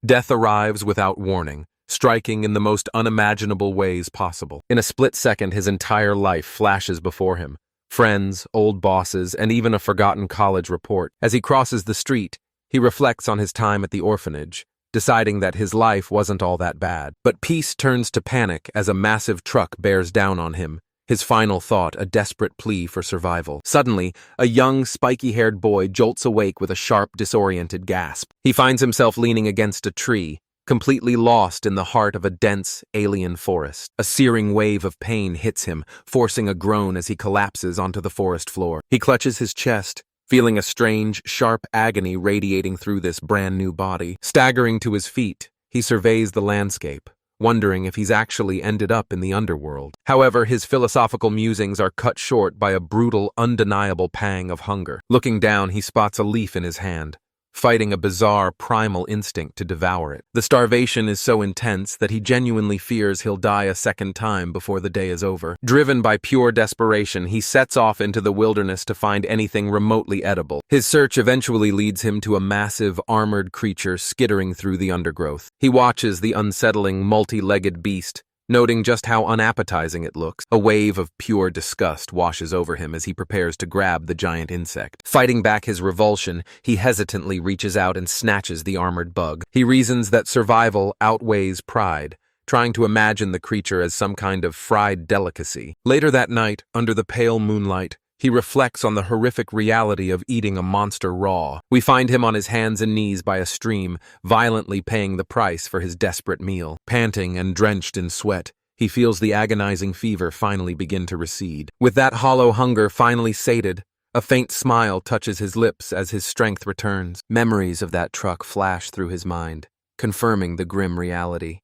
Death arrives without warning, striking in the most unimaginable ways possible. In a split second, his entire life flashes before him. Friends, old bosses, and even a forgotten college report. As he crosses the street, he reflects on his time at the orphanage, deciding that his life wasn't all that bad. But peace turns to panic as a massive truck bears down on him, his final thought a desperate plea for survival. Suddenly, a young, spiky-haired boy jolts awake with a sharp, disoriented gasp. He finds himself leaning against a tree, completely lost in the heart of a dense, alien forest. A searing wave of pain hits him, forcing a groan as he collapses onto the forest floor. He clutches his chest, feeling a strange, sharp agony radiating through this brand-new body. Staggering to his feet, he surveys the landscape, wondering if he's actually ended up in the underworld. However, his philosophical musings are cut short by a brutal, undeniable pang of hunger. Looking down, he spots a leaf in his hand, fighting a bizarre, primal instinct to devour it. The starvation is so intense that he genuinely fears he'll die a second time before the day is over. Driven by pure desperation, he sets off into the wilderness to find anything remotely edible. His search eventually leads him to a massive, armored creature skittering through the undergrowth. He watches the unsettling, multi-legged beast, noting just how unappetizing it looks. A wave of pure disgust washes over him as he prepares to grab the giant insect. Fighting back his revulsion, he hesitantly reaches out and snatches the armored bug. He reasons that survival outweighs pride, trying to imagine the creature as some kind of fried delicacy. Later that night, under the pale moonlight, he reflects on the horrific reality of eating a monster raw. We find him on his hands and knees by a stream, violently paying the price for his desperate meal. Panting and drenched in sweat, he feels the agonizing fever finally begin to recede. With that hollow hunger finally sated, a faint smile touches his lips as his strength returns. Memories of that truck flash through his mind, confirming the grim reality.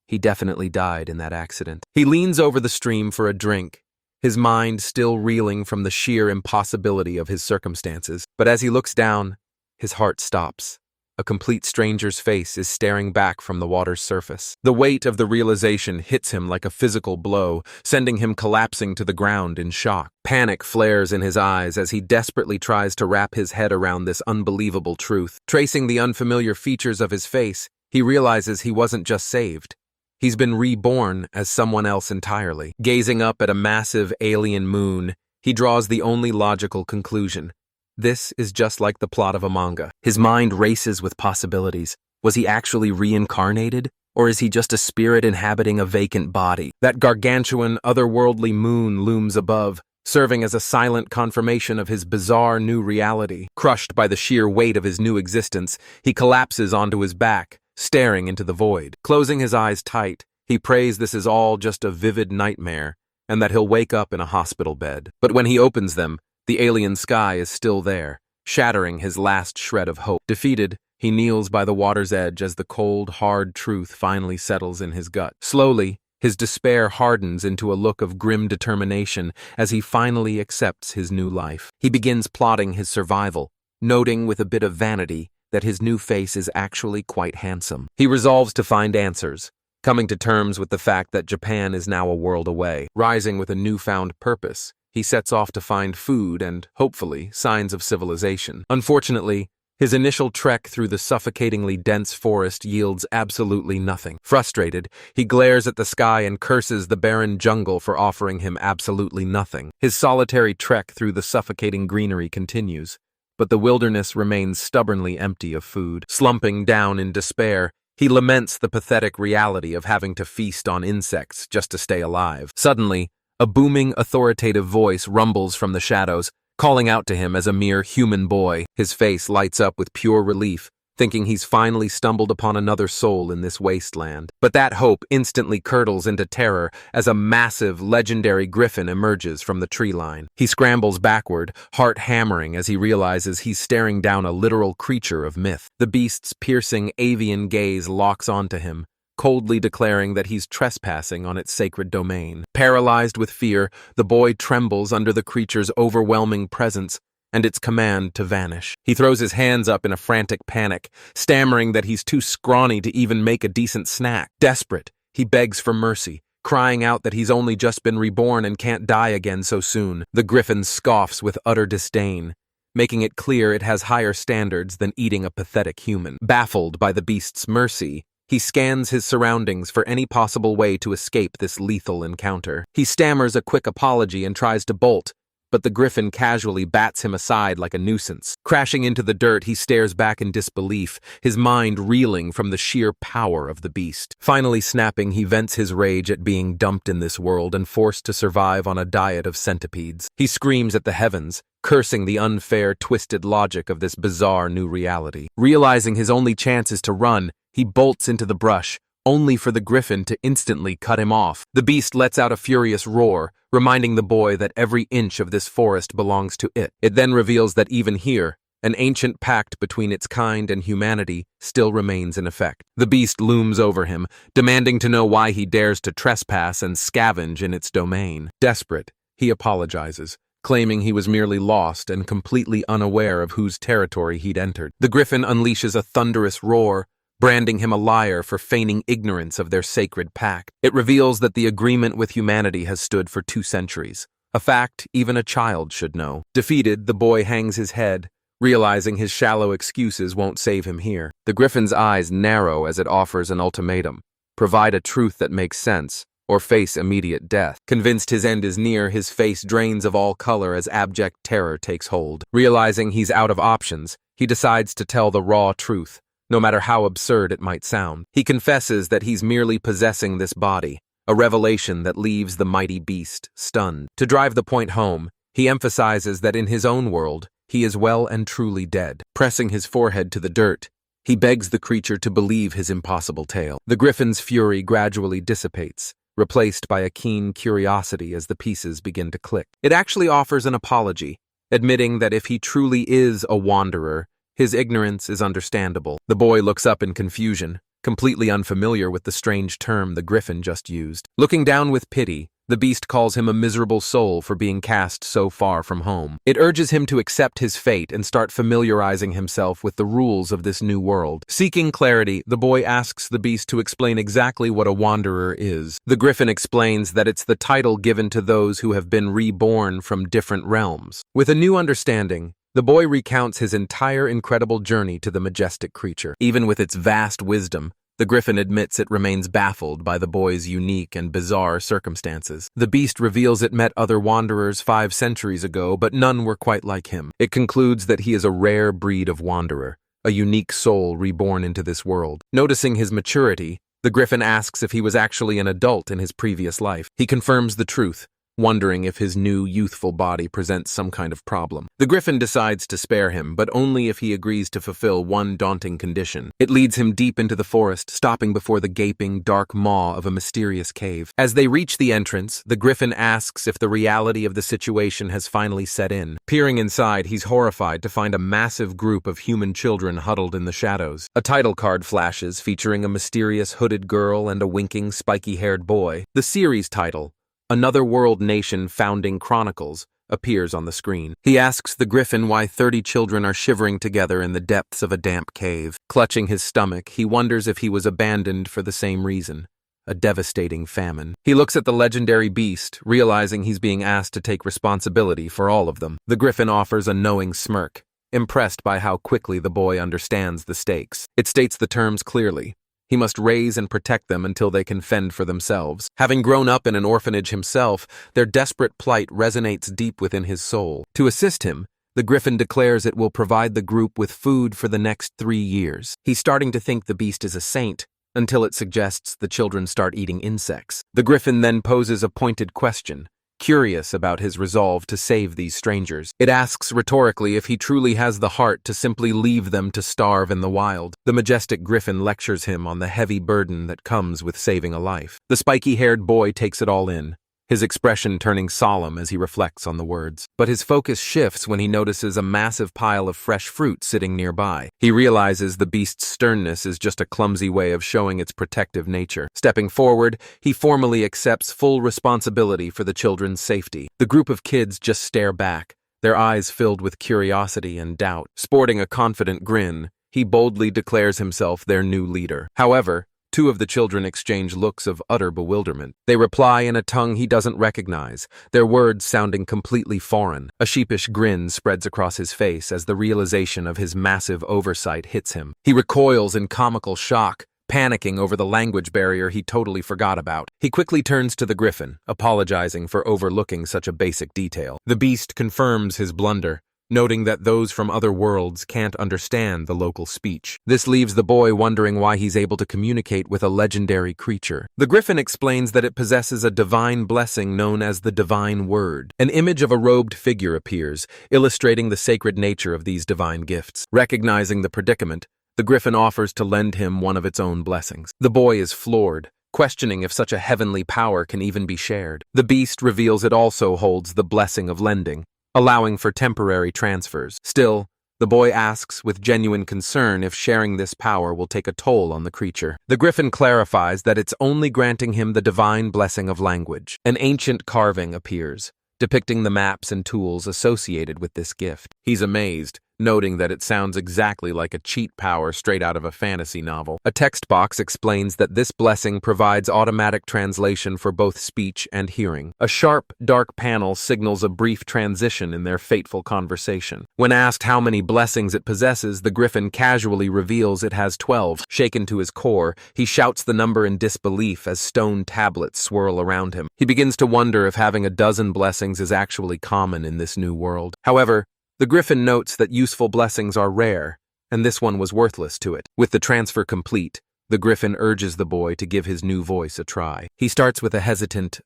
He definitely died in that accident. He leans over the stream for a drink, his mind still reeling from the sheer impossibility of his circumstances. But as he looks down, his heart stops. A complete stranger's face is staring back from the water's surface. The weight of the realization hits him like a physical blow, sending him collapsing to the ground in shock. Panic flares in his eyes as he desperately tries to wrap his head around this unbelievable truth. Tracing the unfamiliar features of his face, he realizes he wasn't just saved. He's been reborn as someone else entirely. Gazing up at a massive alien moon, he draws the only logical conclusion. This is just like the plot of a manga. His mind races with possibilities. Was he actually reincarnated? Or is he just a spirit inhabiting a vacant body? That gargantuan, otherworldly moon looms above, serving as a silent confirmation of his bizarre new reality. Crushed by the sheer weight of his new existence, he collapses onto his back, staring into the void. Closing his eyes tight, he prays this is all just a vivid nightmare, and that he'll wake up in a hospital bed. But when he opens them, the alien sky is still there, shattering his last shred of hope. Defeated, he kneels by the water's edge as the cold, hard truth finally settles in his gut. Slowly, his despair hardens into a look of grim determination as he finally accepts his new life. He begins plotting his survival, noting with a bit of vanity that his new face is actually quite handsome. He resolves to find answers, coming to terms with the fact that Japan is now a world away. Rising with a newfound purpose, he sets off to find food and, hopefully, signs of civilization. Unfortunately, his initial trek through the suffocatingly dense forest yields absolutely nothing. Frustrated, he glares at the sky and curses the barren jungle for offering him absolutely nothing. His solitary trek through the suffocating greenery continues, but the wilderness remains stubbornly empty of food. Slumping down in despair, he laments the pathetic reality of having to feast on insects just to stay alive. Suddenly, a booming, authoritative voice rumbles from the shadows, calling out to him as a mere human boy. His face lights up with pure relief, thinking he's finally stumbled upon another soul in this wasteland. But that hope instantly curdles into terror as a massive, legendary griffin emerges from the tree line. He scrambles backward, heart hammering as he realizes he's staring down a literal creature of myth. The beast's piercing, avian gaze locks onto him, coldly declaring that he's trespassing on its sacred domain. Paralyzed with fear, the boy trembles under the creature's overwhelming presence and its command to vanish. He throws his hands up in a frantic panic, stammering that he's too scrawny to even make a decent snack. Desperate, he begs for mercy, crying out that he's only just been reborn and can't die again so soon. The griffin scoffs with utter disdain, making it clear it has higher standards than eating a pathetic human. Baffled by the beast's mercy, he scans his surroundings for any possible way to escape this lethal encounter. He stammers a quick apology and tries to bolt, but the Griffin casually bats him aside like a nuisance. Crashing into the dirt, he stares back in disbelief, his mind reeling from the sheer power of the beast. Finally snapping, he vents his rage at being dumped in this world and forced to survive on a diet of centipedes. He screams at the heavens, cursing the unfair, twisted logic of this bizarre new reality. Realizing his only chance is to run, he bolts into the brush, only for the Griffin to instantly cut him off. The beast lets out a furious roar, reminding the boy that every inch of this forest belongs to it. It then reveals that even here, an ancient pact between its kind and humanity still remains in effect. The beast looms over him, demanding to know why he dares to trespass and scavenge in its domain. Desperate, he apologizes, claiming he was merely lost and completely unaware of whose territory he'd entered. The Griffin unleashes a thunderous roar, branding him a liar for feigning ignorance of their sacred pact. It reveals that the agreement with humanity has stood for 2 centuries, a fact even a child should know. Defeated, the boy hangs his head, realizing his shallow excuses won't save him here. The Griffin's eyes narrow as it offers an ultimatum: provide a truth that makes sense, or face immediate death. Convinced his end is near, his face drains of all color as abject terror takes hold. Realizing he's out of options, he decides to tell the raw truth, no matter how absurd it might sound. He confesses that he's merely possessing this body, a revelation that leaves the mighty beast stunned. To drive the point home, he emphasizes that in his own world, he is well and truly dead. Pressing his forehead to the dirt, he begs the creature to believe his impossible tale. The Griffin's fury gradually dissipates, replaced by a keen curiosity as the pieces begin to click. It actually offers an apology, admitting that if he truly is a wanderer, his ignorance is understandable. The boy looks up in confusion, completely unfamiliar with the strange term the Griffin just used. Looking down with pity, the beast calls him a miserable soul for being cast so far from home. It urges him to accept his fate and start familiarizing himself with the rules of this new world. Seeking clarity, the boy asks the beast to explain exactly what a wanderer is. The Griffin explains that it's the title given to those who have been reborn from different realms. With a new understanding, the boy recounts his entire incredible journey to the majestic creature. Even with its vast wisdom, the Griffin admits it remains baffled by the boy's unique and bizarre circumstances. The beast reveals it met other wanderers 5 centuries ago, but none were quite like him. It concludes that he is a rare breed of wanderer, a unique soul reborn into this world. Noticing his maturity, the Griffin asks if he was actually an adult in his previous life. He confirms the truth, wondering if his new youthful body presents some kind of problem. The Griffin decides to spare him, but only if he agrees to fulfill one daunting condition. It leads him deep into the forest, stopping before the gaping, dark maw of a mysterious cave. As they reach the entrance, the Griffin asks if the reality of the situation has finally set in. Peering inside, he's horrified to find a massive group of human children huddled in the shadows. A title card flashes, featuring a mysterious hooded girl and a winking, spiky-haired boy. The series title, Another World Nation Founding Chronicles, appears on the screen. He asks the Griffin why 30 children are shivering together in the depths of a damp cave. Clutching his stomach, he wonders if he was abandoned for the same reason: a devastating famine. He looks at the legendary beast, realizing he's being asked to take responsibility for all of them. The Griffin offers a knowing smirk, impressed by how quickly the boy understands the stakes. It states the terms clearly: he must raise and protect them until they can fend for themselves. Having grown up in an orphanage himself, their desperate plight resonates deep within his soul. To assist him, the Griffin declares it will provide the group with food for the next 3 years. He's starting to think the beast is a saint, until it suggests the children start eating insects. The Griffin then poses a pointed question, curious about his resolve to save these strangers. It asks rhetorically if he truly has the heart to simply leave them to starve in the wild. The majestic Griffin lectures him on the heavy burden that comes with saving a life. The spiky-haired boy takes it all in, his expression turning solemn as he reflects on the words. But his focus shifts when he notices a massive pile of fresh fruit sitting nearby. He realizes the beast's sternness is just a clumsy way of showing its protective nature. Stepping forward, he formally accepts full responsibility for the children's safety. The group of kids just stare back, their eyes filled with curiosity and doubt. Sporting a confident grin, he boldly declares himself their new leader. However, Two of the children exchange looks of utter bewilderment. They reply in a tongue he doesn't recognize, their words sounding completely foreign. A sheepish grin spreads across his face as the realization of his massive oversight hits him. He recoils in comical shock, panicking over the language barrier he totally forgot about. He quickly turns to the Griffin, apologizing for overlooking such a basic detail. The beast confirms his blunder, noting that those from other worlds can't understand the local speech. This leaves the boy wondering why he's able to communicate with a legendary creature. The Griffin explains that it possesses a divine blessing known as the Divine Word. An image of a robed figure appears, illustrating the sacred nature of these divine gifts. Recognizing the predicament, the Griffin offers to lend him one of its own blessings. The boy is floored, questioning if such a heavenly power can even be shared. The beast reveals it also holds the blessing of lending, allowing for temporary transfers. Still, the boy asks with genuine concern if sharing this power will take a toll on the creature. The Griffin clarifies that it's only granting him the divine blessing of language. An ancient carving appears, depicting the maps and tools associated with this gift. He's amazed, noting that it sounds exactly like a cheat power straight out of a fantasy novel. A text box explains that this blessing provides automatic translation for both speech and hearing. A sharp, dark panel signals a brief transition in their fateful conversation. When asked how many blessings it possesses, the Griffin casually reveals it has 12. Shaken to his core, he shouts the number in disbelief as stone tablets swirl around him. He begins to wonder if having a dozen blessings is actually common in this new world. However, the Griffin notes that useful blessings are rare, and this one was worthless to it. With the transfer complete, the Griffin urges the boy to give his new voice a try. He starts with a hesitant,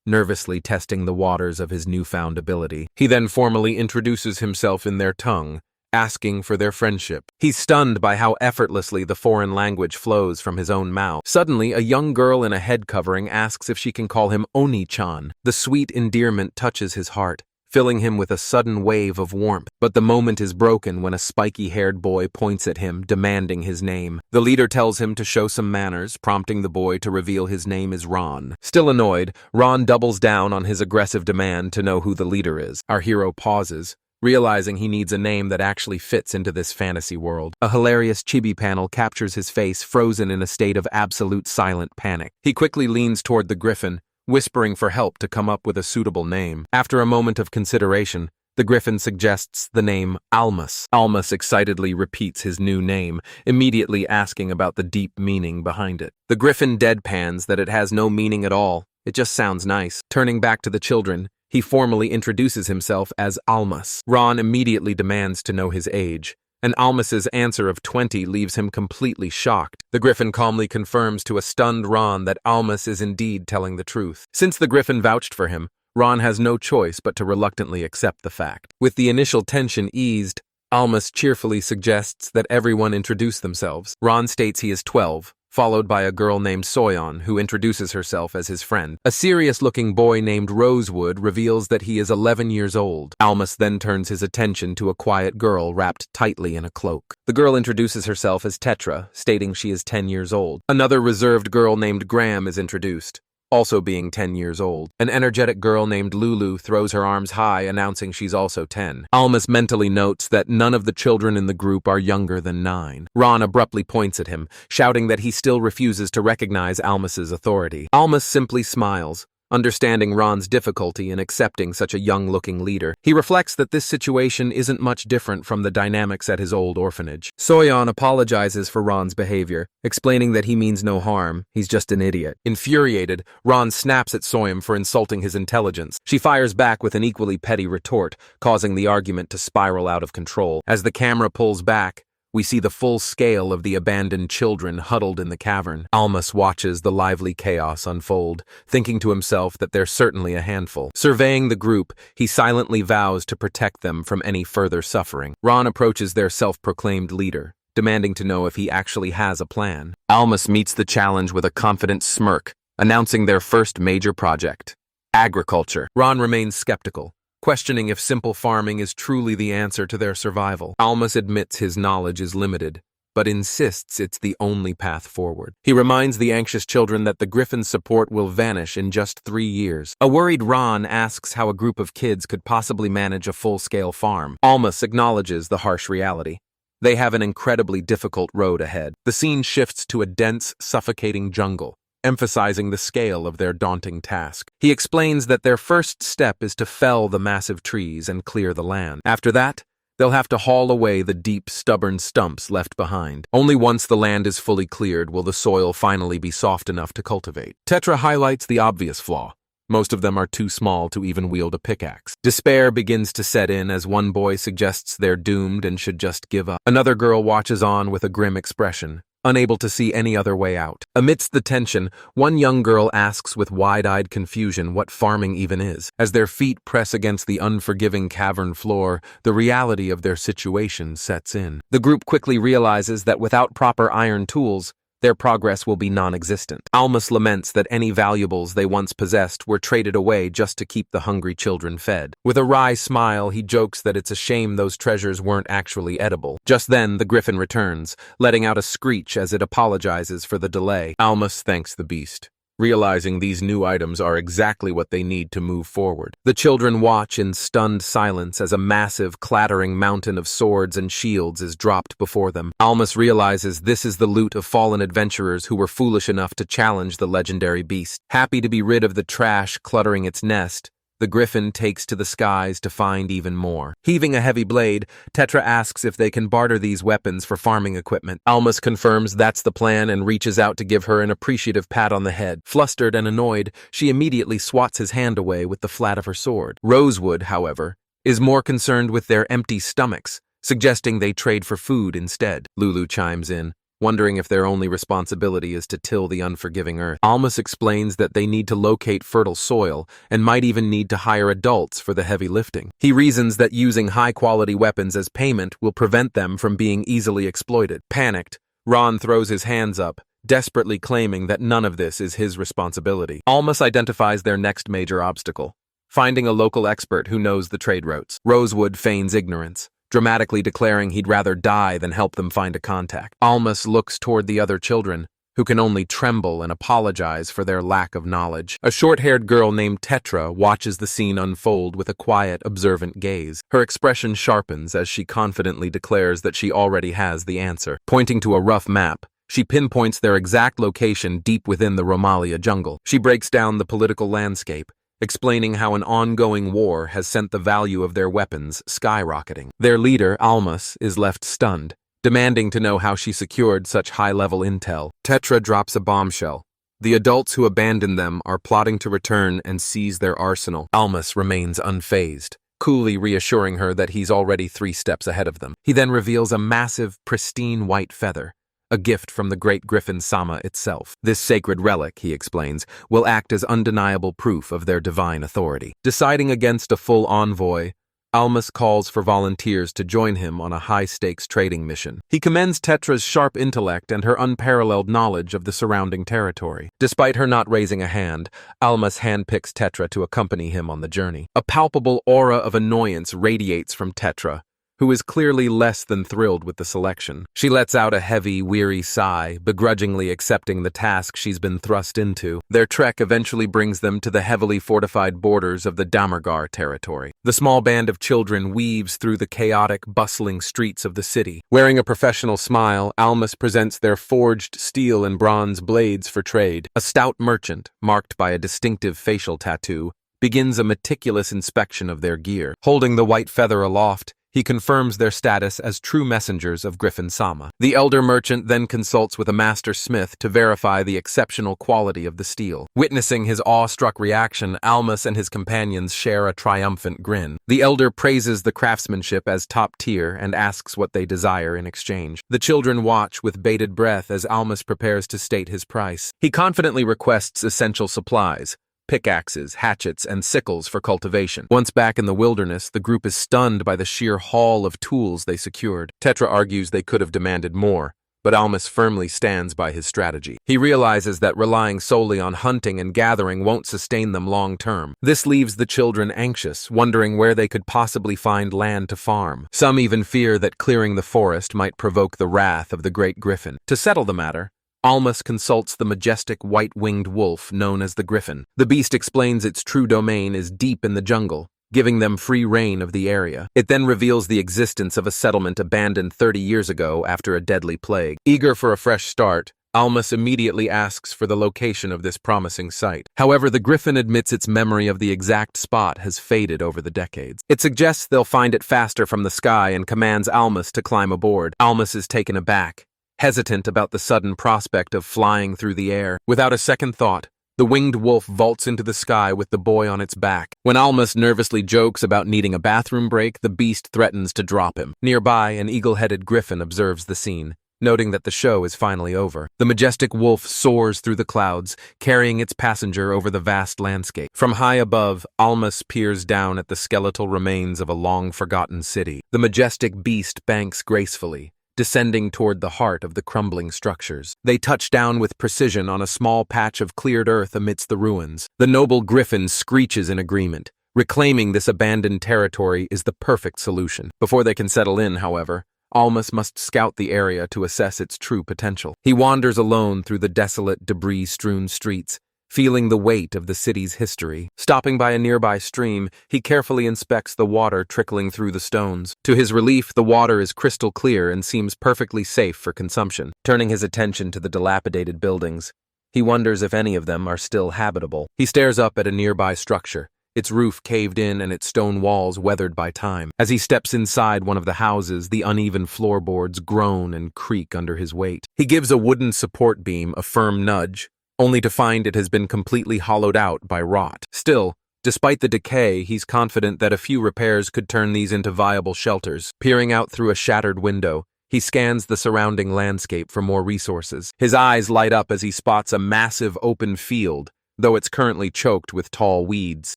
nervously testing the waters of his newfound ability. He then formally introduces himself in their tongue, asking for their friendship. He's stunned by how effortlessly the foreign language flows from his own mouth. Suddenly, a young girl in a head covering asks if she can call him Oni-chan. The sweet endearment touches his heart, filling him with a sudden wave of warmth. But the moment is broken when a spiky-haired boy points at him, demanding his name. The leader tells him to show some manners, prompting the boy to reveal his name is Ron. Still annoyed, Ron doubles down on his aggressive demand to know who the leader is. Our hero pauses, realizing he needs a name that actually fits into this fantasy world. A hilarious chibi panel captures his face, frozen in a state of absolute silent panic. He quickly leans toward the Griffin, whispering for help to come up with a suitable name. After a moment of consideration, the Griffin suggests the name Almas. Almas excitedly repeats his new name, immediately asking about the deep meaning behind it. The Griffin deadpans that it has no meaning at all. It just sounds nice. Turning back to the children, he formally introduces himself as Almas. Ron immediately demands to know his age, and Almas's answer of 20 leaves him completely shocked. The Griffin calmly confirms to a stunned Ron that Almas is indeed telling the truth. Since the Griffin vouched for him, Ron has no choice but to reluctantly accept the fact. With the initial tension eased, Almas cheerfully suggests that everyone introduce themselves. Ron states he is 12, followed by a girl named Soyeon, who introduces herself as his friend. A serious-looking boy named Rosewood reveals that he is 11 years old. Almas then turns his attention to a quiet girl wrapped tightly in a cloak. The girl introduces herself as Tetra, stating she is 10 years old. Another reserved girl named Graham is introduced, also being 10 years old. An energetic girl named Lulu throws her arms high, announcing she's also 10. Almas mentally notes that none of the children in the group are younger than 9. Ron abruptly points at him, shouting that he still refuses to recognize Almas's authority. Almas simply smiles, understanding Ron's difficulty in accepting such a young-looking leader. He reflects that this situation isn't much different from the dynamics at his old orphanage. Soyeon apologizes for Ron's behavior, explaining that he means no harm, he's just an idiot. Infuriated, Ron snaps at Soyeon for insulting his intelligence. She fires back with an equally petty retort, causing the argument to spiral out of control. As the camera pulls back, we see the full scale of the abandoned children huddled in the cavern. Almas watches the lively chaos unfold, thinking to himself that they're certainly a handful. Surveying the group, he silently vows to protect them from any further suffering. Ron approaches their self-proclaimed leader, demanding to know if he actually has a plan. Almas meets the challenge with a confident smirk, announcing their first major project: agriculture. Ron remains skeptical, questioning if simple farming is truly the answer to their survival. Almas admits his knowledge is limited, but insists it's the only path forward. He reminds the anxious children that the Griffin's support will vanish in just 3 years. A worried Ron asks how a group of kids could possibly manage a full-scale farm. Almas acknowledges the harsh reality, They have an incredibly difficult road ahead. The scene shifts to a dense, suffocating jungle, emphasizing the scale of their daunting task. He explains that their first step is to fell the massive trees and clear the land. After that, they'll have to haul away the deep, stubborn stumps left behind. Only once the land is fully cleared will the soil finally be soft enough to cultivate. Tetra highlights the obvious flaw. Most of them are too small to even wield a pickaxe. Despair begins to set in as one boy suggests they're doomed and should just give up. Another girl watches on with a grim expression, unable to see any other way out. Amidst the tension, one young girl asks with wide-eyed confusion what farming even is. As their feet press against the unforgiving cavern floor, the reality of their situation sets in. The group quickly realizes that without proper iron tools, their progress will be non-existent. Almas laments that any valuables they once possessed were traded away just to keep the hungry children fed. With a wry smile, he jokes that it's a shame those treasures weren't actually edible. Just then, the Griffin returns, letting out a screech as it apologizes for the delay. Almas thanks the beast, realizing these new items are exactly what they need to move forward. The children watch in stunned silence as a massive, clattering mountain of swords and shields is dropped before them. Almas realizes this is the loot of fallen adventurers who were foolish enough to challenge the legendary beast. Happy to be rid of the trash cluttering its nest, the Griffin takes to the skies to find even more. Heaving a heavy blade, Tetra asks if they can barter these weapons for farming equipment. Almas confirms that's the plan and reaches out to give her an appreciative pat on the head. Flustered and annoyed, she immediately swats his hand away with the flat of her sword. Rosewood, however, is more concerned with their empty stomachs, suggesting they trade for food instead. Lulu chimes in, wondering if their only responsibility is to till the unforgiving earth. Almas explains that they need to locate fertile soil and might even need to hire adults for the heavy lifting. He reasons that using high-quality weapons as payment will prevent them from being easily exploited. Panicked, Ron throws his hands up, desperately claiming that none of this is his responsibility. Almas identifies their next major obstacle, finding a local expert who knows the trade routes. Rosewood feigns ignorance, dramatically declaring he'd rather die than help them find a contact. Almas looks toward the other children, who can only tremble and apologize for their lack of knowledge. A short-haired girl named Tetra watches the scene unfold with a quiet, observant gaze. Her expression sharpens as she confidently declares that she already has the answer. Pointing to a rough map, she pinpoints their exact location deep within the Romalia jungle. She breaks down the political landscape, explaining how an ongoing war has sent the value of their weapons skyrocketing. Their leader, Almas, is left stunned, demanding to know how she secured such high-level intel. Tetra drops a bombshell. The adults who abandoned them are plotting to return and seize their arsenal. Almas remains unfazed, coolly reassuring her that he's already 3 steps ahead of them. He then reveals a massive, pristine white feather, a gift from the great Griffin Sama itself. This sacred relic, he explains, will act as undeniable proof of their divine authority. Deciding against a full envoy, Almas calls for volunteers to join him on a high-stakes trading mission. He commends Tetra's sharp intellect and her unparalleled knowledge of the surrounding territory. Despite her not raising a hand, Almas handpicks Tetra to accompany him on the journey. A palpable aura of annoyance radiates from Tetra, who is clearly less than thrilled with the selection. She lets out a heavy, weary sigh, begrudgingly accepting the task she's been thrust into. Their trek eventually brings them to the heavily fortified borders of the Damargar territory. The small band of children weaves through the chaotic, bustling streets of the city. Wearing a professional smile, Almas presents their forged steel and bronze blades for trade. A stout merchant, marked by a distinctive facial tattoo, begins a meticulous inspection of their gear. Holding the white feather aloft, he confirms their status as true messengers of Griffin Sama. The elder merchant then consults with a master smith to verify the exceptional quality of the steel. Witnessing his awestruck reaction, Almas and his companions share a triumphant grin. The elder praises the craftsmanship as top tier and asks what they desire in exchange. The children watch with bated breath as Almas prepares to state his price. He confidently requests essential supplies, pickaxes, hatchets, and sickles for cultivation. Once back in the wilderness, the group is stunned by the sheer haul of tools they secured. Tetra argues they could have demanded more, but Almas firmly stands by his strategy. He realizes that relying solely on hunting and gathering won't sustain them long term. This leaves the children anxious, wondering where they could possibly find land to farm. Some even fear that clearing the forest might provoke the wrath of the great Griffin. To settle the matter, Almas consults the majestic white-winged wolf known as the Griffin. The beast explains its true domain is deep in the jungle, giving them free reign of the area. It then reveals the existence of a settlement abandoned 30 years ago after a deadly plague. Eager for a fresh start, Almas immediately asks for the location of this promising site. However, the Griffin admits its memory of the exact spot has faded over the decades. It suggests they'll find it faster from the sky and commands Almas to climb aboard. Almas is taken aback, hesitant about the sudden prospect of flying through the air. Without a second thought, the winged wolf vaults into the sky with the boy on its back. When Almas nervously jokes about needing a bathroom break, the beast threatens to drop him. Nearby, an eagle-headed griffin observes the scene, noting that the show is finally over. The majestic wolf soars through the clouds, carrying its passenger over the vast landscape. From high above, Almas peers down at the skeletal remains of a long-forgotten city. The majestic beast banks gracefully, descending toward the heart of the crumbling structures. They touch down with precision on a small patch of cleared earth amidst the ruins. The noble griffin screeches in agreement. Reclaiming this abandoned territory is the perfect solution. Before they can settle in, however, Almas must scout the area to assess its true potential. He wanders alone through the desolate, debris-strewn streets, feeling the weight of the city's history. Stopping by a nearby stream, he carefully inspects the water trickling through the stones. To his relief, the water is crystal clear and seems perfectly safe for consumption. Turning his attention to the dilapidated buildings, he wonders if any of them are still habitable. He stares up at a nearby structure, its roof caved in and its stone walls weathered by time. As he steps inside one of the houses, the uneven floorboards groan and creak under his weight. He gives a wooden support beam a firm nudge, only to find it has been completely hollowed out by rot. Still, despite the decay, he's confident that a few repairs could turn these into viable shelters. Peering out through a shattered window, he scans the surrounding landscape for more resources. His eyes light up as he spots a massive open field, though it's currently choked with tall weeds.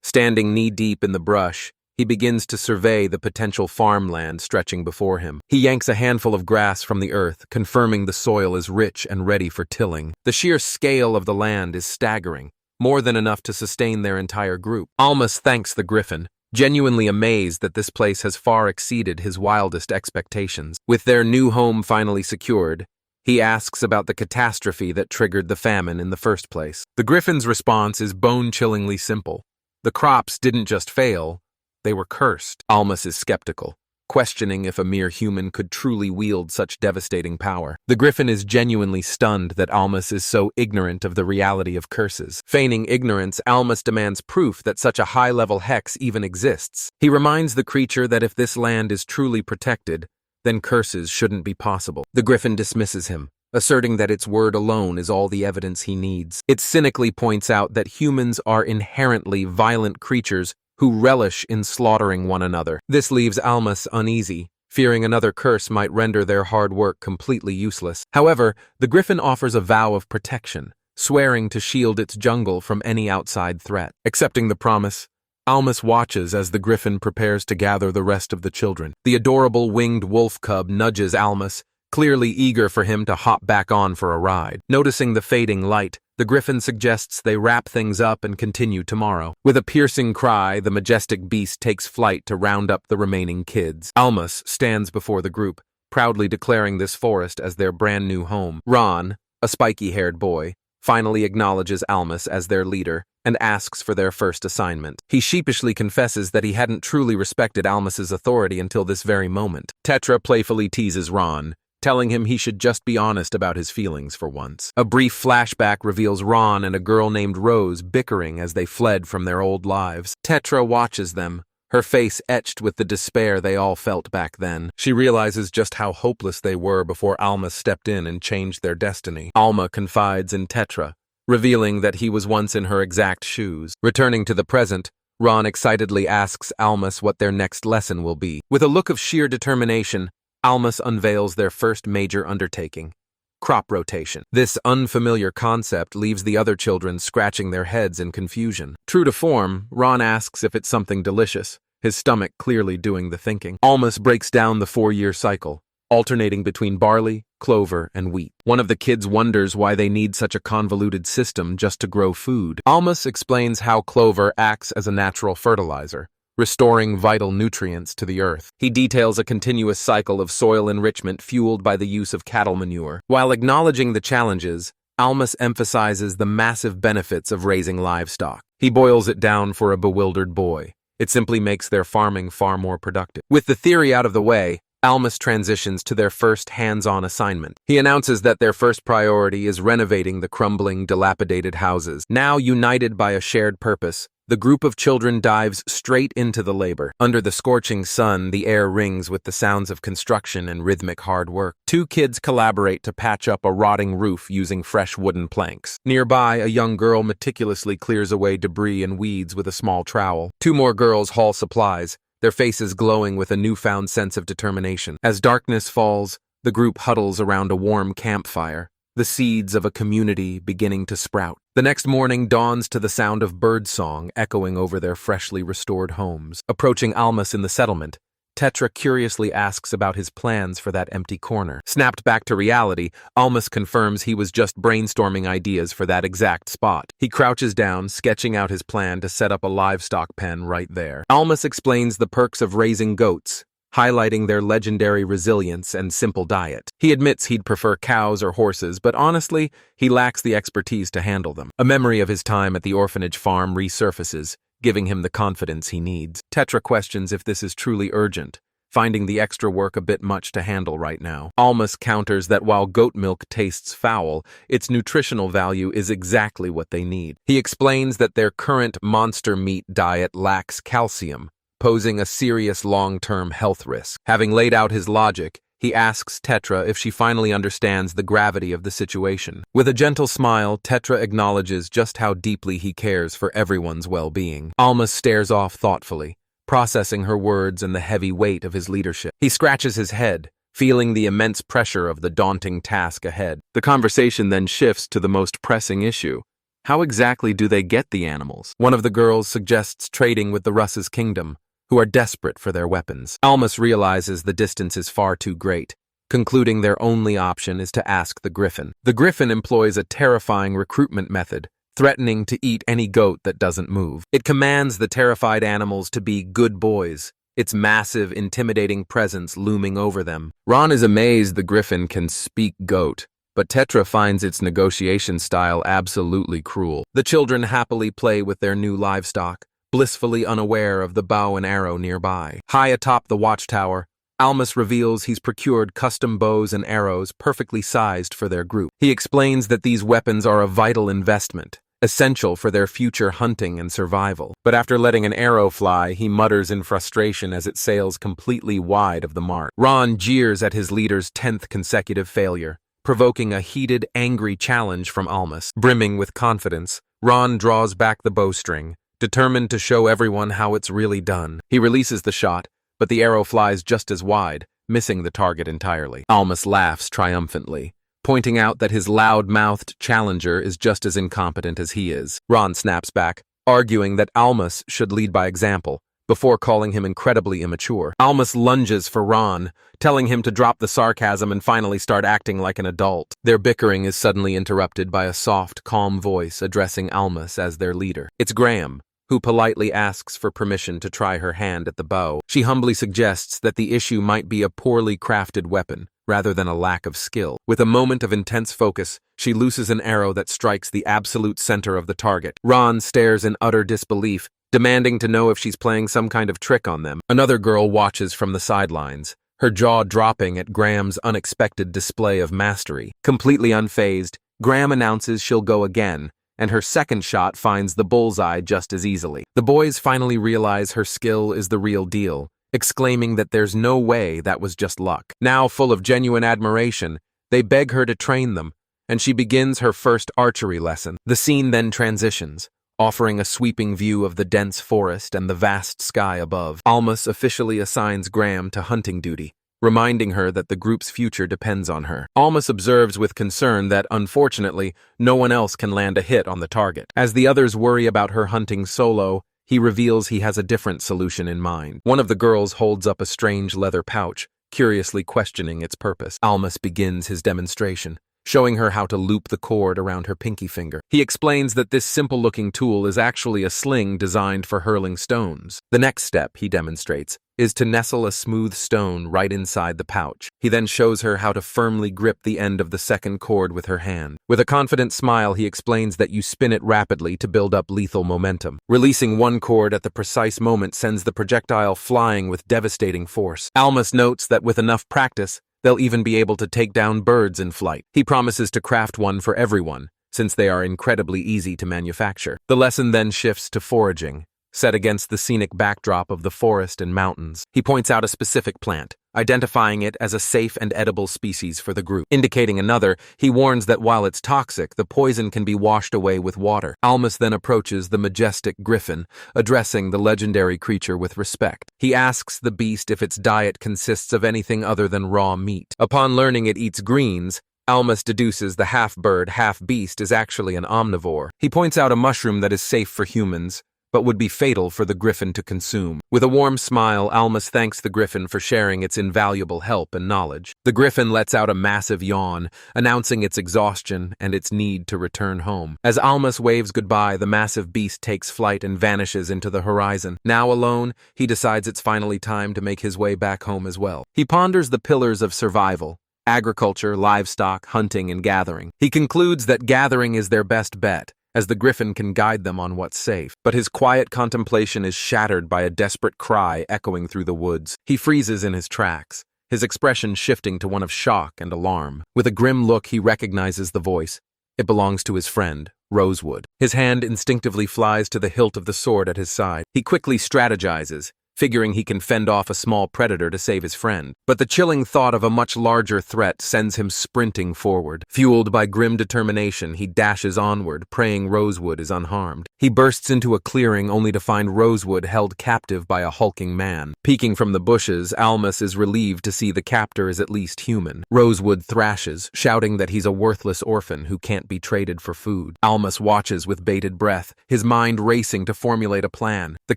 Standing knee-deep in the brush, he begins to survey the potential farmland stretching before him. He yanks a handful of grass from the earth, confirming the soil is rich and ready for tilling. The sheer scale of the land is staggering, more than enough to sustain their entire group. Almas thanks the Griffin, genuinely amazed that this place has far exceeded his wildest expectations. With their new home finally secured, he asks about the catastrophe that triggered the famine in the first place. The Griffin's response is bone-chillingly simple. The crops didn't just fail, they were cursed. Almas is skeptical, questioning if a mere human could truly wield such devastating power. The Griffin is genuinely stunned that Almas is so ignorant of the reality of curses. Feigning ignorance, Almas demands proof that such a high-level hex even exists. He reminds the creature that if this land is truly protected, then curses shouldn't be possible. The Griffin dismisses him, asserting that its word alone is all the evidence he needs. It cynically points out that humans are inherently violent creatures who relish in slaughtering one another. This leaves Almas uneasy, fearing another curse might render their hard work completely useless. However, the Griffin offers a vow of protection, swearing to shield its jungle from any outside threat. Accepting the promise, Almas watches as the Griffin prepares to gather the rest of the children. The adorable winged wolf cub nudges Almas, clearly eager for him to hop back on for a ride. Noticing the fading light, the Griffin suggests they wrap things up and continue tomorrow. With a piercing cry, the majestic beast takes flight to round up the remaining kids. Almas stands before the group, proudly declaring this forest as their brand new home. Ron, a spiky-haired boy, finally acknowledges Almas as their leader and asks for their first assignment. He sheepishly confesses that he hadn't truly respected Almas's authority until this very moment. Tetra playfully teases Ron, telling him he should just be honest about his feelings for once. A brief flashback reveals Ron and a girl named Rose bickering as they fled from their old lives. Tetra watches them, her face etched with the despair they all felt back then. She realizes just how hopeless they were before Alma stepped in and changed their destiny. Alma confides in Tetra, revealing that he was once in her exact shoes. Returning to the present, Ron excitedly asks Almas what their next lesson will be. With a look of sheer determination, Almas unveils their first major undertaking: crop rotation. This unfamiliar concept leaves the other children scratching their heads in confusion. True to form, Ron asks if it's something delicious, his stomach clearly doing the thinking. Almas breaks down the 4-year cycle, alternating between barley, clover, and wheat. One of the kids wonders why they need such a convoluted system just to grow food. Almas explains how clover acts as a natural fertilizer, restoring vital nutrients to the earth. He details a continuous cycle of soil enrichment fueled by the use of cattle manure. While acknowledging the challenges, Almas emphasizes the massive benefits of raising livestock. He boils it down for a bewildered boy, It simply makes their farming far more productive. With the theory out of the way, Almas transitions to their first hands-on assignment. He announces that their first priority is renovating the crumbling, dilapidated houses. Now united by a shared purpose, the group of children dives straight into the labor. Under the scorching sun, the air rings with the sounds of construction and rhythmic hard work. Two kids collaborate to patch up a rotting roof using fresh wooden planks. Nearby, a young girl meticulously clears away debris and weeds with a small trowel. Two more girls haul supplies, their faces glowing with a newfound sense of determination. As darkness falls, the group huddles around a warm campfire, the seeds of a community beginning to sprout. The next morning dawns to the sound of birdsong echoing over their freshly restored homes. Approaching Almas in the settlement, Tetra curiously asks about his plans for that empty corner. Snapped back to reality, Almas confirms he was just brainstorming ideas for that exact spot. He crouches down, sketching out his plan to set up a livestock pen right there. Almas explains the perks of raising goats, highlighting their legendary resilience and simple diet. He admits he'd prefer cows or horses, but honestly, he lacks the expertise to handle them. A memory of his time at the orphanage farm resurfaces, giving him the confidence he needs. Tetra questions if this is truly urgent, finding the extra work a bit much to handle right now. Almas counters that while goat milk tastes foul, its nutritional value is exactly what they need. He explains that their current monster meat diet lacks calcium, posing a serious long-term health risk. Having laid out his logic, he asks Tetra if she finally understands the gravity of the situation. With a gentle smile, Tetra acknowledges just how deeply he cares for everyone's well-being. Almas stares off thoughtfully, processing her words and the heavy weight of his leadership. He scratches his head, feeling the immense pressure of the daunting task ahead. The conversation then shifts to the most pressing issue. How exactly do they get the animals? One of the girls suggests trading with the Russ's kingdom, who are desperate for their weapons. Almas realizes the distance is far too great, concluding their only option is to ask the Griffin. The Griffin employs a terrifying recruitment method, threatening to eat any goat that doesn't move. It commands the terrified animals to be good boys, its massive, intimidating presence looming over them. Ron is amazed the Griffin can speak goat, but Tetra finds its negotiation style absolutely cruel. The children happily play with their new livestock, blissfully unaware of the bow and arrow nearby. High atop the watchtower, Almas reveals he's procured custom bows and arrows perfectly sized for their group. He explains that these weapons are a vital investment, essential for their future hunting and survival. But after letting an arrow fly, he mutters in frustration as it sails completely wide of the mark. Ron jeers at his leader's 10th consecutive failure, provoking a heated, angry challenge from Almas. Brimming with confidence, Ron draws back the bowstring, determined to show everyone how it's really done. He releases the shot, but the arrow flies just as wide, missing the target entirely. Almas laughs triumphantly, pointing out that his loud-mouthed challenger is just as incompetent as he is. Ron snaps back, arguing that Almas should lead by example, before calling him incredibly immature. Almas lunges for Ron, telling him to drop the sarcasm and finally start acting like an adult. Their bickering is suddenly interrupted by a soft, calm voice addressing Almas as their leader. It's Graham, who politely asks for permission to try her hand at the bow. She humbly suggests that the issue might be a poorly crafted weapon, rather than a lack of skill. With a moment of intense focus, she looses an arrow that strikes the absolute center of the target. Ron stares in utter disbelief, demanding to know if she's playing some kind of trick on them. Another girl watches from the sidelines, her jaw dropping at Graham's unexpected display of mastery. Completely unfazed, Graham announces she'll go again, and her second shot finds the bullseye just as easily. The boys finally realize her skill is the real deal, exclaiming that there's no way that was just luck. Now full of genuine admiration, they beg her to train them, and she begins her first archery lesson. The scene then transitions, offering a sweeping view of the dense forest and the vast sky above. Almas officially assigns Graham to hunting duty, reminding her that the group's future depends on her. Almas observes with concern that, unfortunately, no one else can land a hit on the target. As the others worry about her hunting solo, he reveals he has a different solution in mind. One of the girls holds up a strange leather pouch, curiously questioning its purpose. Almas begins his demonstration, showing her how to loop the cord around her pinky finger. He explains that this simple-looking tool is actually a sling designed for hurling stones. The next step, he demonstrates, is to nestle a smooth stone right inside the pouch. He then shows her how to firmly grip the end of the second cord with her hand. With a confident smile, he explains that you spin it rapidly to build up lethal momentum. Releasing one cord at the precise moment sends the projectile flying with devastating force. Almas notes that with enough practice, they'll even be able to take down birds in flight. He promises to craft one for everyone, since they are incredibly easy to manufacture. The lesson then shifts to foraging, set against the scenic backdrop of the forest and mountains. He points out a specific plant, identifying it as a safe and edible species for the group. Indicating another, he warns that while it's toxic, the poison can be washed away with water. Almas then approaches the majestic Griffin, addressing the legendary creature with respect. He asks the beast if its diet consists of anything other than raw meat. Upon learning it eats greens, Almas deduces the half-bird, half-beast is actually an omnivore. He points out a mushroom that is safe for humans, but would be fatal for the Griffin to consume. With a warm smile, Almas thanks the Griffin for sharing its invaluable help and knowledge. The Griffin lets out a massive yawn, announcing its exhaustion and its need to return home. As Almas waves goodbye, the massive beast takes flight and vanishes into the horizon. Now alone, he decides it's finally time to make his way back home as well. He ponders the pillars of survival: agriculture, livestock, hunting, and gathering. He concludes that gathering is their best bet, as the Griffin can guide them on what's safe. But his quiet contemplation is shattered by a desperate cry echoing through the woods. He freezes in his tracks, his expression shifting to one of shock and alarm. With a grim look, he recognizes the voice. It belongs to his friend, Rosewood. His hand instinctively flies to the hilt of the sword at his side. He quickly strategizes, figuring he can fend off a small predator to save his friend. But the chilling thought of a much larger threat sends him sprinting forward. Fueled by grim determination, he dashes onward, praying Rosewood is unharmed. He bursts into a clearing only to find Rosewood held captive by a hulking man. Peeking from the bushes, Almas is relieved to see the captor is at least human. Rosewood thrashes, shouting that he's a worthless orphan who can't be traded for food. Almas watches with bated breath, his mind racing to formulate a plan. The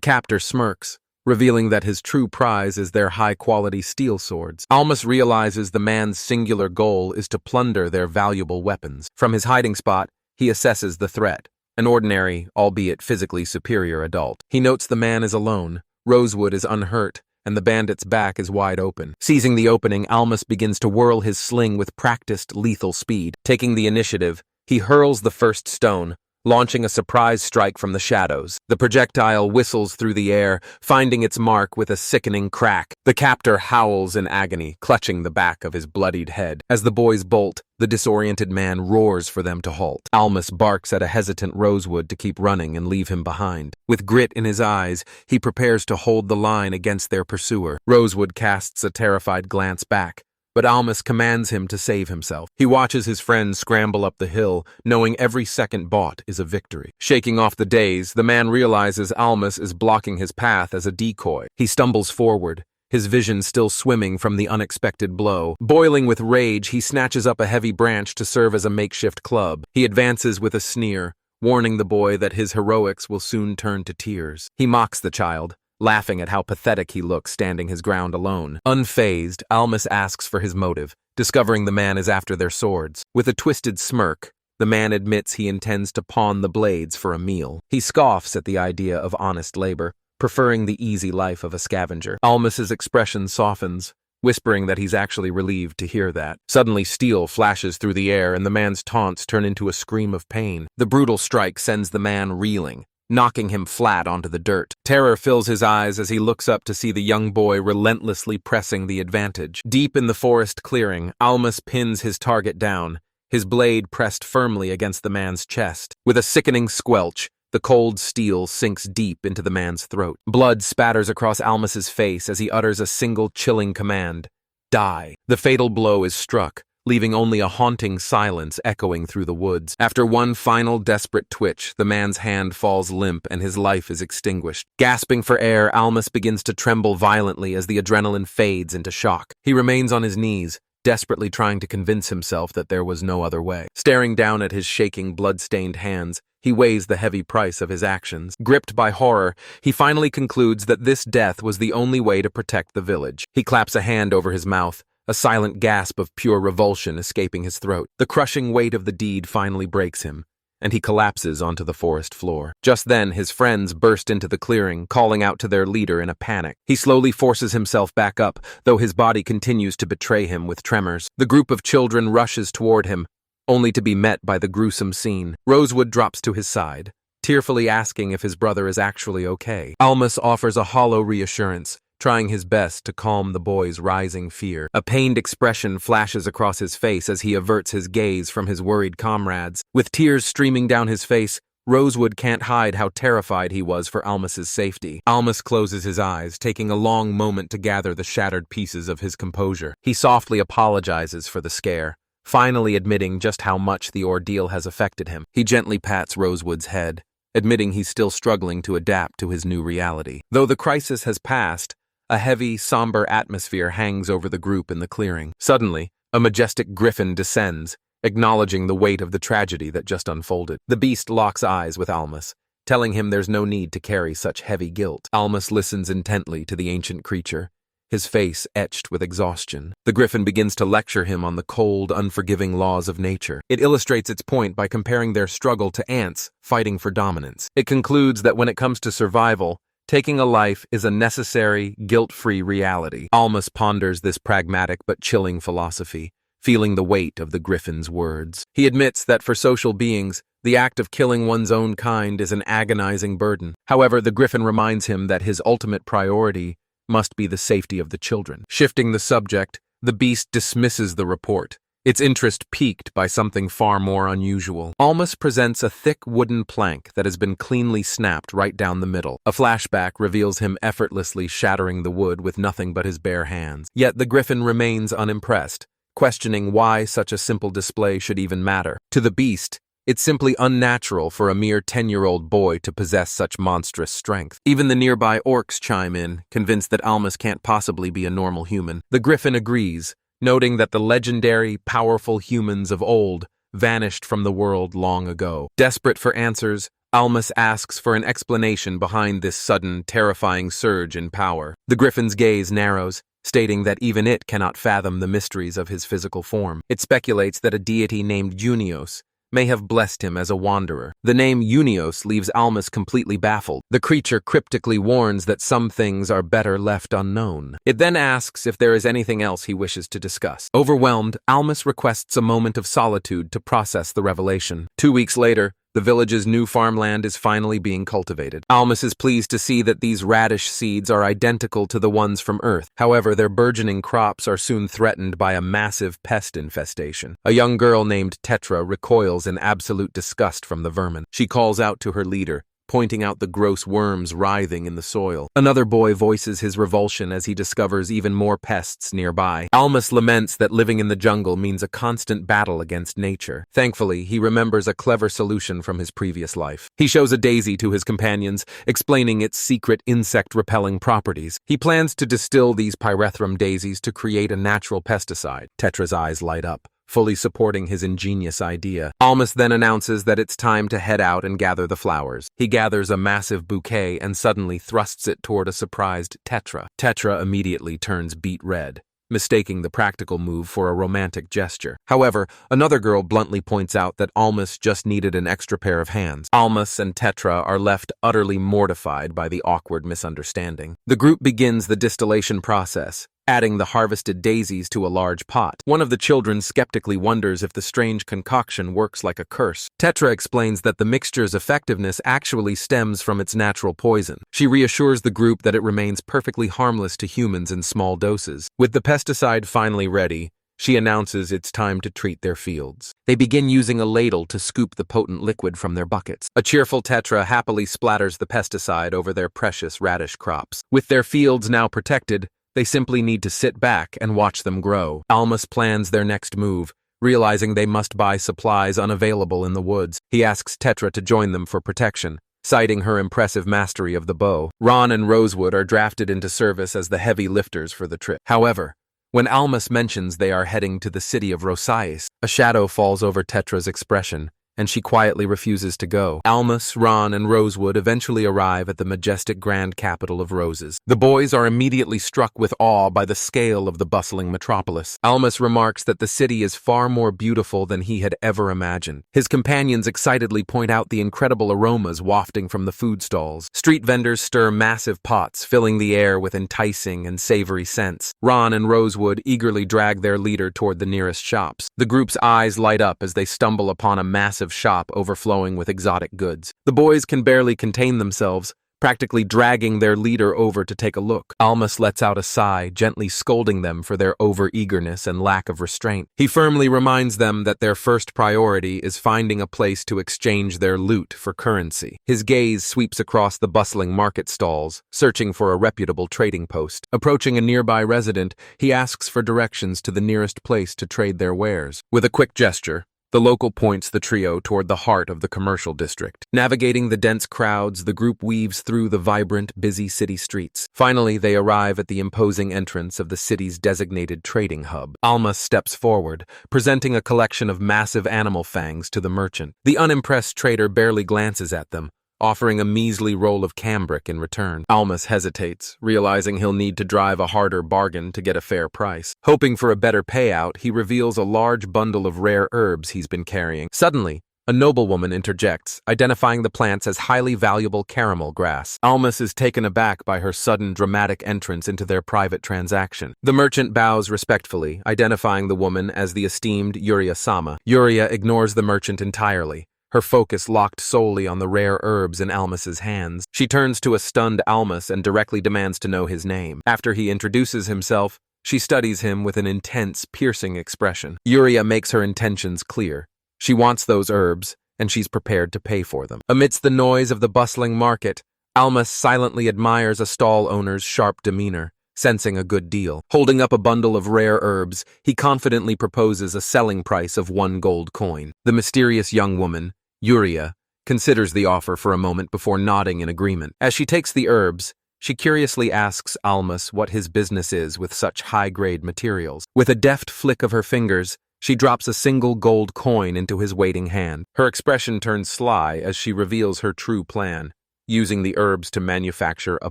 captor smirks, revealing that his true prize is their high-quality steel swords. Almas realizes the man's singular goal is to plunder their valuable weapons. From his hiding spot, he assesses the threat, an ordinary, albeit physically superior adult. He notes the man is alone, Rosewood is unhurt, and the bandit's back is wide open. Seizing the opening, Almas begins to whirl his sling with practiced lethal speed. Taking the initiative, he hurls the first stone, launching a surprise strike from the shadows. The projectile whistles through the air, finding its mark with a sickening crack. The captor howls in agony, clutching the back of his bloodied head. As the boys bolt, the disoriented man roars for them to halt. Almas barks at a hesitant Rosewood to keep running and leave him behind. With grit in his eyes, he prepares to hold the line against their pursuer. Rosewood casts a terrified glance back, but Almas commands him to save himself. He watches his friend scramble up the hill, knowing every second bought is a victory. Shaking off the daze, the man realizes Almas is blocking his path as a decoy. He stumbles forward, his vision still swimming from the unexpected blow. Boiling with rage, he snatches up a heavy branch to serve as a makeshift club. He advances with a sneer, warning the boy that his heroics will soon turn to tears. He mocks the child, laughing at how pathetic he looks standing his ground alone. Unfazed, Almas asks for his motive, discovering the man is after their swords. With a twisted smirk, the man admits he intends to pawn the blades for a meal. He scoffs at the idea of honest labor, preferring the easy life of a scavenger. Almas's expression softens, whispering that he's actually relieved to hear that. Suddenly, steel flashes through the air and the man's taunts turn into a scream of pain. The brutal strike sends the man reeling, knocking him flat onto the dirt. Terror fills his eyes as he looks up to see the young boy relentlessly pressing the advantage. Deep in the forest clearing, Almas pins his target down, his blade pressed firmly against the man's chest. With a sickening squelch, the cold steel sinks deep into the man's throat. Blood spatters across Almas's face as he utters a single chilling command: die. The fatal blow is struck, leaving only a haunting silence echoing through the woods. After one final desperate twitch, the man's hand falls limp and his life is extinguished. Gasping for air, Almas begins to tremble violently as the adrenaline fades into shock. He remains on his knees, desperately trying to convince himself that there was no other way. Staring down at his shaking, blood-stained hands, he weighs the heavy price of his actions. Gripped by horror, he finally concludes that this death was the only way to protect the village. He claps a hand over his mouth, a silent gasp of pure revulsion escaping his throat. The crushing weight of the deed finally breaks him, and he collapses onto the forest floor. Just then, his friends burst into the clearing, calling out to their leader in a panic. He slowly forces himself back up, though his body continues to betray him with tremors. The group of children rushes toward him, only to be met by the gruesome scene. Rosewood drops to his side, tearfully asking if his brother is actually okay. Almas offers a hollow reassurance, trying his best to calm the boy's rising fear. A pained expression flashes across his face as he averts his gaze from his worried comrades. With tears streaming down his face, Rosewood can't hide how terrified he was for Almas's safety. Almas closes his eyes, taking a long moment to gather the shattered pieces of his composure. He softly apologizes for the scare, finally admitting just how much the ordeal has affected him. He gently pats Rosewood's head, admitting he's still struggling to adapt to his new reality. Though the crisis has passed, a heavy, somber atmosphere hangs over the group in the clearing. Suddenly, a majestic griffin descends, acknowledging the weight of the tragedy that just unfolded. The beast locks eyes with Almas, telling him there's no need to carry such heavy guilt. Almas listens intently to the ancient creature, his face etched with exhaustion. The griffin begins to lecture him on the cold, unforgiving laws of nature. It illustrates its point by comparing their struggle to ants fighting for dominance. It concludes that when it comes to survival, taking a life is a necessary, guilt-free reality. Almas ponders this pragmatic but chilling philosophy, feeling the weight of the griffin's words. He admits that for social beings, the act of killing one's own kind is an agonizing burden. However, the griffin reminds him that his ultimate priority must be the safety of the children. Shifting the subject, the beast dismisses the report, its interest piqued by something far more unusual. Almas presents a thick wooden plank that has been cleanly snapped right down the middle. A flashback reveals him effortlessly shattering the wood with nothing but his bare hands. Yet the griffin remains unimpressed, questioning why such a simple display should even matter. To the beast, it's simply unnatural for a mere 10-year-old boy to possess such monstrous strength. Even the nearby orcs chime in, convinced that Almas can't possibly be a normal human. The griffin agrees, noting that the legendary, powerful humans of old vanished from the world long ago. Desperate for answers, Almas asks for an explanation behind this sudden, terrifying surge in power. The griffin's gaze narrows, stating that even it cannot fathom the mysteries of his physical form. It speculates that a deity named Unios may have blessed him as a wanderer. The name Unios leaves Almas completely baffled. The creature cryptically warns that some things are better left unknown. It then asks if there is anything else he wishes to discuss. Overwhelmed, Almas requests a moment of solitude to process the revelation. 2 weeks later, the village's new farmland is finally being cultivated. Almas is pleased to see that these radish seeds are identical to the ones from Earth. However, their burgeoning crops are soon threatened by a massive pest infestation. A young girl named Tetra recoils in absolute disgust from the vermin. She calls out to her leader, pointing out the gross worms writhing in the soil. Another boy voices his revulsion as he discovers even more pests nearby. Almas laments that living in the jungle means a constant battle against nature. Thankfully, he remembers a clever solution from his previous life. He shows a daisy to his companions, explaining its secret insect-repelling properties. He plans to distill these pyrethrum daisies to create a natural pesticide. Tetra's eyes light up, fully supporting his ingenious idea. Almas then announces that it's time to head out and gather the flowers. He gathers a massive bouquet and suddenly thrusts it toward a surprised Tetra. Tetra immediately turns beet red, mistaking the practical move for a romantic gesture. However, another girl bluntly points out that Almas just needed an extra pair of hands. Almas and Tetra are left utterly mortified by the awkward misunderstanding. The group begins the distillation process, adding the harvested daisies to a large pot. One of the children skeptically wonders if the strange concoction works like a curse. Tetra explains that the mixture's effectiveness actually stems from its natural poison. She reassures the group that it remains perfectly harmless to humans in small doses. With the pesticide finally ready, she announces it's time to treat their fields. They begin using a ladle to scoop the potent liquid from their buckets. A cheerful Tetra happily splatters the pesticide over their precious radish crops. With their fields now protected, they simply need to sit back and watch them grow. Almas plans their next move, realizing they must buy supplies unavailable in the woods. He asks Tetra to join them for protection, citing her impressive mastery of the bow. Ron and Rosewood are drafted into service as the heavy lifters for the trip. However, when Almas mentions they are heading to the city of Rosais, a shadow falls over Tetra's expression, and she quietly refuses to go. Almas, Ron, and Rosewood eventually arrive at the majestic grand capital of roses. The boys are immediately struck with awe by the scale of the bustling metropolis. Almas remarks that the city is far more beautiful than he had ever imagined. His companions excitedly point out the incredible aromas wafting from the food stalls. Street vendors stir massive pots, filling the air with enticing and savory scents. Ron and Rosewood eagerly drag their leader toward the nearest shops. The group's eyes light up as they stumble upon a massive shop overflowing with exotic goods. The boys can barely contain themselves, practically dragging their leader over to take a look. Almas lets out a sigh, gently scolding them for their over-eagerness and lack of restraint. He firmly reminds them that their first priority is finding a place to exchange their loot for currency. His gaze sweeps across the bustling market stalls, searching for a reputable trading post. Approaching a nearby resident, he asks for directions to the nearest place to trade their wares. With a quick gesture, the local points the trio toward the heart of the commercial district. Navigating the dense crowds, the group weaves through the vibrant, busy city streets. Finally, they arrive at the imposing entrance of the city's designated trading hub. Almas steps forward, presenting a collection of massive animal fangs to the merchant. The unimpressed trader barely glances at them, offering a measly roll of cambric in return. Almas hesitates, realizing he'll need to drive a harder bargain to get a fair price. Hoping for a better payout, he reveals a large bundle of rare herbs he's been carrying. Suddenly, a noblewoman interjects, identifying the plants as highly valuable caramel grass. Almas is taken aback by her sudden dramatic entrance into their private transaction. The merchant bows respectfully, identifying the woman as the esteemed Yuria-sama. Yuria ignores the merchant entirely, her focus locked solely on the rare herbs in Almas's hands. She turns to a stunned Almas and directly demands to know his name. After he introduces himself, she studies him with an intense, piercing expression. Yuria makes her intentions clear. She wants those herbs, and she's prepared to pay for them. Amidst the noise of the bustling market, Almas silently admires a stall owner's sharp demeanor, sensing a good deal. Holding up a bundle of rare herbs, he confidently proposes a selling price of 1 gold coin. The mysterious young woman, Yuria, considers the offer for a moment before nodding in agreement. As she takes the herbs, she curiously asks Almas what his business is with such high-grade materials. With a deft flick of her fingers, she drops a single gold coin into his waiting hand. Her expression turns sly as she reveals her true plan, using the herbs to manufacture a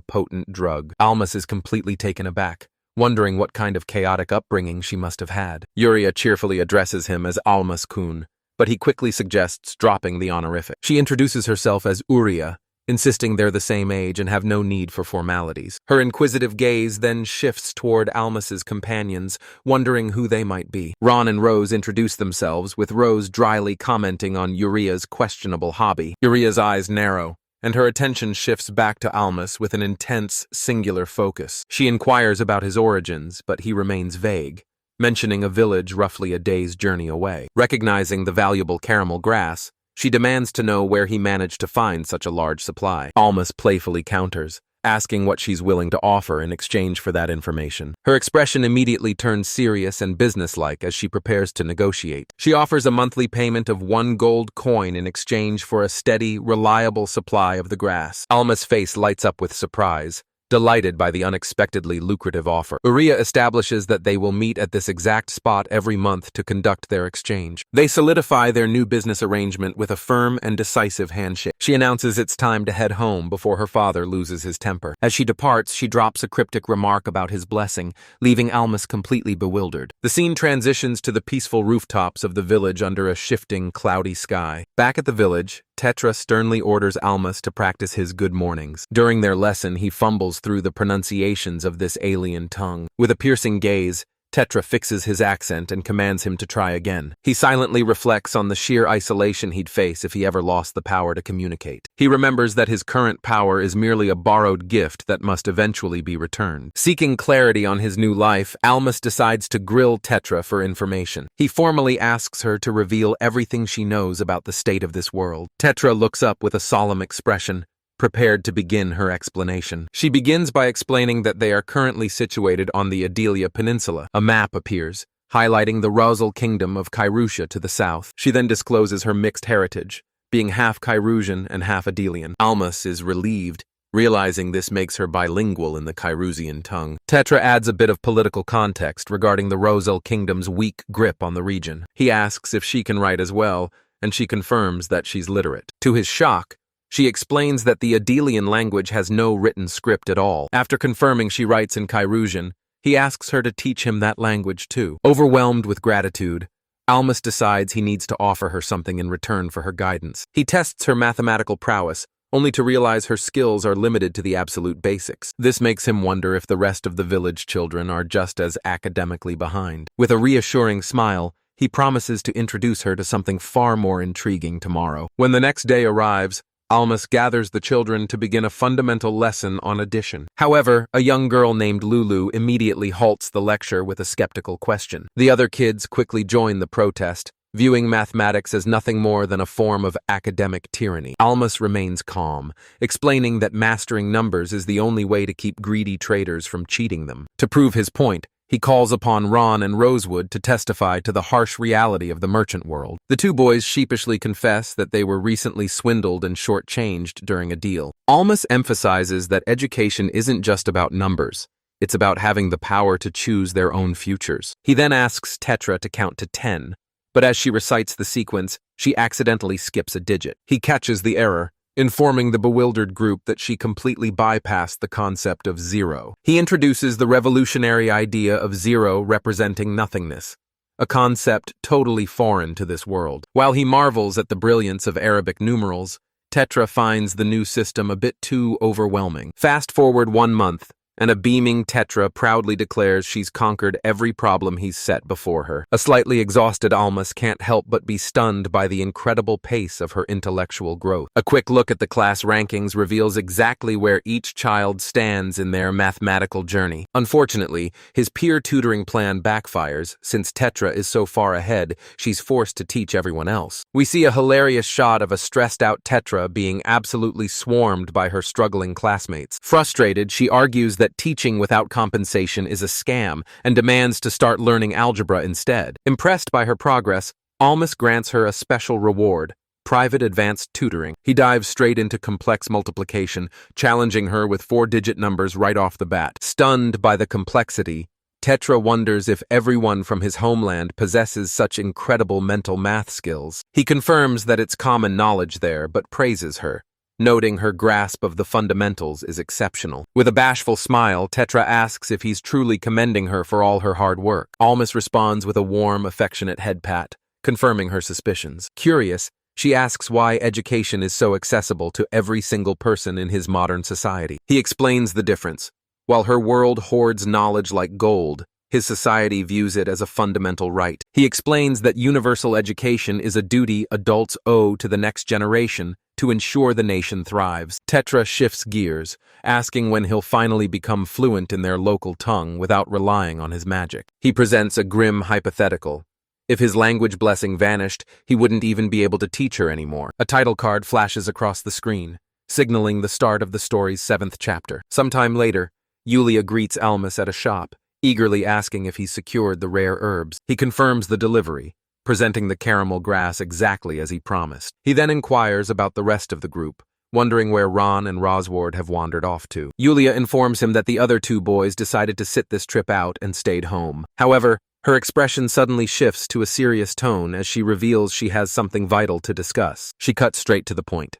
potent drug. Almas is completely taken aback, wondering what kind of chaotic upbringing she must have had. Yuria cheerfully addresses him as Almas-kun, but he quickly suggests dropping the honorific. She introduces herself as Uria, insisting they're the same age and have no need for formalities. Her inquisitive gaze then shifts toward Almas's companions, wondering who they might be. Ron and Rose introduce themselves, with Rose dryly commenting on Uria's questionable hobby. Uria's eyes narrow, and her attention shifts back to Almas with an intense, singular focus. She inquires about his origins, but he remains vague, mentioning a village roughly a day's journey away. Recognizing the valuable caramel grass, she demands to know where he managed to find such a large supply. Almas playfully counters, asking what she's willing to offer in exchange for that information. Her expression immediately turns serious and businesslike as she prepares to negotiate. She offers a monthly payment of 1 gold coin in exchange for a steady, reliable supply of the grass. Alma's face lights up with surprise, delighted by the unexpectedly lucrative offer. Uria establishes that they will meet at this exact spot every month to conduct their exchange. They solidify their new business arrangement with a firm and decisive handshake. She announces it's time to head home before her father loses his temper. As she departs, she drops a cryptic remark about his blessing, leaving Almas completely bewildered. The scene transitions to the peaceful rooftops of the village under a shifting, cloudy sky. Back at the village, Tetra sternly orders Almas to practice his good mornings. During their lesson, he fumbles through the pronunciations of this alien tongue. With a piercing gaze, Tetra fixes his accent and commands him to try again. He silently reflects on the sheer isolation he'd face if he ever lost the power to communicate. He remembers that his current power is merely a borrowed gift that must eventually be returned. Seeking clarity on his new life, Almas decides to grill Tetra for information. He formally asks her to reveal everything she knows about the state of this world. Tetra looks up with a solemn expression, prepared to begin her explanation. She begins by explaining that they are currently situated on the Adelia Peninsula. A map appears, highlighting the Rosal Kingdom of Kairusha to the south. She then discloses her mixed heritage, being half Kairusian and half Adelian. Almas is relieved, realizing this makes her bilingual in the Kairusian tongue. Tetra adds a bit of political context regarding the Rosal Kingdom's weak grip on the region. He asks if she can write as well, and she confirms that she's literate. To his shock, she explains that the Adelian language has no written script at all. After confirming she writes in Kairusian, he asks her to teach him that language too. Overwhelmed with gratitude, Almas decides he needs to offer her something in return for her guidance. He tests her mathematical prowess, only to realize her skills are limited to the absolute basics. This makes him wonder if the rest of the village children are just as academically behind. With a reassuring smile, he promises to introduce her to something far more intriguing tomorrow. When the next day arrives, Almas gathers the children to begin a fundamental lesson on addition. However, a young girl named Lulu immediately halts the lecture with a skeptical question. The other kids quickly join the protest, viewing mathematics as nothing more than a form of academic tyranny. Almas remains calm, explaining that mastering numbers is the only way to keep greedy traders from cheating them. To prove his point, he calls upon Ron and Rosewood to testify to the harsh reality of the merchant world. The two boys sheepishly confess that they were recently swindled and shortchanged during a deal. Almas emphasizes that education isn't just about numbers. It's about having the power to choose their own futures. He then asks Tetra to count to 10, but as she recites the sequence, she accidentally skips a digit. He catches the error, informing the bewildered group that she completely bypassed the concept of zero. He introduces the revolutionary idea of zero representing nothingness, a concept totally foreign to this world. While he marvels at the brilliance of Arabic numerals, Tetra finds the new system a bit too overwhelming. Fast forward 1 month, and a beaming Tetra proudly declares she's conquered every problem he's set before her. A slightly exhausted Almas can't help but be stunned by the incredible pace of her intellectual growth. A quick look at the class rankings reveals exactly where each child stands in their mathematical journey. Unfortunately, his peer tutoring plan backfires. Since Tetra is so far ahead, she's forced to teach everyone else. We see a hilarious shot of a stressed-out Tetra being absolutely swarmed by her struggling classmates. Frustrated, she argues that teaching without compensation is a scam and demands to start learning algebra instead. Impressed by her progress, Almas grants her a special reward, private advanced tutoring. He dives straight into complex multiplication, challenging her with 4-digit numbers right off the bat. Stunned by the complexity, Tetra wonders if everyone from his homeland possesses such incredible mental math skills. He confirms that it's common knowledge there, but praises her, noting her grasp of the fundamentals is exceptional. With a bashful smile, Tetra asks if he's truly commending her for all her hard work. Almas responds with a warm, affectionate head pat, confirming her suspicions. Curious, she asks why education is so accessible to every single person in his modern society. He explains the difference. While her world hoards knowledge like gold, his society views it as a fundamental right. He explains that universal education is a duty adults owe to the next generation to ensure the nation thrives. Tetra shifts gears, asking when he'll finally become fluent in their local tongue without relying on his magic. He presents a grim hypothetical. If his language blessing vanished, he wouldn't even be able to teach her anymore. A title card flashes across the screen, signaling the start of the story's 7th chapter. Sometime later, Yulia greets Almas at a shop, eagerly asking if he's secured the rare herbs. He confirms the delivery, presenting the caramel grass exactly as he promised. He then inquires about the rest of the group, wondering where Ron and Rosward have wandered off to. Yulia informs him that the other 2 boys decided to sit this trip out and stayed home. However, her expression suddenly shifts to a serious tone as she reveals she has something vital to discuss. She cuts straight to the point.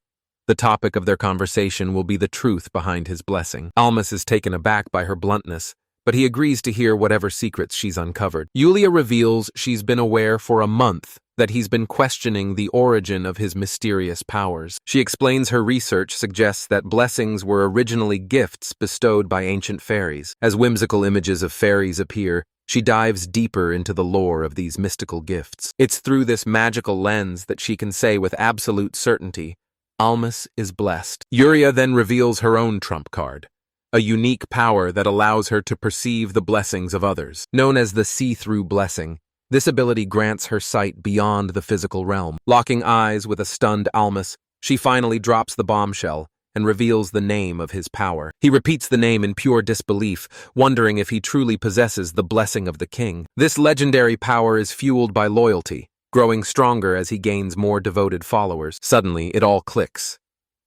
The topic of their conversation will be the truth behind his blessing. Almas is taken aback by her bluntness, but he agrees to hear whatever secrets she's uncovered. Yulia reveals she's been aware for a month that he's been questioning the origin of his mysterious powers. She explains her research suggests that blessings were originally gifts bestowed by ancient fairies. As whimsical images of fairies appear, she dives deeper into the lore of these mystical gifts. It's through this magical lens that she can say with absolute certainty, Almas is blessed. Yulia then reveals her own trump card, a unique power that allows her to perceive the blessings of others. Known as the see-through blessing, this ability grants her sight beyond the physical realm. Locking eyes with a stunned Almas, she finally drops the bombshell and reveals the name of his power. He repeats the name in pure disbelief, wondering if he truly possesses the blessing of the king. This legendary power is fueled by loyalty, growing stronger as he gains more devoted followers. Suddenly, it all clicks.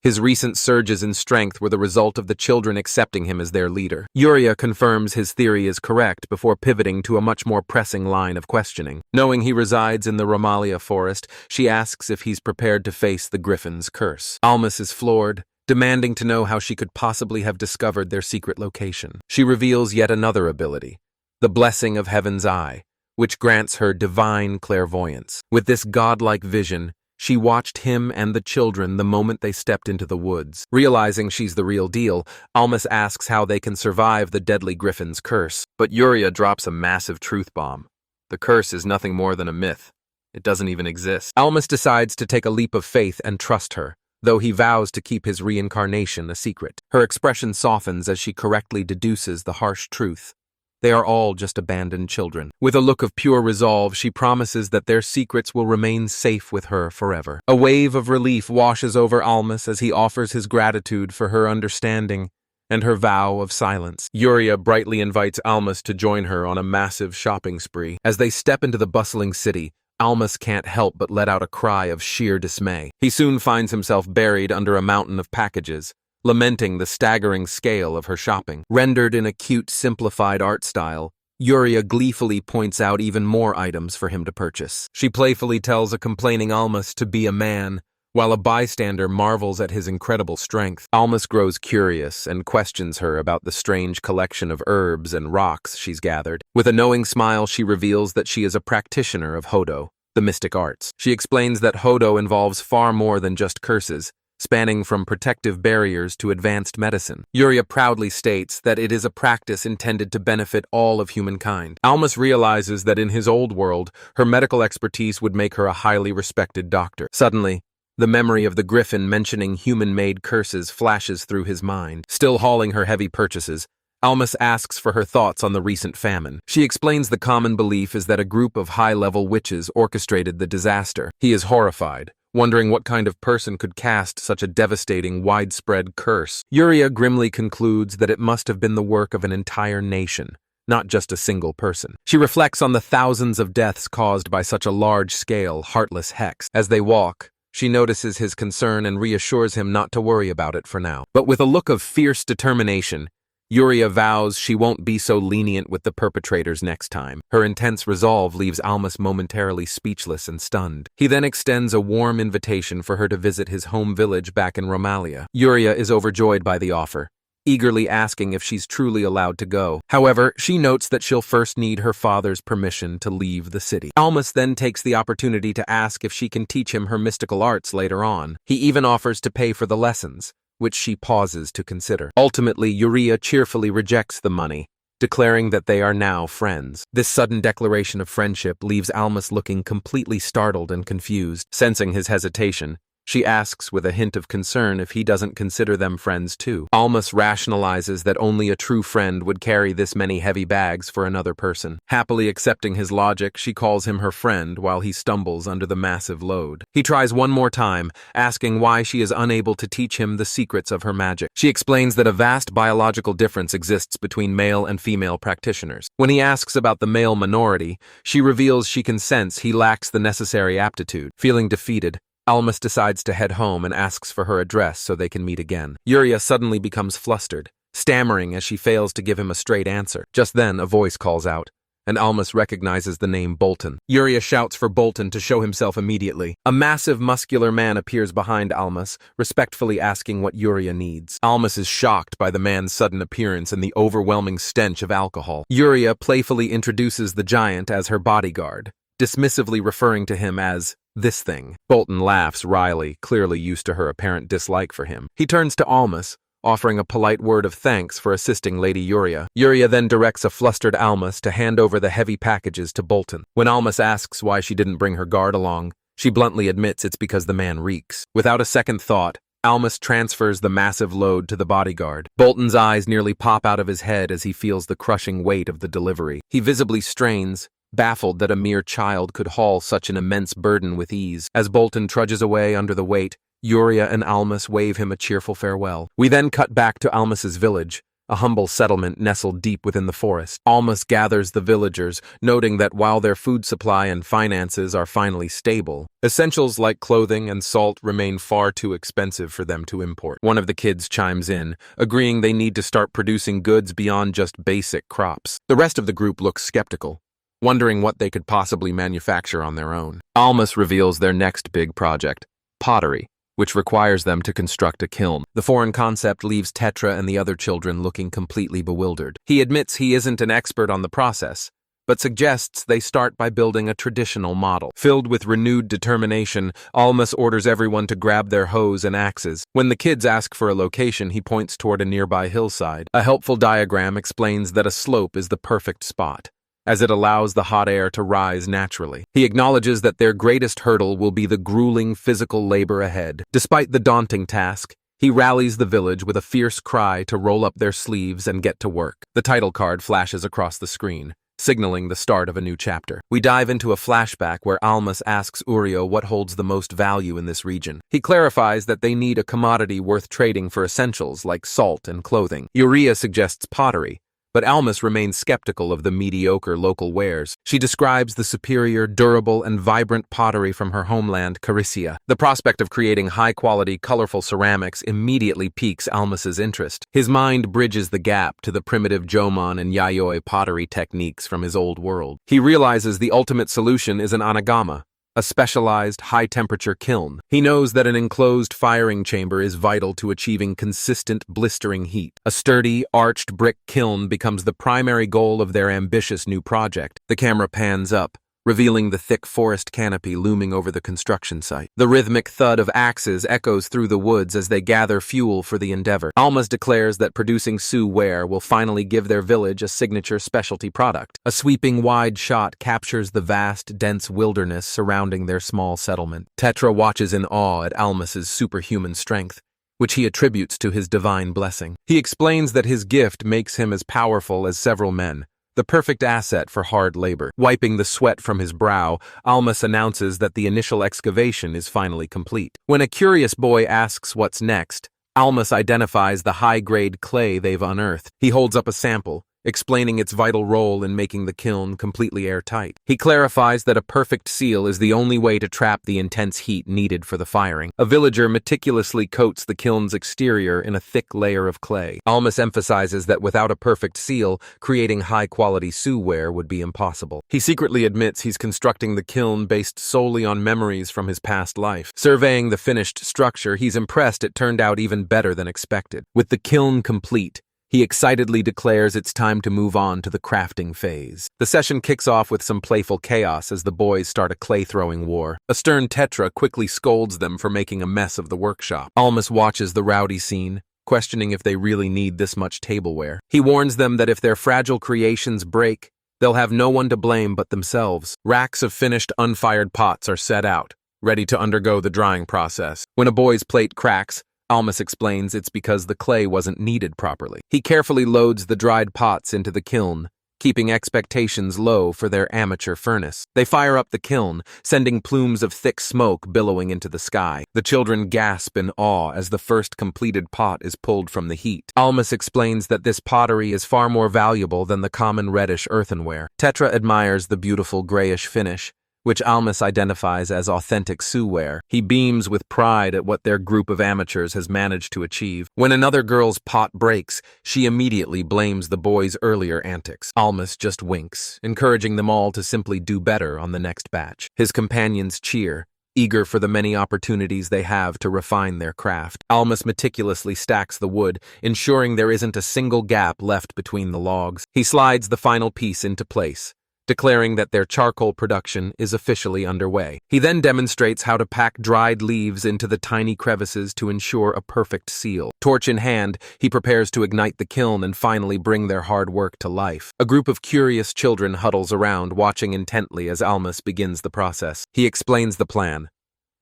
His recent surges in strength were the result of the children accepting him as their leader. Yuria confirms his theory is correct before pivoting to a much more pressing line of questioning. Knowing he resides in the Romalia forest, she asks if he's prepared to face the Griffin's curse. Almas is floored, demanding to know how she could possibly have discovered their secret location. She reveals yet another ability, the blessing of Heaven's Eye, which grants her divine clairvoyance. With this godlike vision, she watched him and the children the moment they stepped into the woods. Realizing she's the real deal, Almas asks how they can survive the deadly Griffin's curse. But Yuria drops a massive truth bomb. The curse is nothing more than a myth. It doesn't even exist. Almas decides to take a leap of faith and trust her, though he vows to keep his reincarnation a secret. Her expression softens as she correctly deduces the harsh truth. They are all just abandoned children. With a look of pure resolve, she promises that their secrets will remain safe with her forever. A wave of relief washes over Almas as he offers his gratitude for her understanding and her vow of silence. Yuria brightly invites Almas to join her on a massive shopping spree. As they step into the bustling city, Almas can't help but let out a cry of sheer dismay. He soon finds himself buried under a mountain of packages, lamenting the staggering scale of her shopping. Rendered in a cute, simplified art style, Yuria gleefully points out even more items for him to purchase. She playfully tells a complaining Almas to be a man, while a bystander marvels at his incredible strength. Almas grows curious and questions her about the strange collection of herbs and rocks she's gathered. With a knowing smile, she reveals that she is a practitioner of Hodo, the mystic arts. She explains that Hodo involves far more than just curses, spanning from protective barriers to advanced medicine. Yuria proudly states that it is a practice intended to benefit all of humankind. Almas realizes that in his old world, her medical expertise would make her a highly respected doctor. Suddenly, the memory of the Griffin mentioning human-made curses flashes through his mind. Still hauling her heavy purchases, Almas asks for her thoughts on the recent famine. She explains the common belief is that a group of high-level witches orchestrated the disaster. He is horrified, wondering what kind of person could cast such a devastating, widespread curse. Yuria grimly concludes that it must have been the work of an entire nation, not just a single person. She reflects on the thousands of deaths caused by such a large-scale, heartless hex. As they walk, she notices his concern and reassures him not to worry about it for now. But with a look of fierce determination, Yuria vows she won't be so lenient with the perpetrators next time. Her intense resolve leaves Almas momentarily speechless and stunned. He then extends a warm invitation for her to visit his home village back in Romalia. Yuria is overjoyed by the offer, eagerly asking if she's truly allowed to go. However, she notes that she'll first need her father's permission to leave the city. Almas then takes the opportunity to ask if she can teach him her mystical arts later on. He even offers to pay for the lessons, which she pauses to consider. Ultimately, Yuria cheerfully rejects the money, declaring that they are now friends. This sudden declaration of friendship leaves Almas looking completely startled and confused. Sensing his hesitation, she asks with a hint of concern if he doesn't consider them friends too. Almas rationalizes that only a true friend would carry this many heavy bags for another person. Happily accepting his logic, she calls him her friend while he stumbles under the massive load. He tries one more time, asking why she is unable to teach him the secrets of her magic. She explains that a vast biological difference exists between male and female practitioners. When he asks about the male minority, she reveals she can sense he lacks the necessary aptitude. Feeling defeated, Almas decides to head home and asks for her address so they can meet again. Yuria suddenly becomes flustered, stammering as she fails to give him a straight answer. Just then, a voice calls out, and Almas recognizes the name Bolton. Yuria shouts for Bolton to show himself immediately. A massive, muscular man appears behind Almas, respectfully asking what Yuria needs. Almas is shocked by the man's sudden appearance and the overwhelming stench of alcohol. Yuria playfully introduces the giant as her bodyguard, dismissively referring to him as this thing. Bolton laughs wryly, clearly used to her apparent dislike for him. He turns to Almas, offering a polite word of thanks for assisting Lady Yuria. Yuria then directs a flustered Almas to hand over the heavy packages to Bolton. When Almas asks why she didn't bring her guard along, she bluntly admits it's because the man reeks. Without a second thought, Almas transfers the massive load to the bodyguard. Bolton's eyes nearly pop out of his head as he feels the crushing weight of the delivery. He visibly strains, baffled that a mere child could haul such an immense burden with ease. As Bolton trudges away under the weight, Yuria and Almas wave him a cheerful farewell. We then cut back to Almas's village, a humble settlement nestled deep within the forest. Almas gathers the villagers, noting that while their food supply and finances are finally stable, essentials like clothing and salt remain far too expensive for them to import. One of the kids chimes in, agreeing they need to start producing goods beyond just basic crops. The rest of the group looks skeptical, wondering what they could possibly manufacture on their own. Almas reveals their next big project, pottery, which requires them to construct a kiln. The foreign concept leaves Tetra and the other children looking completely bewildered. He admits he isn't an expert on the process, but suggests they start by building a traditional model. Filled with renewed determination, Almas orders everyone to grab their hoes and axes. When the kids ask for a location, he points toward a nearby hillside. A helpful diagram explains that a slope is the perfect spot, as it allows the hot air to rise naturally. He acknowledges that their greatest hurdle will be the grueling physical labor ahead. Despite the daunting task, he rallies the village with a fierce cry to roll up their sleeves and get to work. The title card flashes across the screen, signaling the start of a new chapter. We dive into a flashback where Almas asks Urio what holds the most value in this region. He clarifies that they need a commodity worth trading for essentials like salt and clothing. Uria suggests pottery, but Almas remains skeptical of the mediocre local wares. She describes the superior, durable, and vibrant pottery from her homeland, Caricia. The prospect of creating high-quality, colorful ceramics immediately piques Almas's interest. His mind bridges the gap to the primitive Jomon and Yayoi pottery techniques from his old world. He realizes the ultimate solution is an anagama, a specialized, high-temperature kiln. He knows that an enclosed firing chamber is vital to achieving consistent, blistering heat. A sturdy, arched brick kiln becomes the primary goal of their ambitious new project. The camera pans up, revealing the thick forest canopy looming over the construction site. The rhythmic thud of axes echoes through the woods as they gather fuel for the endeavor. Almas declares that producing Su ware will finally give their village a signature specialty product. A sweeping wide shot captures the vast, dense wilderness surrounding their small settlement. Tetra watches in awe at Almas's superhuman strength, which he attributes to his divine blessing. He explains that his gift makes him as powerful as several men, the perfect asset for hard labor. Wiping the sweat from his brow, Almas announces that the initial excavation is finally complete. When a curious boy asks what's next, Almas identifies the high-grade clay they've unearthed. He holds up a sample, explaining its vital role in making the kiln completely airtight. He clarifies that a perfect seal is the only way to trap the intense heat needed for the firing. A villager meticulously coats the kiln's exterior in a thick layer of clay. Almas emphasizes that without a perfect seal, creating high-quality Su ware would be impossible. He secretly admits he's constructing the kiln based solely on memories from his past life. Surveying the finished structure, he's impressed it turned out even better than expected. With the kiln complete, he excitedly declares it's time to move on to the crafting phase. The session kicks off with some playful chaos as the boys start a clay-throwing war. A stern Tetra quickly scolds them for making a mess of the workshop. Almas watches the rowdy scene, questioning if they really need this much tableware. He warns them that if their fragile creations break, they'll have no one to blame but themselves. Racks of finished, unfired pots are set out, ready to undergo the drying process. When a boy's plate cracks, Almas explains it's because the clay wasn't kneaded properly. He carefully loads the dried pots into the kiln, keeping expectations low for their amateur furnace. They fire up the kiln, sending plumes of thick smoke billowing into the sky. The children gasp in awe as the first completed pot is pulled from the heat. Almas explains that this pottery is far more valuable than the common reddish earthenware. Tetra admires the beautiful grayish finish, which Almas identifies as authentic Su ware. He beams with pride at what their group of amateurs has managed to achieve. When another girl's pot breaks, she immediately blames the boys' earlier antics. Almas just winks, encouraging them all to simply do better on the next batch. His companions cheer, eager for the many opportunities they have to refine their craft. Almas meticulously stacks the wood, ensuring there isn't a single gap left between the logs. He slides the final piece into place, declaring that their charcoal production is officially underway. He then demonstrates how to pack dried leaves into the tiny crevices to ensure a perfect seal. Torch in hand, he prepares to ignite the kiln and finally bring their hard work to life. A group of curious children huddles around, watching intently as Almas begins the process. He explains the plan.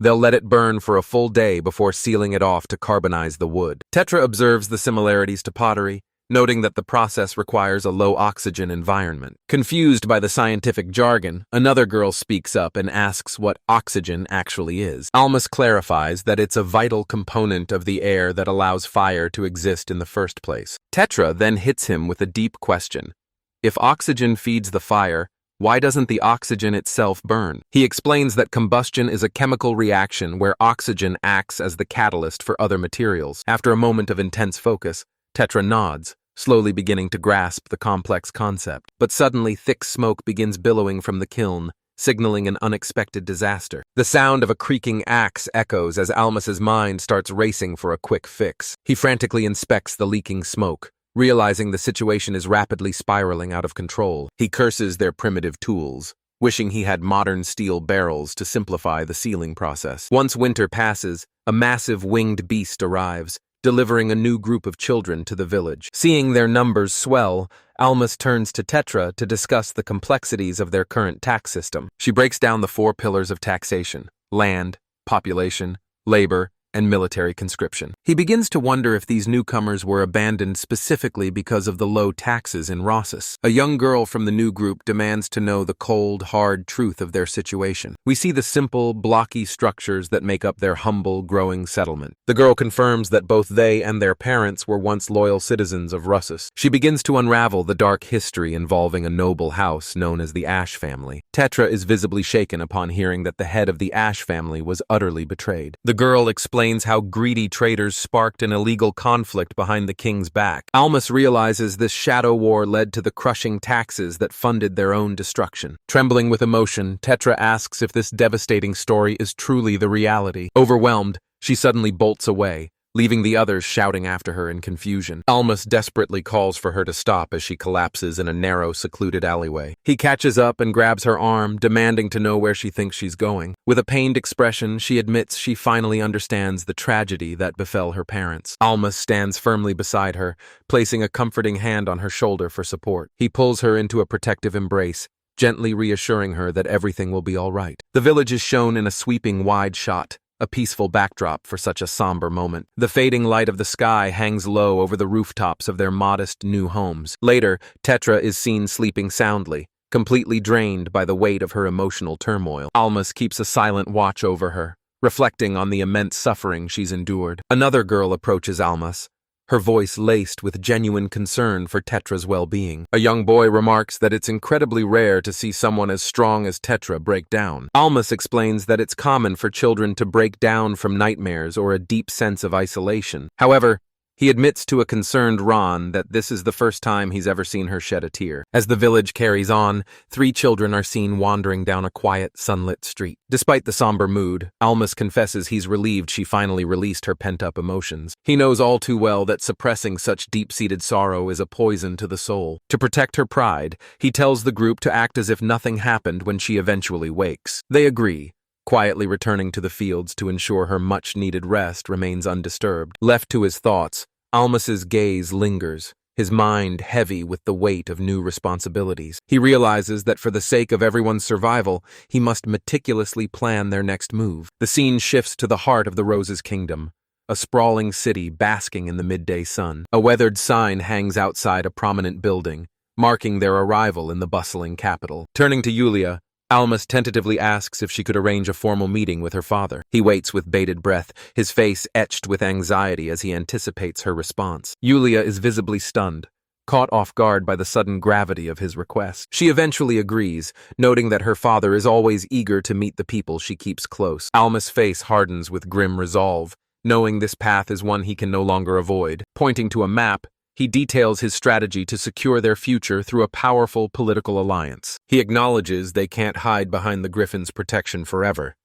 They'll let it burn for a full day before sealing it off to carbonize the wood. Tetra observes the similarities to pottery, noting that the process requires a low-oxygen environment. Confused by the scientific jargon, another girl speaks up and asks what oxygen actually is. Almas clarifies that it's a vital component of the air that allows fire to exist in the first place. Tetra then hits him with a deep question. If oxygen feeds the fire, why doesn't the oxygen itself burn? He explains that combustion is a chemical reaction where oxygen acts as the catalyst for other materials. After a moment of intense focus, Tetra nods, slowly beginning to grasp the complex concept. But suddenly, thick smoke begins billowing from the kiln, signaling an unexpected disaster. The sound of a creaking axe echoes as Almas's mind starts racing for a quick fix. He frantically inspects the leaking smoke, realizing the situation is rapidly spiraling out of control. He curses their primitive tools, wishing he had modern steel barrels to simplify the sealing process. Once winter passes, a massive winged beast arrives, delivering a new group of children to the village. Seeing their numbers swell, Almas turns to Tetra to discuss the complexities of their current tax system. She breaks down the 4 pillars of taxation: land, population, labor, and military conscription. He begins to wonder if these newcomers were abandoned specifically because of the low taxes in Rossus. A young girl from the new group demands to know the cold, hard truth of their situation. We see the simple, blocky structures that make up their humble, growing settlement. The girl confirms that both they and their parents were once loyal citizens of Rossus. She begins to unravel the dark history involving a noble house known as the Ash family. Tetra is visibly shaken upon hearing that the head of the Ash family was utterly betrayed. The girl explains how greedy traders sparked an illegal conflict behind the king's back. Almas realizes this shadow war led to the crushing taxes that funded their own destruction. Trembling with emotion, Tetra asks if this devastating story is truly the reality. Overwhelmed, she suddenly bolts away, leaving the others shouting after her in confusion. Almas desperately calls for her to stop as she collapses in a narrow, secluded alleyway. He catches up and grabs her arm, demanding to know where she thinks she's going. With a pained expression, she admits she finally understands the tragedy that befell her parents. Almas stands firmly beside her, placing a comforting hand on her shoulder for support. He pulls her into a protective embrace, gently reassuring her that everything will be all right. The village is shown in a sweeping wide shot, a peaceful backdrop for such a somber moment. The fading light of the sky hangs low over the rooftops of their modest new homes. Later, Tetra is seen sleeping soundly, completely drained by the weight of her emotional turmoil. Almas keeps a silent watch over her, reflecting on the immense suffering she's endured. Another girl approaches Almas, her voice laced with genuine concern for Tetra's well-being. A young boy remarks that it's incredibly rare to see someone as strong as Tetra break down. Almas explains that it's common for children to break down from nightmares or a deep sense of isolation. However, he admits to a concerned Ron that this is the first time he's ever seen her shed a tear. As the village carries on, 3 children are seen wandering down a quiet, sunlit street. Despite the somber mood, Almas confesses he's relieved she finally released her pent-up emotions. He knows all too well that suppressing such deep-seated sorrow is a poison to the soul. To protect her pride, he tells the group to act as if nothing happened when she eventually wakes. They agree, quietly returning to the fields to ensure her much-needed rest remains undisturbed. Left to his thoughts, Almas's gaze lingers, his mind heavy with the weight of new responsibilities. He realizes that for the sake of everyone's survival, he must meticulously plan their next move. The scene shifts to the heart of the Rose's kingdom, a sprawling city basking in the midday sun. A weathered sign hangs outside a prominent building, marking their arrival in the bustling capital. Turning to Yulia, Almas tentatively asks if she could arrange a formal meeting with her father. He waits with bated breath, his face etched with anxiety as he anticipates her response. Yulia is visibly stunned, caught off guard by the sudden gravity of his request. She eventually agrees, noting that her father is always eager to meet the people she keeps close. Almas' face hardens with grim resolve, knowing this path is one he can no longer avoid. Pointing to a map, he details his strategy to secure their future through a powerful political alliance. He acknowledges they can't hide behind the Griffin's protection forever.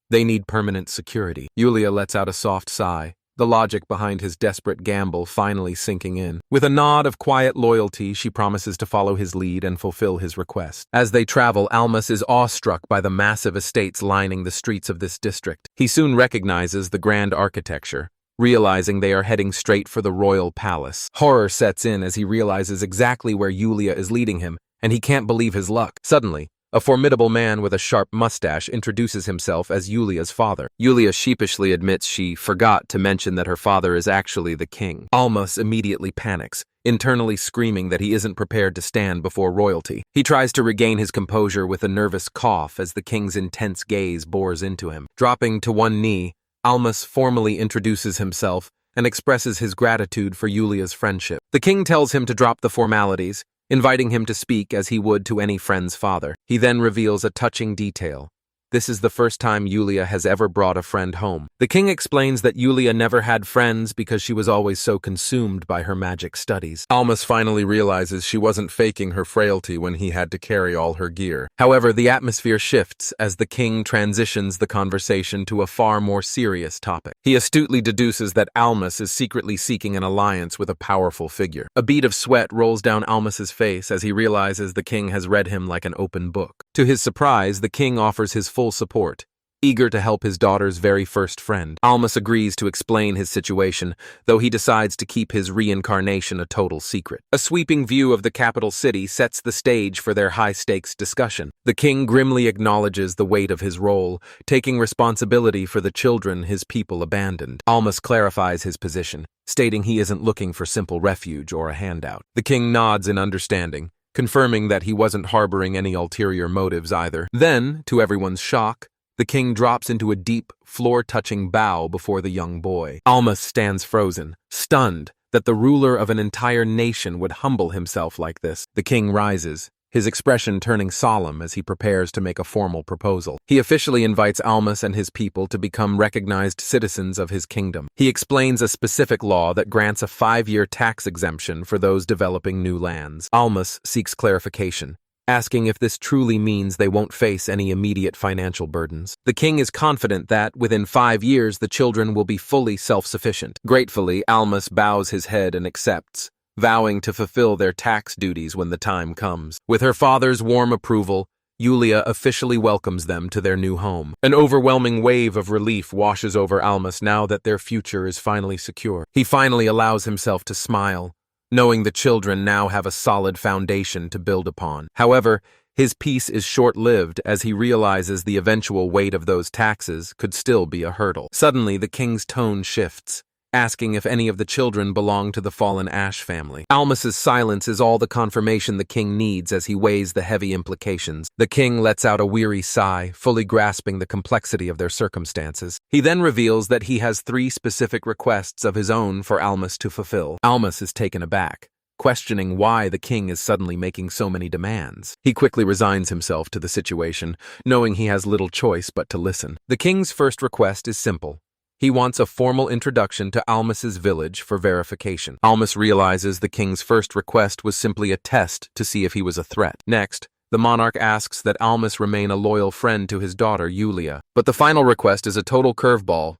They need permanent security. Yulia lets out a soft sigh, the logic behind his desperate gamble finally sinking in. With a nod of quiet loyalty, she promises to follow his lead and fulfill his request. As they travel, Almas is awestruck by the massive estates lining the streets of this district. He soon recognizes the grand architecture, realizing they are heading straight for the royal palace. Horror sets in as he realizes exactly where Yulia is leading him, and he can't believe his luck. Suddenly, a formidable man with a sharp mustache introduces himself as Yulia's father. Yulia sheepishly admits she forgot to mention that her father is actually the king. Almas immediately panics, internally screaming that he isn't prepared to stand before royalty. He tries to regain his composure with a nervous cough as the king's intense gaze bores into him. Dropping to one knee, Almas formally introduces himself and expresses his gratitude for Yulia's friendship. The king tells him to drop the formalities, inviting him to speak as he would to any friend's father. He then reveals a touching detail. This is the first time Yulia has ever brought a friend home. The king explains that Yulia never had friends because she was always so consumed by her magic studies. Almas finally realizes she wasn't faking her frailty when he had to carry all her gear. However, the atmosphere shifts as the king transitions the conversation to a far more serious topic. He astutely deduces that Almas is secretly seeking an alliance with a powerful figure. A bead of sweat rolls down Almas's face as he realizes the king has read him like an open book. To his surprise, the king offers his full support, eager to help his daughter's very first friend. Almas agrees to explain his situation, though he decides to keep his reincarnation a total secret. A sweeping view of the capital city sets the stage for their high-stakes discussion. The king grimly acknowledges the weight of his role, taking responsibility for the children his people abandoned. Almas clarifies his position, stating he isn't looking for simple refuge or a handout. The king nods in understanding, confirming that he wasn't harboring any ulterior motives either. Then, to everyone's shock, the king drops into a deep, floor-touching bow before the young boy. Almas stands frozen, stunned that the ruler of an entire nation would humble himself like this. The king rises, his expression turning solemn as he prepares to make a formal proposal. He officially invites Almas and his people to become recognized citizens of his kingdom. He explains a specific law that grants a 5-year tax exemption for those developing new lands. Almas seeks clarification, asking if this truly means they won't face any immediate financial burdens. The king is confident that, within 5 years, the children will be fully self-sufficient. Gratefully, Almas bows his head and accepts, vowing to fulfill their tax duties when the time comes. With her father's warm approval, Yulia officially welcomes them to their new home. An overwhelming wave of relief washes over Almas now that their future is finally secure. He finally allows himself to smile, knowing the children now have a solid foundation to build upon. However, his peace is short-lived as he realizes the eventual weight of those taxes could still be a hurdle. Suddenly, the king's tone shifts, asking if any of the children belong to the fallen Ash family. Almas's silence is all the confirmation the king needs as he weighs the heavy implications. The king lets out a weary sigh, fully grasping the complexity of their circumstances. He then reveals that he has 3 specific requests of his own for Almas to fulfill. Almas is taken aback, questioning why the king is suddenly making so many demands. He quickly resigns himself to the situation, knowing he has little choice but to listen. The king's first request is simple. He wants a formal introduction to Almas's village for verification. Almas realizes the king's first request was simply a test to see if he was a threat. Next, the monarch asks that Almas remain a loyal friend to his daughter, Yulia. But the final request is a total curveball.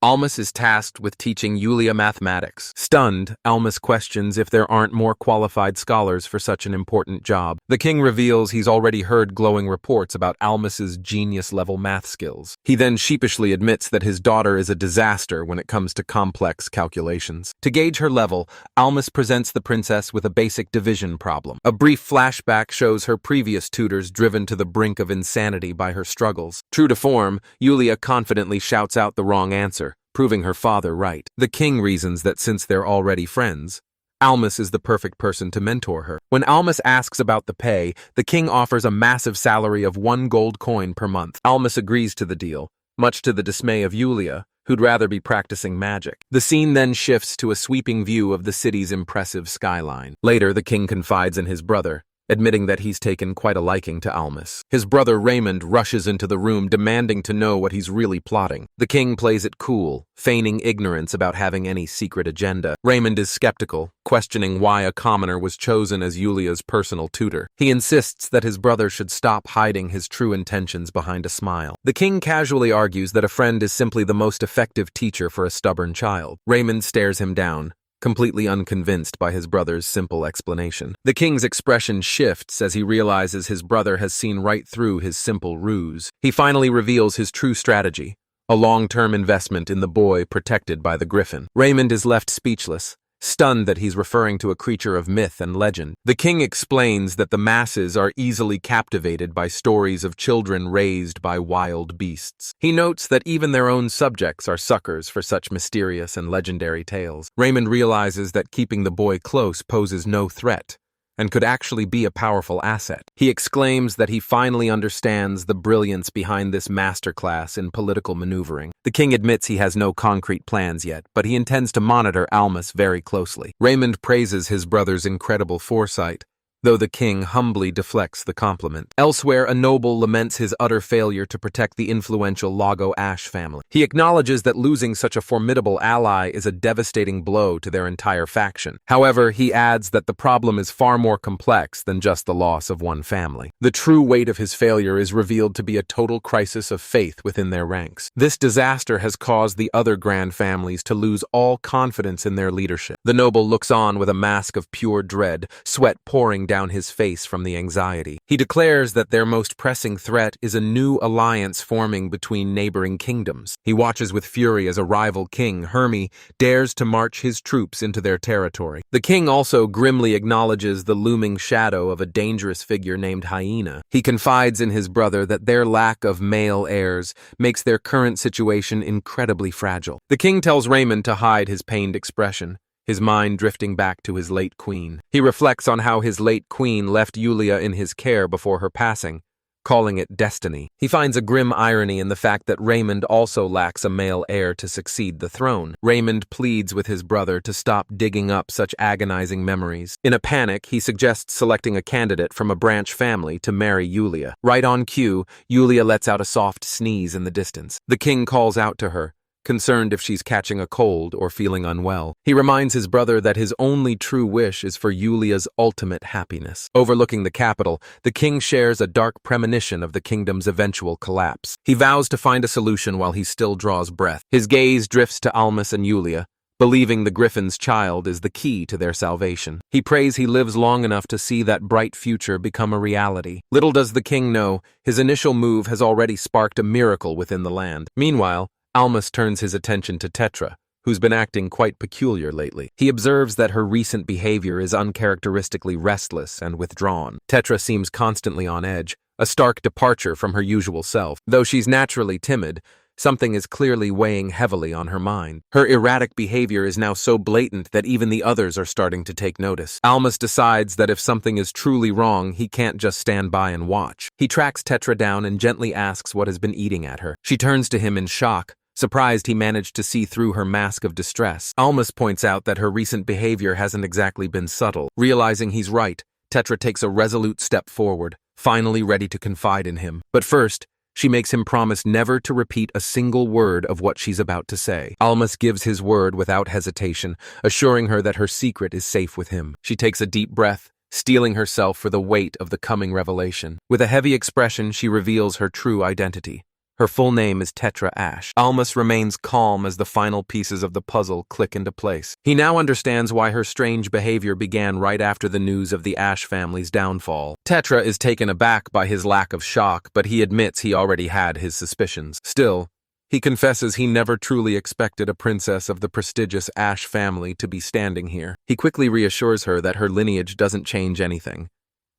Almas is tasked with teaching Yulia mathematics. Stunned, Almas questions if there aren't more qualified scholars for such an important job. The king reveals he's already heard glowing reports about Almas's genius-level math skills. He then sheepishly admits that his daughter is a disaster when it comes to complex calculations. To gauge her level, Almas presents the princess with a basic division problem. A brief flashback shows her previous tutors driven to the brink of insanity by her struggles. True to form, Yulia confidently shouts out the wrong answer, proving her father right. The king reasons that since they're already friends, Almas is the perfect person to mentor her. When Almas asks about the pay, the king offers a massive salary of 1 gold coin per month. Almas agrees to the deal, much to the dismay of Yulia, who'd rather be practicing magic. The scene then shifts to a sweeping view of the city's impressive skyline. Later, the king confides in his brother, admitting that he's taken quite a liking to Almas. His brother Raymond rushes into the room demanding to know what he's really plotting. The king plays it cool, feigning ignorance about having any secret agenda. Raymond is skeptical, questioning why a commoner was chosen as Yulia's personal tutor. He insists that his brother should stop hiding his true intentions behind a smile. The king casually argues that a friend is simply the most effective teacher for a stubborn child. Raymond stares him down, completely unconvinced by his brother's simple explanation. The king's expression shifts as he realizes his brother has seen right through his simple ruse. He finally reveals his true strategy, a long-term investment in the boy protected by the Griffin. Raymond is left speechless, stunned that he's referring to a creature of myth and legend. The king explains that the masses are easily captivated by stories of children raised by wild beasts. He notes that even their own subjects are suckers for such mysterious and legendary tales. Raymond realizes that keeping the boy close poses no threat, and could actually be a powerful asset. He exclaims that he finally understands the brilliance behind this masterclass in political maneuvering. The king admits he has no concrete plans yet, but he intends to monitor Almas very closely. Raymond praises his brother's incredible foresight, though the king humbly deflects the compliment. Elsewhere, a noble laments his utter failure to protect the influential Lago Ash family. He acknowledges that losing such a formidable ally is a devastating blow to their entire faction. However, he adds that the problem is far more complex than just the loss of one family. The true weight of his failure is revealed to be a total crisis of faith within their ranks. This disaster has caused the other grand families to lose all confidence in their leadership. The noble looks on with a mask of pure dread, sweat pouring down his face from the anxiety. He declares that their most pressing threat is a new alliance forming between neighboring kingdoms. He watches with fury as a rival king, Hermie, dares to march his troops into their territory. The king also grimly acknowledges the looming shadow of a dangerous figure named Hyena. He confides in his brother that their lack of male heirs makes their current situation incredibly fragile. The king tells Raymond to hide his pained expression, his mind drifting back to his late queen. He reflects on how his late queen left Yulia in his care before her passing, calling it destiny. He finds a grim irony in the fact that Raymond also lacks a male heir to succeed the throne. Raymond pleads with his brother to stop digging up such agonizing memories. In a panic, he suggests selecting a candidate from a branch family to marry Yulia. Right on cue, Yulia lets out a soft sneeze in the distance. The king calls out to her, concerned if she's catching a cold or feeling unwell. He reminds his brother that his only true wish is for Yulia's ultimate happiness. Overlooking the capital, the king shares a dark premonition of the kingdom's eventual collapse. He vows to find a solution while he still draws breath. His gaze drifts to Almas and Yulia, believing the Griffin's child is the key to their salvation. He prays he lives long enough to see that bright future become a reality. Little does the king know, his initial move has already sparked a miracle within the land. Meanwhile, Almas turns his attention to Tetra, who's been acting quite peculiar lately. He observes that her recent behavior is uncharacteristically restless and withdrawn. Tetra seems constantly on edge, a stark departure from her usual self. Though she's naturally timid, something is clearly weighing heavily on her mind. Her erratic behavior is now so blatant that even the others are starting to take notice. Almas decides that if something is truly wrong, he can't just stand by and watch. He tracks Tetra down and gently asks what has been eating at her. She turns to him in shock, surprised he managed to see through her mask of distress. Almas points out that her recent behavior hasn't exactly been subtle. Realizing he's right, Tetra takes a resolute step forward, finally ready to confide in him. But first, she makes him promise never to repeat a single word of what she's about to say. Almas gives his word without hesitation, assuring her that her secret is safe with him. She takes a deep breath, steeling herself for the weight of the coming revelation. With a heavy expression, she reveals her true identity. Her full name is Tetra Ash. Almas remains calm as the final pieces of the puzzle click into place. He now understands why her strange behavior began right after the news of the Ash family's downfall. Tetra is taken aback by his lack of shock, but he admits he already had his suspicions. Still, he confesses he never truly expected a princess of the prestigious Ash family to be standing here. He quickly reassures her that her lineage doesn't change anything.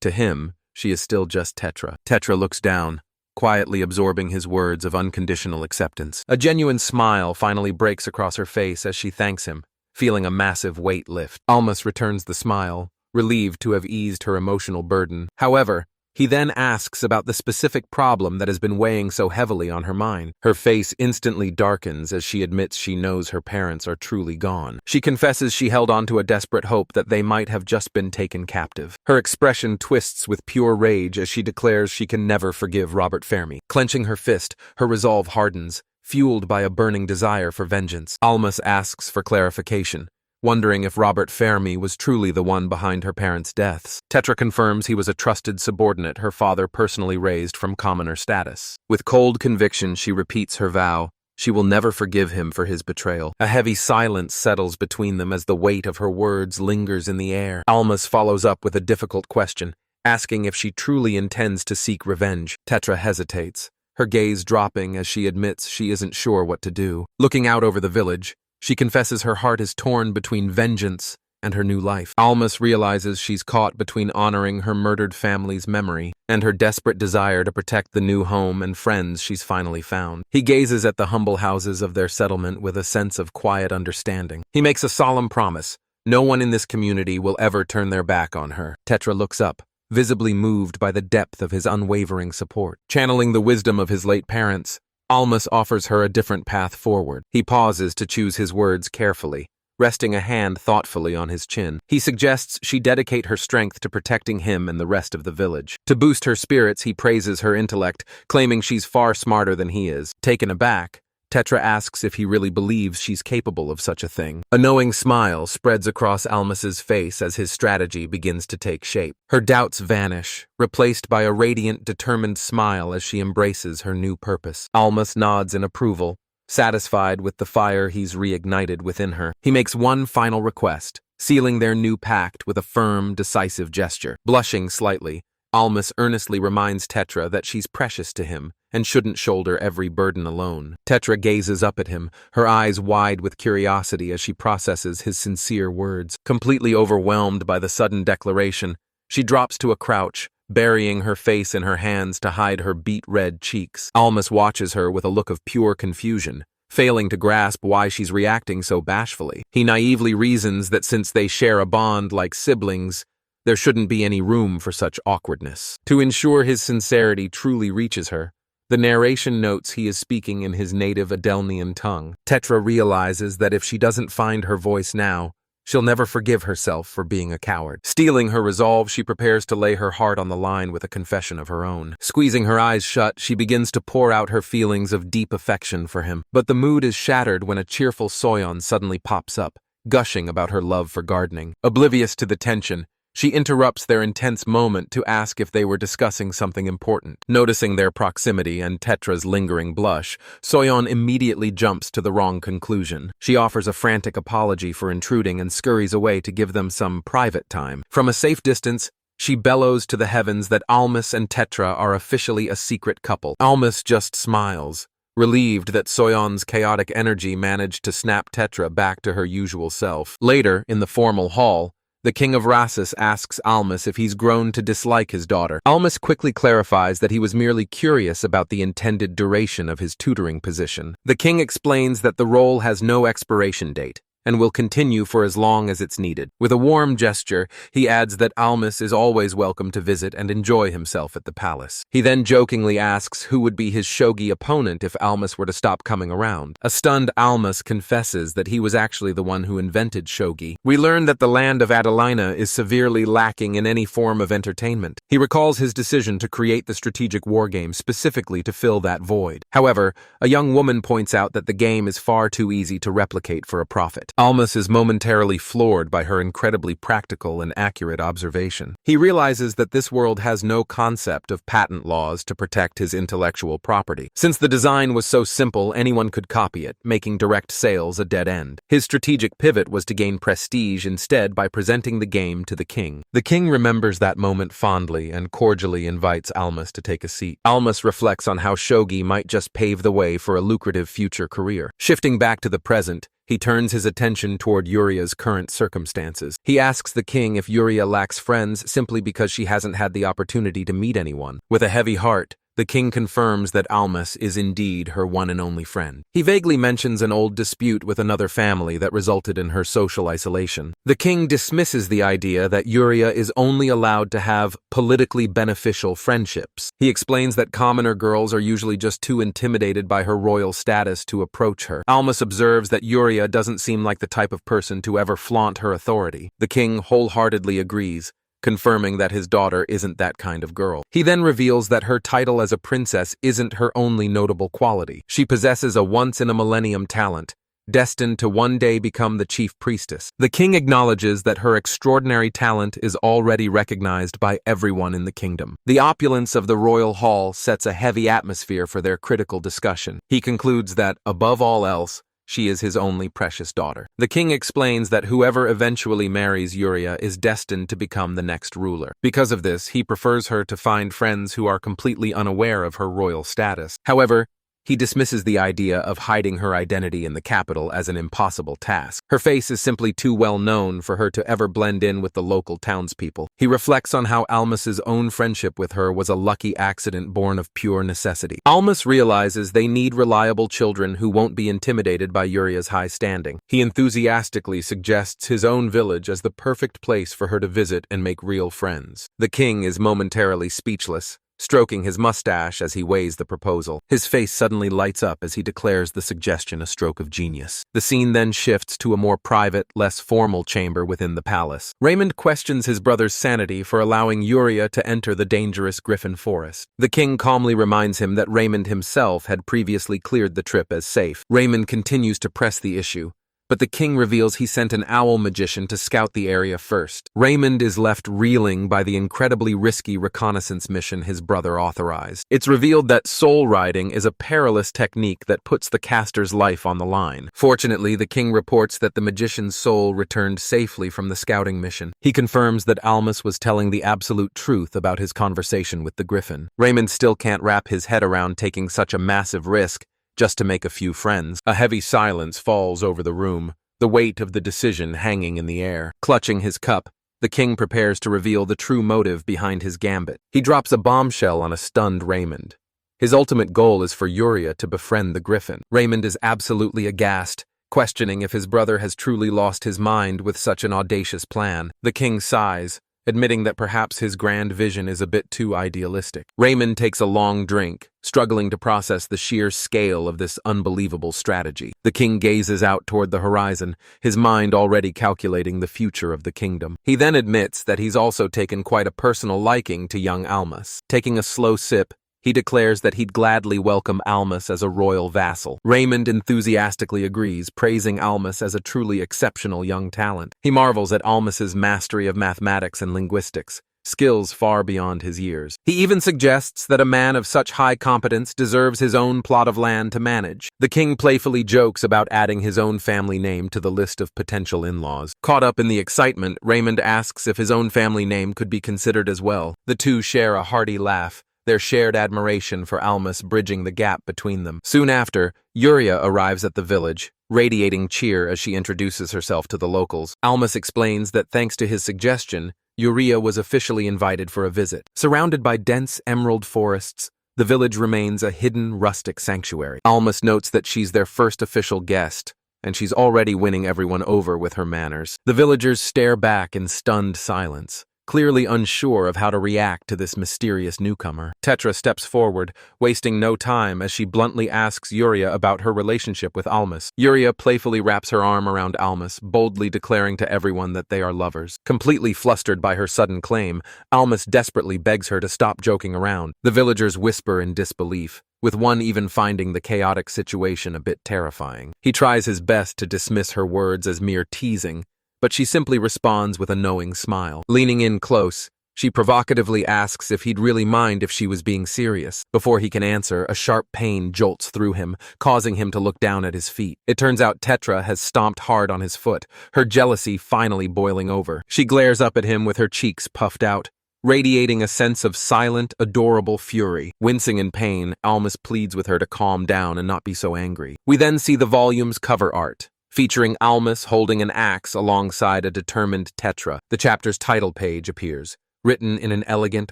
To him, she is still just Tetra. Tetra looks down, quietly absorbing his words of unconditional acceptance. A genuine smile finally breaks across her face as she thanks him, feeling a massive weight lift. Almas returns the smile, relieved to have eased her emotional burden. However, he then asks about the specific problem that has been weighing so heavily on her mind. Her face instantly darkens as she admits she knows her parents are truly gone. She confesses she held on to a desperate hope that they might have just been taken captive. Her expression twists with pure rage as she declares she can never forgive Robert Fermi. Clenching her fist, her resolve hardens, fueled by a burning desire for vengeance. Almas asks for clarification, wondering if Robert Fermi was truly the one behind her parents' deaths. Tetra confirms he was a trusted subordinate her father personally raised from commoner status. With cold conviction, she repeats her vow. She will never forgive him for his betrayal. A heavy silence settles between them as the weight of her words lingers in the air. Almas follows up with a difficult question, asking if she truly intends to seek revenge. Tetra hesitates, her gaze dropping as she admits she isn't sure what to do. Looking out over the village, She confesses her heart is torn between vengeance and her new life. Almas realizes she's caught between honoring her murdered family's memory and her desperate desire to protect the new home and friends she's finally found. He gazes at the humble houses of their settlement with a sense of quiet understanding. He makes a solemn promise: no one in this community will ever turn their back on her. Tetra looks up, visibly moved by the depth of his unwavering support. Channeling the wisdom of his late parents, Almas offers her a different path forward. He pauses to choose his words carefully, resting a hand thoughtfully on his chin. He suggests she dedicate her strength to protecting him and the rest of the village. To boost her spirits, he praises her intellect, claiming she's far smarter than he is. Taken aback, Tetra asks if he really believes she's capable of such a thing. A knowing smile spreads across Almas's face as his strategy begins to take shape. Her doubts vanish, replaced by a radiant, determined smile as she embraces her new purpose. Almas nods in approval, satisfied with the fire he's reignited within her. He makes one final request, sealing their new pact with a firm, decisive gesture. Blushing slightly, Almas earnestly reminds Tetra that she's precious to him and shouldn't shoulder every burden alone. Tetra gazes up at him, her eyes wide with curiosity as she processes his sincere words. Completely overwhelmed by the sudden declaration, she drops to a crouch, burying her face in her hands to hide her beet-red cheeks. Almas watches her with a look of pure confusion, failing to grasp why she's reacting so bashfully. He naively reasons that since they share a bond like siblings, there shouldn't be any room for such awkwardness. To ensure his sincerity truly reaches her, the narration notes he is speaking in his native Adelnian tongue. Tetra realizes that if she doesn't find her voice now, she'll never forgive herself for being a coward. Steeling her resolve, she prepares to lay her heart on the line with a confession of her own. Squeezing her eyes shut, she begins to pour out her feelings of deep affection for him. But the mood is shattered when a cheerful Soyeon suddenly pops up, gushing about her love for gardening. Oblivious to the tension, she interrupts their intense moment to ask if they were discussing something important. Noticing their proximity and Tetra's lingering blush, Soyeon immediately jumps to the wrong conclusion. She offers a frantic apology for intruding and scurries away to give them some private time. From a safe distance, she bellows to the heavens that Almas and Tetra are officially a secret couple. Almas just smiles, relieved that Soyeon's chaotic energy managed to snap Tetra back to her usual self. Later, in the formal hall, the king of Rassus asks Almas if he's grown to dislike his daughter. Almas quickly clarifies that he was merely curious about the intended duration of his tutoring position. The king explains that the role has no expiration date and will continue for as long as it's needed. With a warm gesture, he adds that Almas is always welcome to visit and enjoy himself at the palace. He then jokingly asks who would be his shogi opponent if Almas were to stop coming around. A stunned Almas confesses that he was actually the one who invented shogi. We learn that the land of Adelina is severely lacking in any form of entertainment. He recalls his decision to create the strategic wargame specifically to fill that void. However, a young woman points out that the game is far too easy to replicate for a profit. Almas is momentarily floored by her incredibly practical and accurate observation. He realizes that this world has no concept of patent laws to protect his intellectual property. Since the design was so simple, anyone could copy it, making direct sales a dead end. His strategic pivot was to gain prestige instead by presenting the game to the king. The king remembers that moment fondly and cordially invites Almas to take a seat. Almas reflects on how shogi might just pave the way for a lucrative future career. Shifting back to the present, he turns his attention toward Uria's current circumstances. He asks the king if Uria lacks friends simply because she hasn't had the opportunity to meet anyone. With a heavy heart, the king confirms that Almas is indeed her one and only friend. He vaguely mentions an old dispute with another family that resulted in her social isolation. The king dismisses the idea that Uria is only allowed to have politically beneficial friendships. He explains that commoner girls are usually just too intimidated by her royal status to approach her. Almas observes that Uria doesn't seem like the type of person to ever flaunt her authority. The king wholeheartedly agrees, confirming that his daughter isn't that kind of girl. He then reveals that her title as a princess isn't her only notable quality. She possesses a once-in-a-millennium talent, destined to one day become the chief priestess. The king acknowledges that her extraordinary talent is already recognized by everyone in the kingdom. The opulence of the royal hall sets a heavy atmosphere for their critical discussion. He concludes that, above all else, she is his only precious daughter. The king explains that whoever eventually marries Uria is destined to become the next ruler. Because of this, he prefers her to find friends who are completely unaware of her royal status. However, He dismisses the idea of hiding her identity in the capital as an impossible task. Her face is simply too well known for her to ever blend in with the local townspeople. He reflects on how Almas's own friendship with her was a lucky accident born of pure necessity. Almas realizes they need reliable children who won't be intimidated by Uria's high standing. He enthusiastically suggests his own village as the perfect place for her to visit and make real friends. The king is momentarily speechless, stroking his mustache as he weighs the proposal. His face suddenly lights up as he declares the suggestion a stroke of genius. The scene then shifts to a more private, less formal chamber within the palace. Raymond questions his brother's sanity for allowing Uria to enter the dangerous Griffin forest. The king calmly reminds him that Raymond himself had previously cleared the trip as safe. Raymond continues to press the issue, but the king reveals he sent an owl magician to scout the area first. Raymond is left reeling by the incredibly risky reconnaissance mission his brother authorized. It's revealed that soul riding is a perilous technique that puts the caster's life on the line. Fortunately, the king reports that the magician's soul returned safely from the scouting mission. He confirms that Almas was telling the absolute truth about his conversation with the Griffin. Raymond still can't wrap his head around taking such a massive risk just to make a few friends. A heavy silence falls over the room, the weight of the decision hanging in the air. Clutching his cup, the king prepares to reveal the true motive behind his gambit. He drops a bombshell on a stunned Raymond. His ultimate goal is for Uria to befriend the Griffin. Raymond is absolutely aghast, questioning if his brother has truly lost his mind with such an audacious plan. The king sighs, admitting that perhaps his grand vision is a bit too idealistic. Raymond takes a long drink, struggling to process the sheer scale of this unbelievable strategy. The king gazes out toward the horizon, his mind already calculating the future of the kingdom. He then admits that he's also taken quite a personal liking to young Almas. Taking a slow sip, he declares that he'd gladly welcome Almas as a royal vassal. Raymond enthusiastically agrees, praising Almas as a truly exceptional young talent. He marvels at Almas's mastery of mathematics and linguistics, skills far beyond his years. He even suggests that a man of such high competence deserves his own plot of land to manage. The king playfully jokes about adding his own family name to the list of potential in-laws. Caught up in the excitement, Raymond asks if his own family name could be considered as well. The two share a hearty laugh, their shared admiration for Almas bridging the gap between them. Soon after, Uria arrives at the village, radiating cheer as she introduces herself to the locals. Almas explains that thanks to his suggestion, Uria was officially invited for a visit. Surrounded by dense emerald forests, the village remains a hidden rustic sanctuary. Almas notes that she's their first official guest, and she's already winning everyone over with her manners. The villagers stare back in stunned silence, clearly unsure of how to react to this mysterious newcomer. Tetra steps forward, wasting no time as she bluntly asks Uria about her relationship with Almas. Uria playfully wraps her arm around Almas, boldly declaring to everyone that they are lovers. Completely flustered by her sudden claim, Almas desperately begs her to stop joking around. The villagers whisper in disbelief, with one even finding the chaotic situation a bit terrifying. He tries his best to dismiss her words as mere teasing, but she simply responds with a knowing smile. Leaning in close, she provocatively asks if he'd really mind if she was being serious. Before he can answer, a sharp pain jolts through him, causing him to look down at his feet. It turns out Tetra has stomped hard on his foot, her jealousy finally boiling over. She glares up at him with her cheeks puffed out, radiating a sense of silent, adorable fury. Wincing in pain, Almas pleads with her to calm down and not be so angry. We then see the volume's cover art, featuring Almas holding an axe alongside a determined Tetra. The chapter's title page appears, written in an elegant,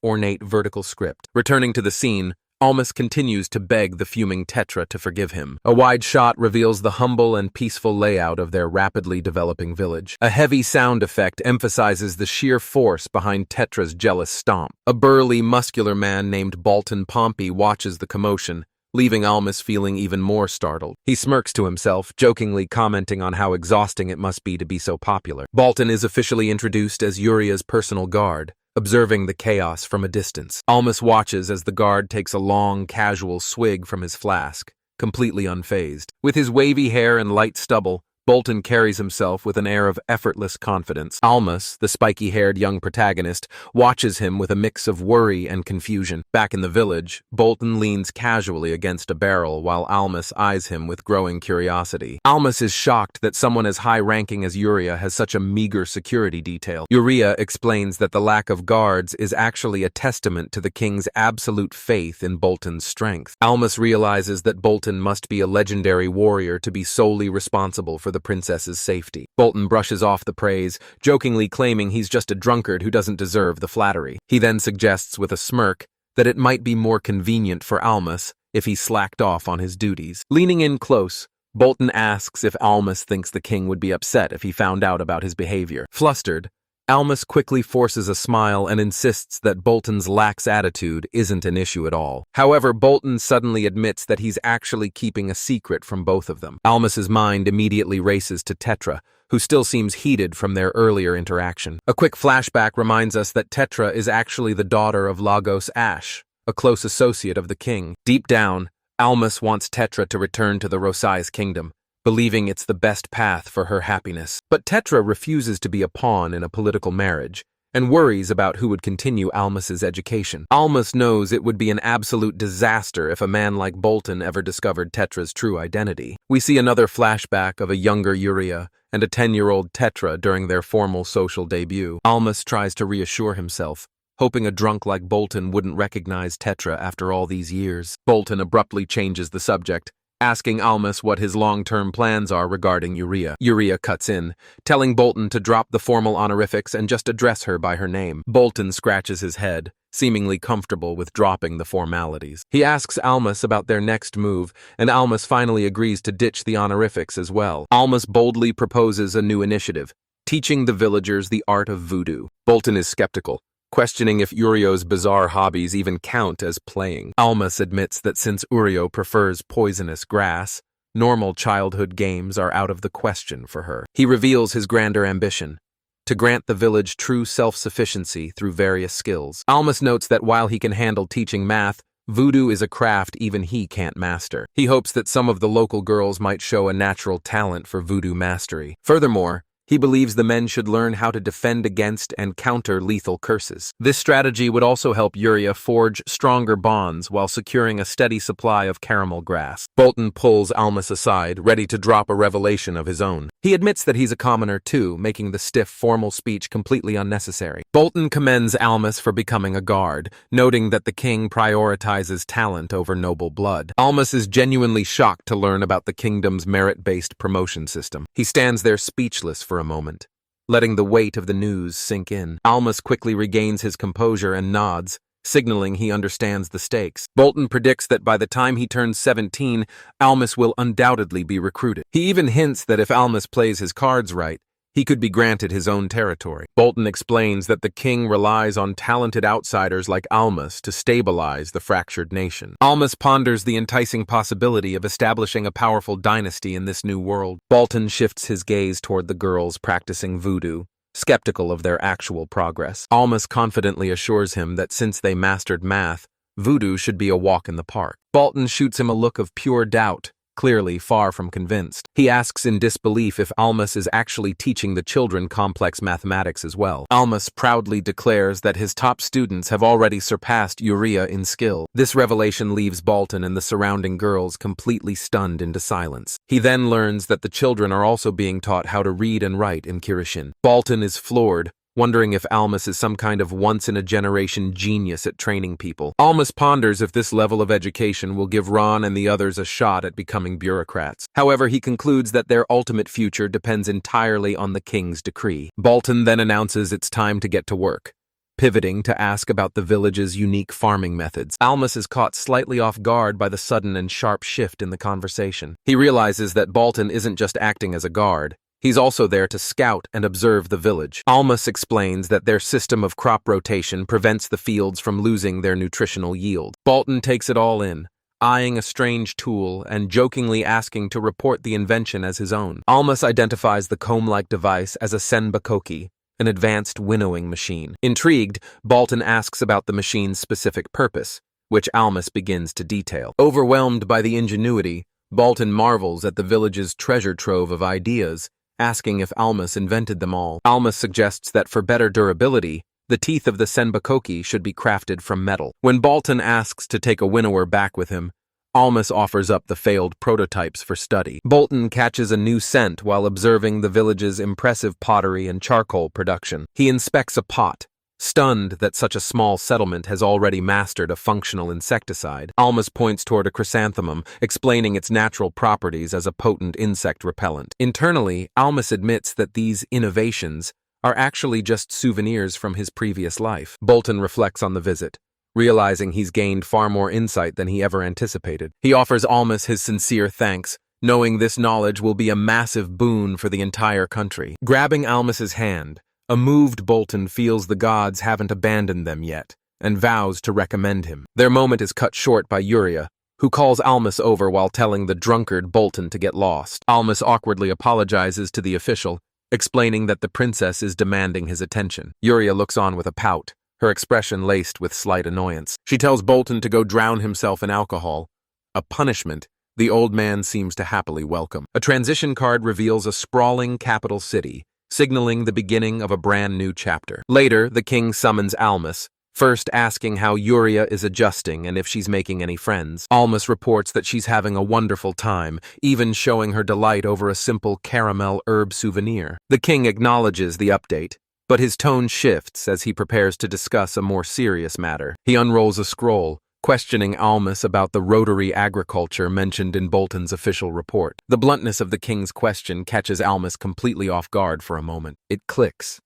ornate vertical script. Returning to the scene, Almas continues to beg the fuming Tetra to forgive him. A wide shot reveals the humble and peaceful layout of their rapidly developing village. A heavy sound effect emphasizes the sheer force behind Tetra's jealous stomp. A burly, muscular man named Balton Pompey watches the commotion, leaving Almas feeling even more startled. He smirks to himself, jokingly commenting on how exhausting it must be to be so popular. Balton is officially introduced as Uria's personal guard, observing the chaos from a distance. Almas watches as the guard takes a long, casual swig from his flask, completely unfazed. With his wavy hair and light stubble, Bolton carries himself with an air of effortless confidence. Almas, the spiky-haired young protagonist, watches him with a mix of worry and confusion. Back in the village, Bolton leans casually against a barrel while Almas eyes him with growing curiosity. Almas is shocked that someone as high-ranking as Uriah has such a meager security detail. Uriah explains that the lack of guards is actually a testament to the king's absolute faith in Bolton's strength. Almas realizes that Bolton must be a legendary warrior to be solely responsible for the princess's safety. Bolton brushes off the praise, jokingly claiming he's just a drunkard who doesn't deserve the flattery. He then suggests with a smirk that it might be more convenient for Almas if he slacked off on his duties. Leaning in close, Bolton asks if Almas thinks the king would be upset if he found out about his behavior. Flustered, Almas quickly forces a smile and insists that Bolton's lax attitude isn't an issue at all. However, Bolton suddenly admits that he's actually keeping a secret from both of them. Almas's mind immediately races to Tetra, who still seems heated from their earlier interaction. A quick flashback reminds us that Tetra is actually the daughter of Lagos Ash, a close associate of the king. Deep down, Almas wants Tetra to return to the Rosai's kingdom, believing it's the best path for her happiness. But Tetra refuses to be a pawn in a political marriage, and worries about who would continue Almas's education. Almas knows it would be an absolute disaster if a man like Bolton ever discovered Tetra's true identity. We see another flashback of a younger Uriah and a 10-year-old Tetra during their formal social debut. Almas tries to reassure himself, hoping a drunk like Bolton wouldn't recognize Tetra after all these years. Bolton abruptly changes the subject, asking Almas what his long-term plans are regarding Uriah. Uriah cuts in, telling Bolton to drop the formal honorifics and just address her by her name. Bolton scratches his head, seemingly comfortable with dropping the formalities. He asks Almas about their next move, and Almas finally agrees to ditch the honorifics as well. Almas boldly proposes a new initiative, teaching the villagers the art of voodoo. Bolton is skeptical, questioning if Uriah's bizarre hobbies even count as playing. Almas admits that since Uriah prefers poisonous grass, normal childhood games are out of the question for her. He reveals his grander ambition, to grant the village true self-sufficiency through various skills. Almas notes that while he can handle teaching math, voodoo is a craft even he can't master. He hopes that some of the local girls might show a natural talent for voodoo mastery. Furthermore, he believes the men should learn how to defend against and counter lethal curses. This strategy would also help Uriah forge stronger bonds while securing a steady supply of caramel grass. Bolton pulls Almas aside, ready to drop a revelation of his own. He admits that he's a commoner too, making the stiff formal speech completely unnecessary. Bolton commends Almas for becoming a guard, noting that the king prioritizes talent over noble blood. Almas is genuinely shocked to learn about the kingdom's merit-based promotion system. He stands there speechless for a moment, letting the weight of the news sink in. Almas quickly regains his composure and nods, signaling he understands the stakes. Bolton predicts that by the time he turns 17, Almas will undoubtedly be recruited. He even hints that if Almas plays his cards right, he could be granted his own territory. Bolton explains that the king relies on talented outsiders like Almas to stabilize the fractured nation. Almas ponders the enticing possibility of establishing a powerful dynasty in this new world. Bolton shifts his gaze toward the girls practicing voodoo, skeptical of their actual progress. Almas confidently assures him that since they mastered math, voodoo should be a walk in the park. Bolton shoots him a look of pure doubt, clearly far from convinced. He asks in disbelief if Almas is actually teaching the children complex mathematics as well. Almas proudly declares that his top students have already surpassed Uriah in skill. This revelation leaves Bolton and the surrounding girls completely stunned into silence. He then learns that the children are also being taught how to read and write in Kirishin. Bolton is floored, wondering if Almas is some kind of once-in-a-generation genius at training people. Almas ponders if this level of education will give Ron and the others a shot at becoming bureaucrats. However, he concludes that their ultimate future depends entirely on the king's decree. Bolton then announces it's time to get to work, pivoting to ask about the village's unique farming methods. Almas is caught slightly off guard by the sudden and sharp shift in the conversation. He realizes that Bolton isn't just acting as a guard. He's also there to scout and observe the village. Almas explains that their system of crop rotation prevents the fields from losing their nutritional yield. Bolton takes it all in, eyeing a strange tool and jokingly asking to report the invention as his own. Almas identifies the comb-like device as a senbakoki, an advanced winnowing machine. Intrigued, Bolton asks about the machine's specific purpose, which Almas begins to detail. Overwhelmed by the ingenuity, Baltan marvels at the village's treasure trove of ideas, asking if Almas invented them all. Almas suggests that for better durability, the teeth of the senbakoki should be crafted from metal. When Baltan asks to take a winnower back with him, Almas offers up the failed prototypes for study. Bolton catches a new scent while observing the village's impressive pottery and charcoal production. He inspects a pot, stunned that such a small settlement has already mastered a functional insecticide. Almas points toward a chrysanthemum, explaining its natural properties as a potent insect repellent. Internally, Almas admits that these innovations are actually just souvenirs from his previous life. Bolton reflects on the visit, realizing he's gained far more insight than he ever anticipated. He offers Almas his sincere thanks, knowing this knowledge will be a massive boon for the entire country. Grabbing Almas's hand, a moved Bolton feels the gods haven't abandoned them yet, and vows to recommend him. Their moment is cut short by Yuria, who calls Almas over while telling the drunkard Bolton to get lost. Almas awkwardly apologizes to the official, explaining that the princess is demanding his attention. Yuria looks on with a pout, her expression laced with slight annoyance. She tells Bolton to go drown himself in alcohol, a punishment the old man seems to happily welcome. A transition card reveals a sprawling capital city, signaling the beginning of a brand new chapter. Later, the king summons Almas, first asking how Yuria is adjusting and if she's making any friends. Almas reports that she's having a wonderful time, even showing her delight over a simple caramel herb souvenir. The king acknowledges the update, but his tone shifts as he prepares to discuss a more serious matter. He unrolls a scroll, questioning Almas about the rotary agriculture mentioned in Bolton's official report. The bluntness of the king's question catches Almas completely off guard for a moment. It clicks.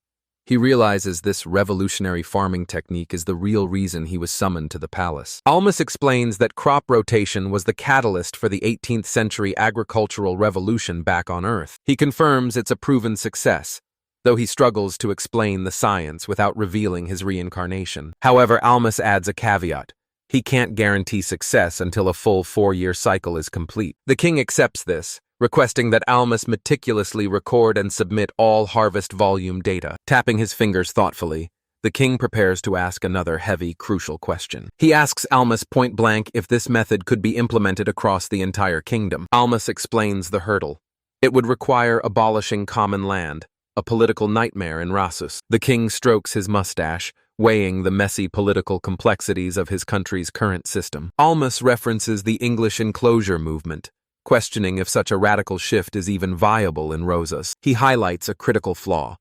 He realizes this revolutionary farming technique is the real reason he was summoned to the palace. Almas explains that crop rotation was the catalyst for the 18th century agricultural revolution back on Earth. He confirms it's a proven success, though he struggles to explain the science without revealing his reincarnation. However, Almas adds a caveat. He can't guarantee success until a full 4-year cycle is complete. The king accepts this, requesting that Almas meticulously record and submit all harvest volume data. Tapping his fingers thoughtfully, the king prepares to ask another heavy, crucial question. He asks Almas point-blank if this method could be implemented across the entire kingdom. Almas explains the hurdle. It would require abolishing common land, a political nightmare in Rasus. The king strokes his mustache, weighing the messy political complexities of his country's current system. Almas references the English enclosure movement, questioning if such a radical shift is even viable in Rosas. He highlights a critical flaw.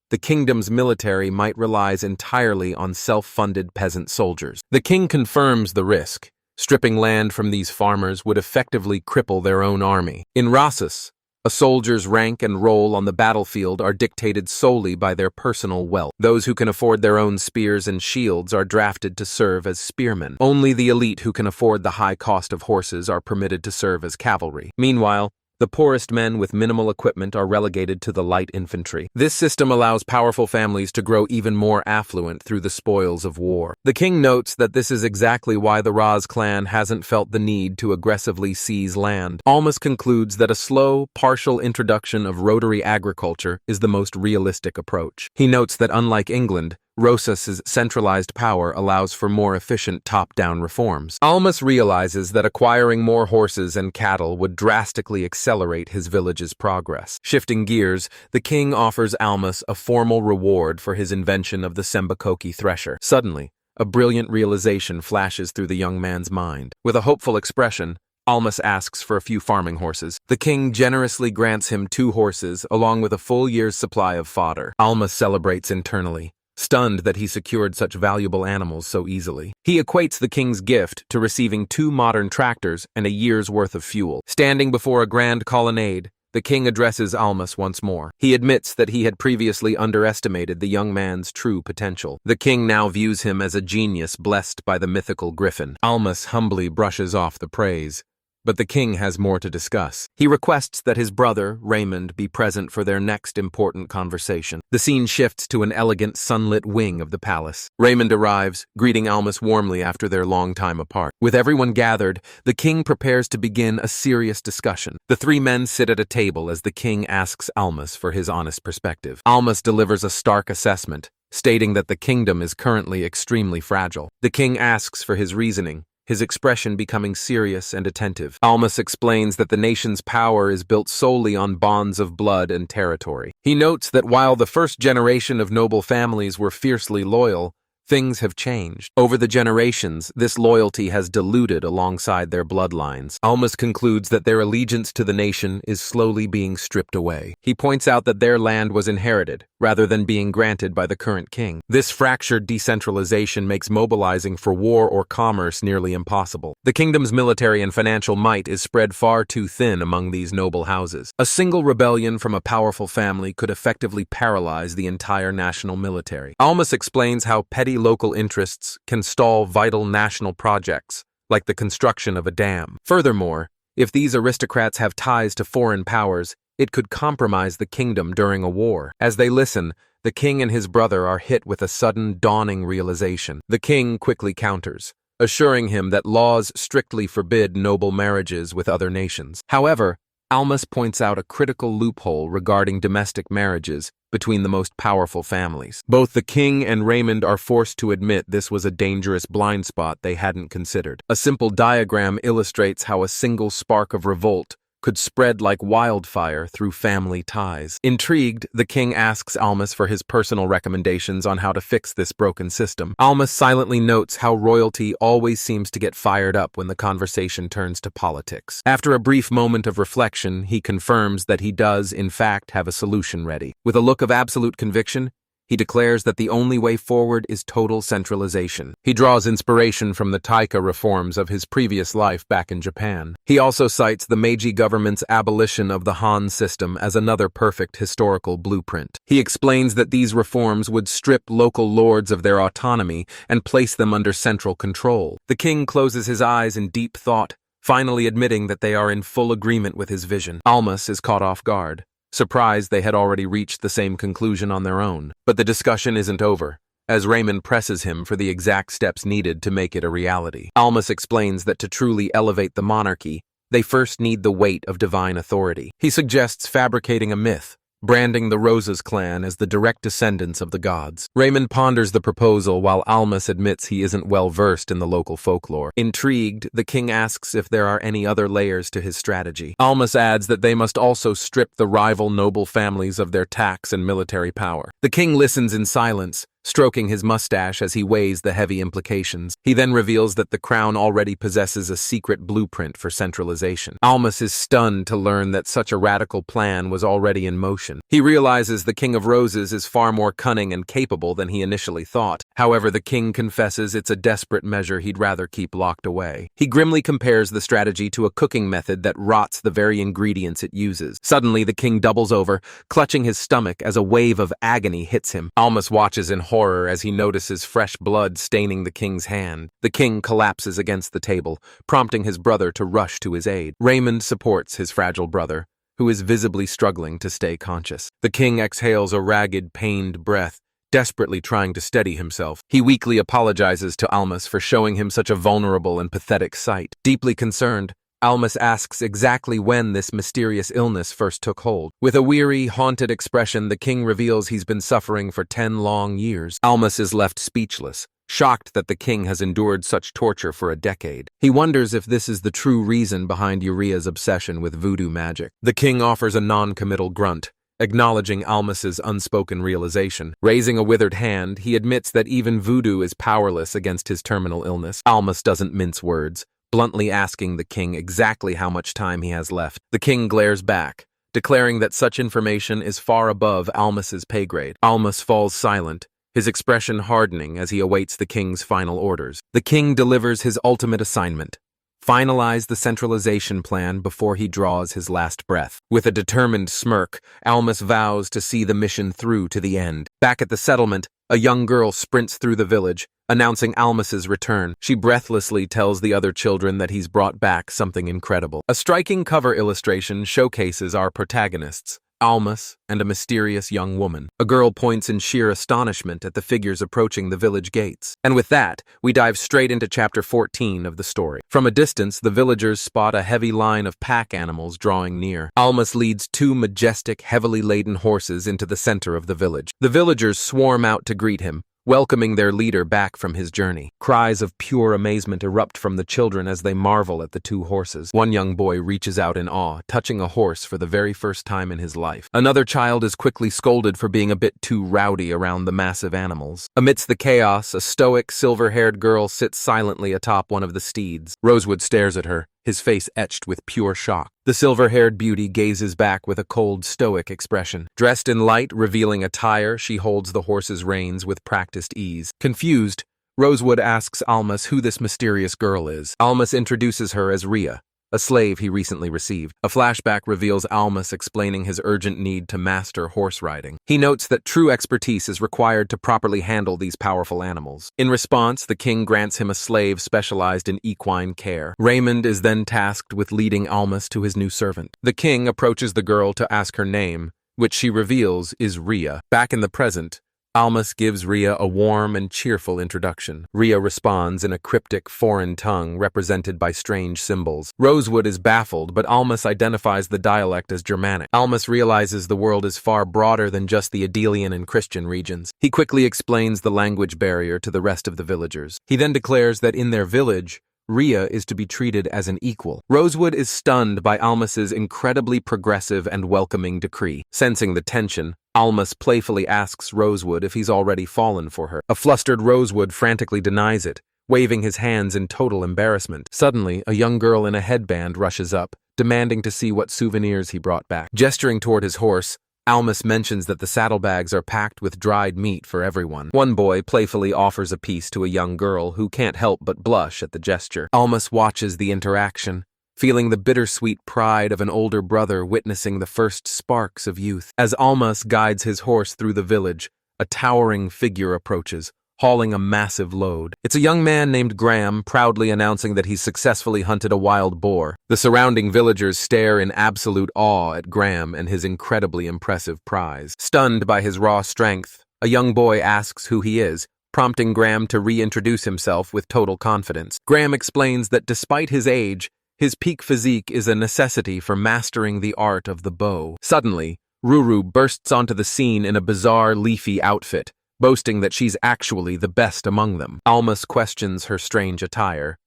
The kingdom's military might rely entirely on self-funded peasant soldiers. The king confirms the risk. Stripping land from these farmers would effectively cripple their own army. In Rasus, a soldier's rank and role on the battlefield are dictated solely by their personal wealth. Those who can afford their own spears and shields are drafted to serve as spearmen. Only the elite who can afford the high cost of horses are permitted to serve as cavalry. Meanwhile, the poorest men with minimal equipment are relegated to the light infantry. This system allows powerful families to grow even more affluent through the spoils of war. The king notes that this is exactly why the Raz clan hasn't felt the need to aggressively seize land. Almas concludes that a slow, partial introduction of rotary agriculture is the most realistic approach. He notes that unlike England, Rosas's centralized power allows for more efficient top-down reforms. Almas realizes that acquiring more horses and cattle would drastically accelerate his village's progress. Shifting gears, the king offers Almas a formal reward for his invention of the senbakoki thresher. Suddenly, a brilliant realization flashes through the young man's mind. With a hopeful expression, Almas asks for a few farming horses. The king generously grants him 2 horses along with a full year's supply of fodder. Almas celebrates internally, stunned that he secured such valuable animals so easily. He equates the king's gift to receiving 2 modern tractors and a year's worth of fuel. Standing before a grand colonnade, the king addresses Almas once more. He admits that he had previously underestimated the young man's true potential. The king now views him as a genius blessed by the mythical Griffin. Almas humbly brushes off the praise, but the king has more to discuss. He requests that his brother, Raymond, be present for their next important conversation. The scene shifts to an elegant, sunlit wing of the palace. Raymond arrives, greeting Almas warmly after their long time apart. With everyone gathered, the king prepares to begin a serious discussion. The 3 men sit at a table as the king asks Almas for his honest perspective. Almas delivers a stark assessment, stating that the kingdom is currently extremely fragile. The king asks for his reasoning, his expression becoming serious and attentive. Almas explains that the nation's power is built solely on bonds of blood and territory. He notes that while the first generation of noble families were fiercely loyal, things have changed. Over the generations, this loyalty has diluted alongside their bloodlines. Almas concludes that their allegiance to the nation is slowly being stripped away. He points out that their land was inherited, rather than being granted by the current king. This fractured decentralization makes mobilizing for war or commerce nearly impossible. The kingdom's military and financial might is spread far too thin among these noble houses. A single rebellion from a powerful family could effectively paralyze the entire national military. Almas explains how petty local interests can stall vital national projects, like the construction of a dam. Furthermore, if these aristocrats have ties to foreign powers, it could compromise the kingdom during a war. As they listen, the king and his brother are hit with a sudden, dawning realization. The king quickly counters, assuring him that laws strictly forbid noble marriages with other nations. However, Almas points out a critical loophole regarding domestic marriages between the most powerful families. Both the king and Raymond are forced to admit this was a dangerous blind spot they hadn't considered. A simple diagram illustrates how a single spark of revolt could spread like wildfire through family ties. Intrigued, the king asks Almas for his personal recommendations on how to fix this broken system. Almas silently notes how royalty always seems to get fired up when the conversation turns to politics. After a brief moment of reflection, he confirms that he does, in fact, have a solution ready. With a look of absolute conviction, he declares that the only way forward is total centralization. He draws inspiration from the taika reforms of his previous life back in Japan. He also cites the Meiji government's abolition of the Han system as another perfect historical blueprint. He explains that these reforms would strip local lords of their autonomy and place them under central control. The king closes his eyes in deep thought, finally admitting that they are in full agreement with his vision. Almas is caught off guard, surprised they had already reached the same conclusion on their own. But the discussion isn't over, as Raymond presses him for the exact steps needed to make it a reality. Almas explains that to truly elevate the monarchy, they first need the weight of divine authority. He suggests fabricating a myth, branding the Roses clan as the direct descendants of the gods. Raymond ponders the proposal while Almas admits he isn't well versed in the local folklore. Intrigued, the king asks if there are any other layers to his strategy. Almas adds that they must also strip the rival noble families of their tax and military power. The king listens in silence, stroking his mustache as he weighs the heavy implications. He then reveals that the crown already possesses a secret blueprint for centralization. Almas is stunned to learn that such a radical plan was already in motion. He realizes the King of Roses is far more cunning and capable than he initially thought. However, the king confesses it's a desperate measure he'd rather keep locked away. He grimly compares the strategy to a cooking method that rots the very ingredients it uses. Suddenly, the king doubles over, clutching his stomach as a wave of agony hits him. Almas watches in horror as he notices fresh blood staining the king's hand. The king collapses against the table, prompting his brother to rush to his aid. Raymond supports his fragile brother, who is visibly struggling to stay conscious. The king exhales a ragged, pained breath, desperately trying to steady himself. He weakly apologizes to Almas for showing him such a vulnerable and pathetic sight. Deeply concerned, Almas asks exactly when this mysterious illness first took hold. With a weary, haunted expression, the king reveals he's been suffering for 10 long years. Almas is left speechless, shocked that the king has endured such torture for a decade. He wonders if this is the true reason behind Uriah's obsession with voodoo magic. The king offers a non-committal grunt, acknowledging Almas's unspoken realization. Raising a withered hand, he admits that even voodoo is powerless against his terminal illness. Almas doesn't mince words, bluntly asking the king exactly how much time he has left. The king glares back, declaring that such information is far above Almas's pay grade. Almas falls silent, his expression hardening as he awaits the king's final orders. The king delivers his ultimate assignment: finalize the centralization plan before he draws his last breath. With a determined smirk, Almas vows to see the mission through to the end. Back at the settlement, a young girl sprints through the village, announcing Almas's return. She breathlessly tells the other children that he's brought back something incredible. A striking cover illustration showcases our protagonists, Almas and a mysterious young woman. A girl points in sheer astonishment at the figures approaching the village gates. And with that, we dive straight into chapter 14 of the story. From a distance, the villagers spot a heavy line of pack animals drawing near. Almas leads 2 majestic, heavily laden horses into the center of the village. The villagers swarm out to greet him, welcoming their leader back from his journey. Cries of pure amazement erupt from the children as they marvel at the two horses. One young boy reaches out in awe, touching a horse for the very first time in his life. Another child is quickly scolded for being a bit too rowdy around the massive animals. Amidst the chaos, a stoic, silver-haired girl sits silently atop one of the steeds. Rosewood stares at her, his face etched with pure shock. The silver-haired beauty gazes back with a cold, stoic expression. Dressed in light, revealing attire, she holds the horse's reins with practiced ease. Confused, Rosewood asks Almas who this mysterious girl is. Almas introduces her as Rhea, a slave he recently received. A flashback reveals Almas explaining his urgent need to master horse riding. He notes that true expertise is required to properly handle these powerful animals. In response, the king grants him a slave specialized in equine care. Raymond is then tasked with leading Almas to his new servant. The king approaches the girl to ask her name, which she reveals is Rhea. Back in the present, Almas gives Rhea a warm and cheerful introduction. Rhea responds in a cryptic foreign tongue represented by strange symbols. Rosewood is baffled, but Almas identifies the dialect as Germanic. Almas realizes the world is far broader than just the Adelian and Christian regions. He quickly explains the language barrier to the rest of the villagers. He then declares that in their village, Rhea is to be treated as an equal. Rosewood is stunned by Almas's incredibly progressive and welcoming decree. Sensing the tension, Almas playfully asks Rosewood if he's already fallen for her. A flustered Rosewood frantically denies it, waving his hands in total embarrassment. Suddenly, a young girl in a headband rushes up, demanding to see what souvenirs he brought back. Gesturing toward his horse, Almas mentions that the saddlebags are packed with dried meat for everyone. One boy playfully offers a piece to a young girl who can't help but blush at the gesture. Almas watches the interaction, feeling the bittersweet pride of an older brother witnessing the first sparks of youth. As Almas guides his horse through the village, a towering figure approaches, hauling a massive load. It's a young man named Graham, proudly announcing that he's successfully hunted a wild boar. The surrounding villagers stare in absolute awe at Graham and his incredibly impressive prize. Stunned by his raw strength, a young boy asks who he is, prompting Graham to reintroduce himself with total confidence. Graham explains that despite his age, his peak physique is a necessity for mastering the art of the bow. Suddenly, Ruru bursts onto the scene in a bizarre, leafy outfit, boasting that she's actually the best among them. Almas questions her strange attire,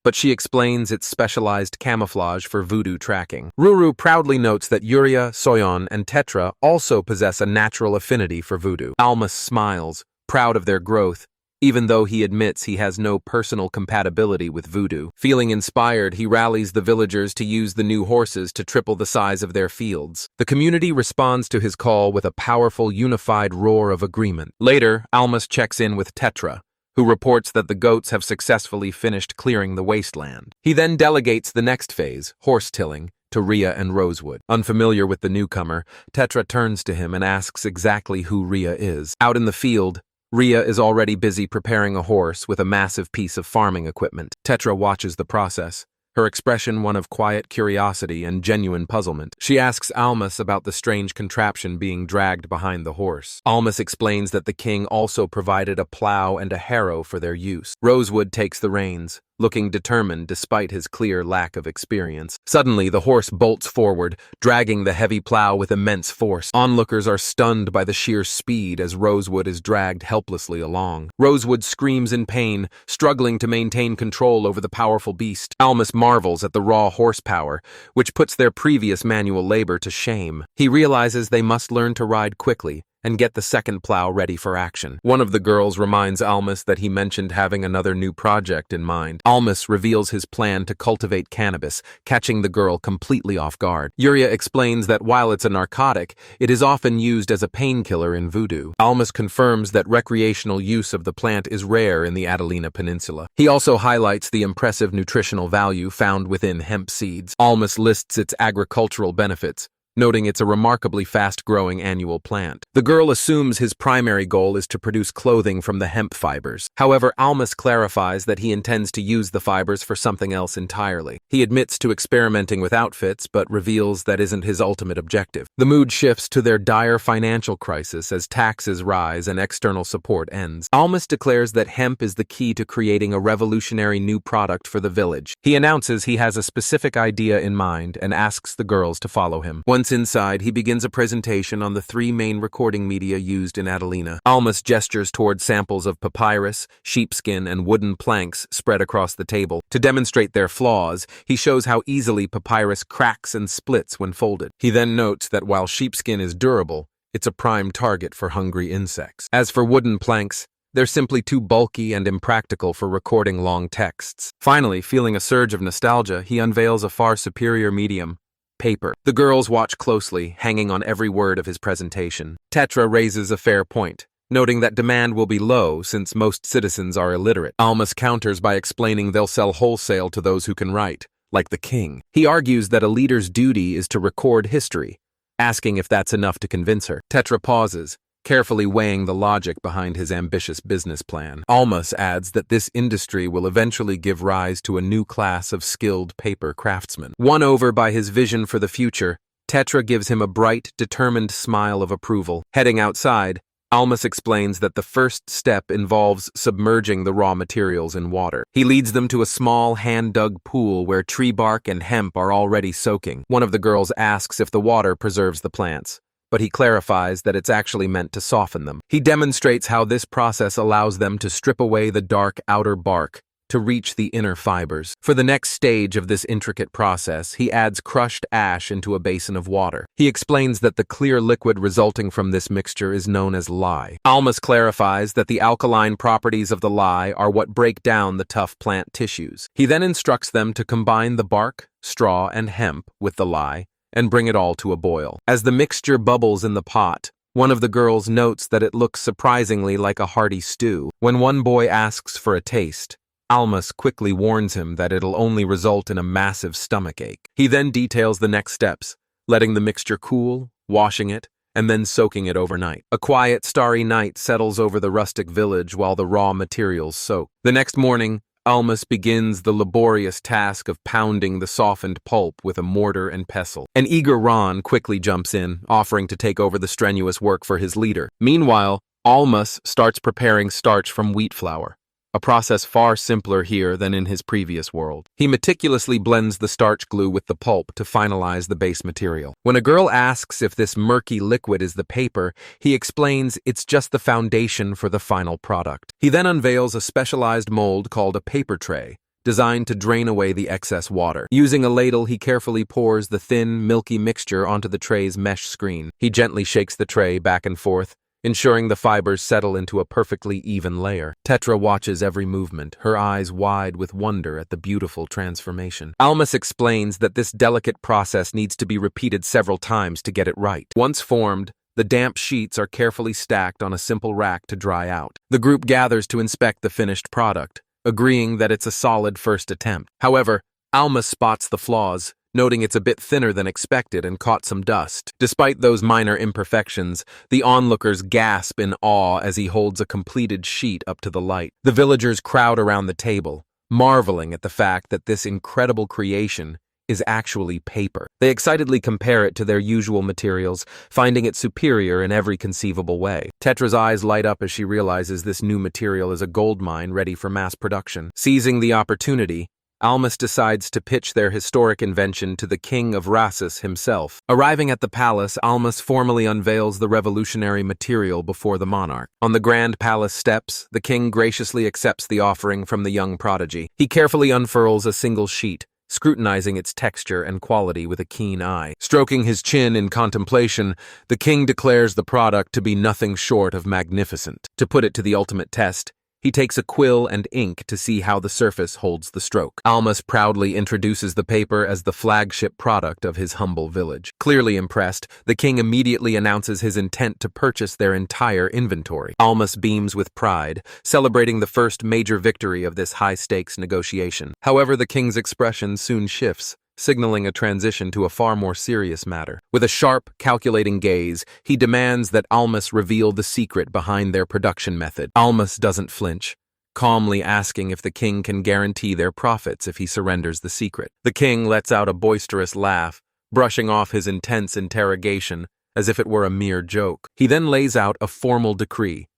but she explains it's specialized camouflage for voodoo tracking. Ruru proudly notes that Yuria, Soyeon, and Tetra also possess a natural affinity for voodoo. Almas smiles, proud of their growth, even though he admits he has no personal compatibility with voodoo. Feeling inspired, he rallies the villagers to use the new horses to triple the size of their fields. The community responds to his call with a powerful, unified roar of agreement. Later, Almas checks in with Tetra, who reports that the goats have successfully finished clearing the wasteland. He then delegates the next phase, horse-tilling, to Rhea and Rosewood. Unfamiliar with the newcomer, Tetra turns to him and asks exactly who Rhea is. Out in the field, Rhea is already busy preparing a horse with a massive piece of farming equipment. Tetra watches the process, her expression one of quiet curiosity and genuine puzzlement. She asks Almas about the strange contraption being dragged behind the horse. Almas explains that the king also provided a plow and a harrow for their use. Rosewood takes the reins, looking determined despite his clear lack of experience. Suddenly, the horse bolts forward, dragging the heavy plow with immense force. Onlookers are stunned by the sheer speed as Rosewood is dragged helplessly along. Rosewood screams in pain, struggling to maintain control over the powerful beast. Almas marvels at the raw horsepower, which puts their previous manual labor to shame. He realizes they must learn to ride quickly and get the second plow ready for action. One of the girls reminds Almas that he mentioned having another new project in mind. Almas reveals his plan to cultivate cannabis, catching the girl completely off guard. Yuria explains that while it's a narcotic, it is often used as a painkiller in voodoo. Almas confirms that recreational use of the plant is rare in the Adelina Peninsula. He also highlights the impressive nutritional value found within hemp seeds. Almas lists its agricultural benefits, noting it's a remarkably fast-growing annual plant. The girl assumes his primary goal is to produce clothing from the hemp fibers. However, Almas clarifies that he intends to use the fibers for something else entirely. He admits to experimenting with outfits, but reveals that isn't his ultimate objective. The mood shifts to their dire financial crisis as taxes rise and external support ends. Almas declares that hemp is the key to creating a revolutionary new product for the village. He announces he has a specific idea in mind and asks the girls to follow him. Once Once inside, he begins a presentation on the three main recording media used in Adelina. Almas gestures toward samples of papyrus, sheepskin, and wooden planks spread across the table. To demonstrate their flaws, he shows how easily papyrus cracks and splits when folded. He then notes that while sheepskin is durable, it's a prime target for hungry insects. As for wooden planks, they're simply too bulky and impractical for recording long texts. Finally, feeling a surge of nostalgia, he unveils a far superior medium: paper. The girls watch closely, hanging on every word of his presentation. Tetra raises a fair point, noting that demand will be low since most citizens are illiterate. Almas counters by explaining they'll sell wholesale to those who can write, like the king. He argues that a leader's duty is to record history, asking if that's enough to convince her. Tetra pauses, carefully weighing the logic behind his ambitious business plan. Almas adds that this industry will eventually give rise to a new class of skilled paper craftsmen. Won over by his vision for the future, Tetra gives him a bright, determined smile of approval. Heading outside, Almas explains that the first step involves submerging the raw materials in water. He leads them to a small, hand-dug pool where tree bark and hemp are already soaking. One of the girls asks if the water preserves the plants, but he clarifies that it's actually meant to soften them. He demonstrates how this process allows them to strip away the dark outer bark to reach the inner fibers. For the next stage of this intricate process, he adds crushed ash into a basin of water. He explains that the clear liquid resulting from this mixture is known as lye. Almas clarifies that the alkaline properties of the lye are what break down the tough plant tissues. He then instructs them to combine the bark, straw, and hemp with the lye and bring it all to a boil. As the mixture bubbles in the pot, one of the girls notes that it looks surprisingly like a hearty stew. When one boy asks for a taste, Almas quickly warns him that it'll only result in a massive stomachache. He then details the next steps, letting the mixture cool, washing it, and then soaking it overnight. A quiet, starry night settles over the rustic village while the raw materials soak. The next morning, Almas begins the laborious task of pounding the softened pulp with a mortar and pestle. An eager Ron quickly jumps in, offering to take over the strenuous work for his leader. Meanwhile, Almas starts preparing starch from wheat flour, a process far simpler here than in his previous world. He meticulously blends the starch glue with the pulp to finalize the base material. When a girl asks if this murky liquid is the paper, he explains it's just the foundation for the final product. He then unveils a specialized mold called a paper tray, designed to drain away the excess water. Using a ladle, he carefully pours the thin, milky mixture onto the tray's mesh screen. He gently shakes the tray back and forth, ensuring the fibers settle into a perfectly even layer. Tetra watches every movement, her eyes wide with wonder at the beautiful transformation. Almas explains that this delicate process needs to be repeated several times to get it right. Once formed, the damp sheets are carefully stacked on a simple rack to dry out. The group gathers to inspect the finished product, agreeing that it's a solid first attempt. However, Almas spots the flaws, noting it's a bit thinner than expected and caught some dust. Despite those minor imperfections, the onlookers gasp in awe as he holds a completed sheet up to the light. The villagers crowd around the table, marveling at the fact that this incredible creation is actually paper. They excitedly compare it to their usual materials, finding it superior in every conceivable way. Tetra's eyes light up as she realizes this new material is a goldmine ready for mass production. Seizing the opportunity, Almas decides to pitch their historic invention to the king of Rassus himself. Arriving at the palace, Almas formally unveils the revolutionary material before the monarch. On the grand palace steps, the king graciously accepts the offering from the young prodigy. He carefully unfurls a single sheet, scrutinizing its texture and quality with a keen eye. Stroking his chin in contemplation, the king declares the product to be nothing short of magnificent. To put it to the ultimate test, he takes a quill and ink to see how the surface holds the stroke. Almas proudly introduces the paper as the flagship product of his humble village. Clearly impressed, the king immediately announces his intent to purchase their entire inventory. Almas beams with pride, celebrating the first major victory of this high-stakes negotiation. However, the king's expression soon shifts, signaling a transition to a far more serious matter. With a sharp, calculating gaze, he demands that Almas reveal the secret behind their production method. Almas doesn't flinch, calmly asking if the king can guarantee their profits if he surrenders the secret. The king lets out a boisterous laugh, brushing off his intense interrogation as if it were a mere joke. He then lays out a formal decree,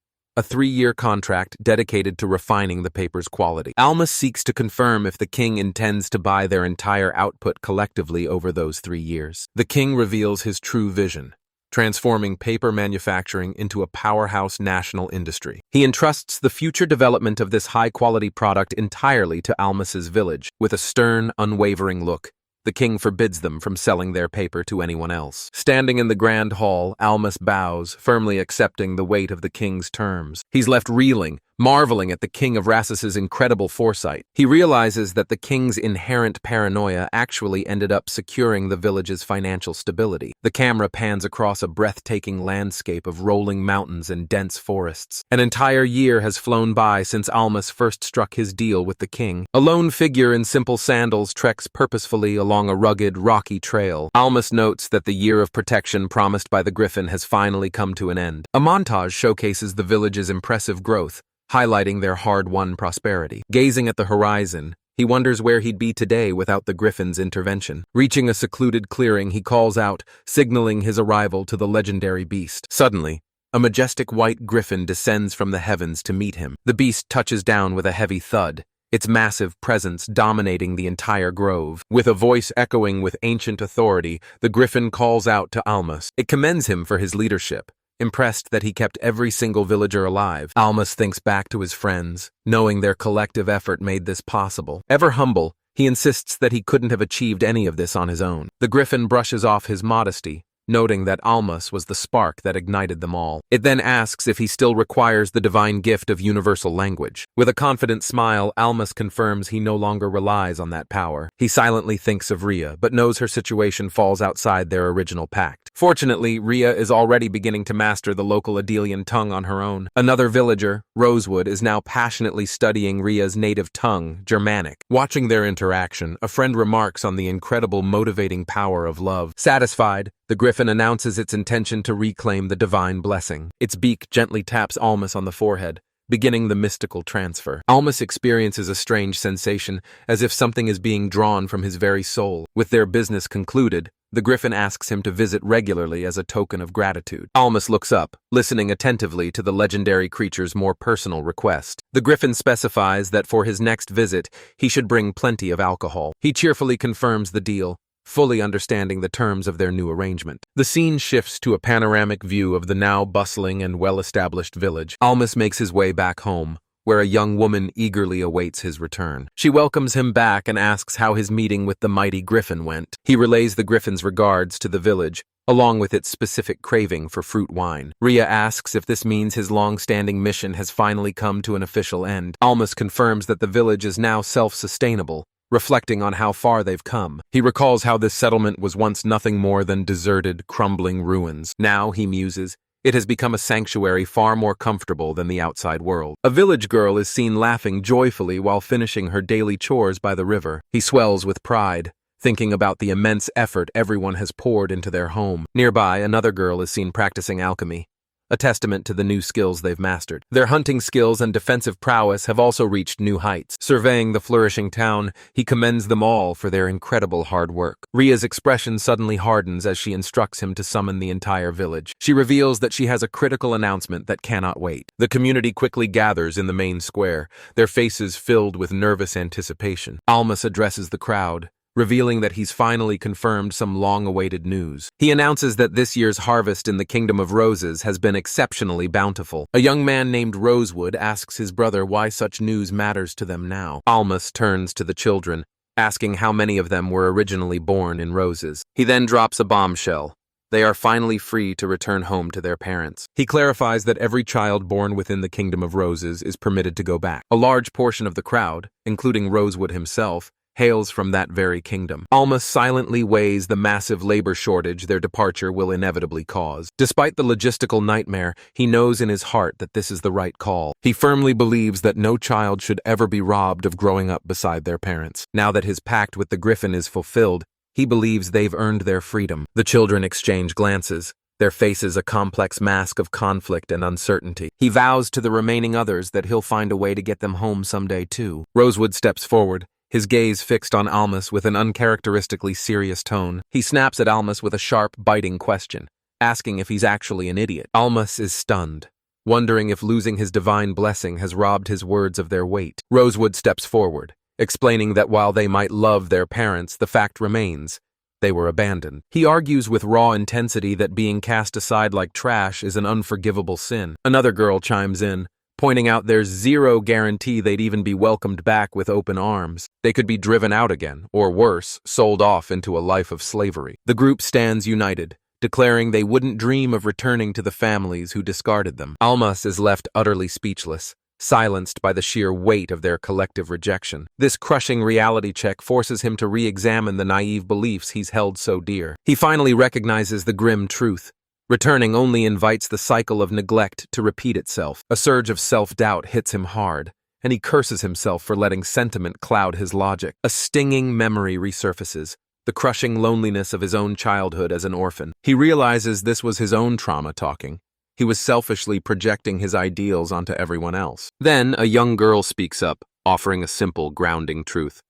a 3-year contract dedicated to refining the paper's quality. Almas seeks to confirm if the king intends to buy their entire output collectively over those 3 years. The king reveals his true vision, transforming paper manufacturing into a powerhouse national industry. He entrusts the future development of this high-quality product entirely to Almas's village. With a stern, unwavering look, the king forbids them from selling their paper to anyone else. Standing in the grand hall, Almas bows, firmly accepting the weight of the king's terms. He's left reeling, marveling at the king of Rassis's incredible foresight. He realizes that the king's inherent paranoia actually ended up securing the village's financial stability. The camera pans across a breathtaking landscape of rolling mountains and dense forests. An entire year has flown by since Almas first struck his deal with the king. A lone figure in simple sandals treks purposefully along a rugged, rocky trail. Almas notes that the year of protection promised by the Griffin has finally come to an end. A montage showcases the village's impressive growth, highlighting their hard-won prosperity. Gazing at the horizon, he wonders where he'd be today without the Griffin's intervention. Reaching a secluded clearing, he calls out, signaling his arrival to the legendary beast. Suddenly, a majestic white griffin descends from the heavens to meet him. The beast touches down with a heavy thud, its massive presence dominating the entire grove. With a voice echoing with ancient authority, the griffin calls out to Almas. It commends him for his leadership, impressed that he kept every single villager alive. Almas thinks back to his friends, knowing their collective effort made this possible. Ever humble, he insists that he couldn't have achieved any of this on his own. The griffin brushes off his modesty, noting that Almas was the spark that ignited them all. It then asks if he still requires the divine gift of universal language. With a confident smile, Almas confirms he no longer relies on that power. He silently thinks of Rhea, but knows her situation falls outside their original pact. Fortunately, Rhea is already beginning to master the local Adelian tongue on her own. Another villager, Rosewood, is now passionately studying Rhea's native tongue, Germanic. Watching their interaction, a friend remarks on the incredible motivating power of love. Satisfied, the griffin announces its intention to reclaim the divine blessing. Its beak gently taps Almas on the forehead, beginning the mystical transfer. Almas experiences a strange sensation, as if something is being drawn from his very soul. With their business concluded, the griffin asks him to visit regularly as a token of gratitude. Almas looks up, listening attentively to the legendary creature's more personal request. The griffin specifies that for his next visit, he should bring plenty of alcohol. He cheerfully confirms the deal, fully understanding the terms of their new arrangement. The scene shifts to a panoramic view of the now bustling and well-established village. Almas makes his way back home, where a young woman eagerly awaits his return. She welcomes him back and asks how his meeting with the mighty Griffin went. He relays the Griffin's regards to the village, along with its specific craving for fruit wine. Rhea asks if this means his long-standing mission has finally come to an official end. Almas confirms that the village is now self-sustainable, reflecting on how far they've come. He recalls how this settlement was once nothing more than deserted, crumbling ruins. Now, he muses, it has become a sanctuary far more comfortable than the outside world. A village girl is seen laughing joyfully while finishing her daily chores by the river. He swells with pride, thinking about the immense effort everyone has poured into their home. Nearby, another girl is seen practicing alchemy, a testament to the new skills they've mastered. Their hunting skills and defensive prowess have also reached new heights. Surveying the flourishing town, he commends them all for their incredible hard work. Rhea's expression suddenly hardens as she instructs him to summon the entire village. She reveals that she has a critical announcement that cannot wait. The community quickly gathers in the main square, their faces filled with nervous anticipation. Almas addresses the crowd, revealing that he's finally confirmed some long-awaited news. He announces that this year's harvest in the Kingdom of Roses has been exceptionally bountiful. A young man named Rosewood asks his brother why such news matters to them now. Almas turns to the children, asking how many of them were originally born in roses. He then drops a bombshell. They are finally free to return home to their parents. He clarifies that every child born within the Kingdom of Roses is permitted to go back. A large portion of the crowd, including Rosewood himself, hails from that very kingdom. Almas silently weighs the massive labor shortage their departure will inevitably cause. Despite the logistical nightmare, he knows in his heart that this is the right call. He firmly believes that no child should ever be robbed of growing up beside their parents. Now that his pact with the Griffin is fulfilled, he believes they've earned their freedom. The children exchange glances, their faces a complex mask of conflict and uncertainty. He vows to the remaining others that he'll find a way to get them home someday too. Rosewood steps forward, his gaze fixed on Almas with an uncharacteristically serious tone. He snaps at Almas with a sharp, biting question, asking if he's actually an idiot. Almas is stunned, wondering if losing his divine blessing has robbed his words of their weight. Rosewood steps forward, explaining that while they might love their parents, the fact remains they were abandoned. He argues with raw intensity that being cast aside like trash is an unforgivable sin. Another girl chimes in, pointing out there's zero guarantee they'd even be welcomed back with open arms. They could be driven out again, or worse, sold off into a life of slavery. The group stands united, declaring they wouldn't dream of returning to the families who discarded them. Almas is left utterly speechless, silenced by the sheer weight of their collective rejection. This crushing reality check forces him to re-examine the naive beliefs he's held so dear. He finally recognizes the grim truth. Returning only invites the cycle of neglect to repeat itself. A surge of self-doubt hits him hard, and he curses himself for letting sentiment cloud his logic. A stinging memory resurfaces, the crushing loneliness of his own childhood as an orphan. He realizes this was his own trauma talking. He was selfishly projecting his ideals onto everyone else. Then a young girl speaks up, offering a simple, grounding truth.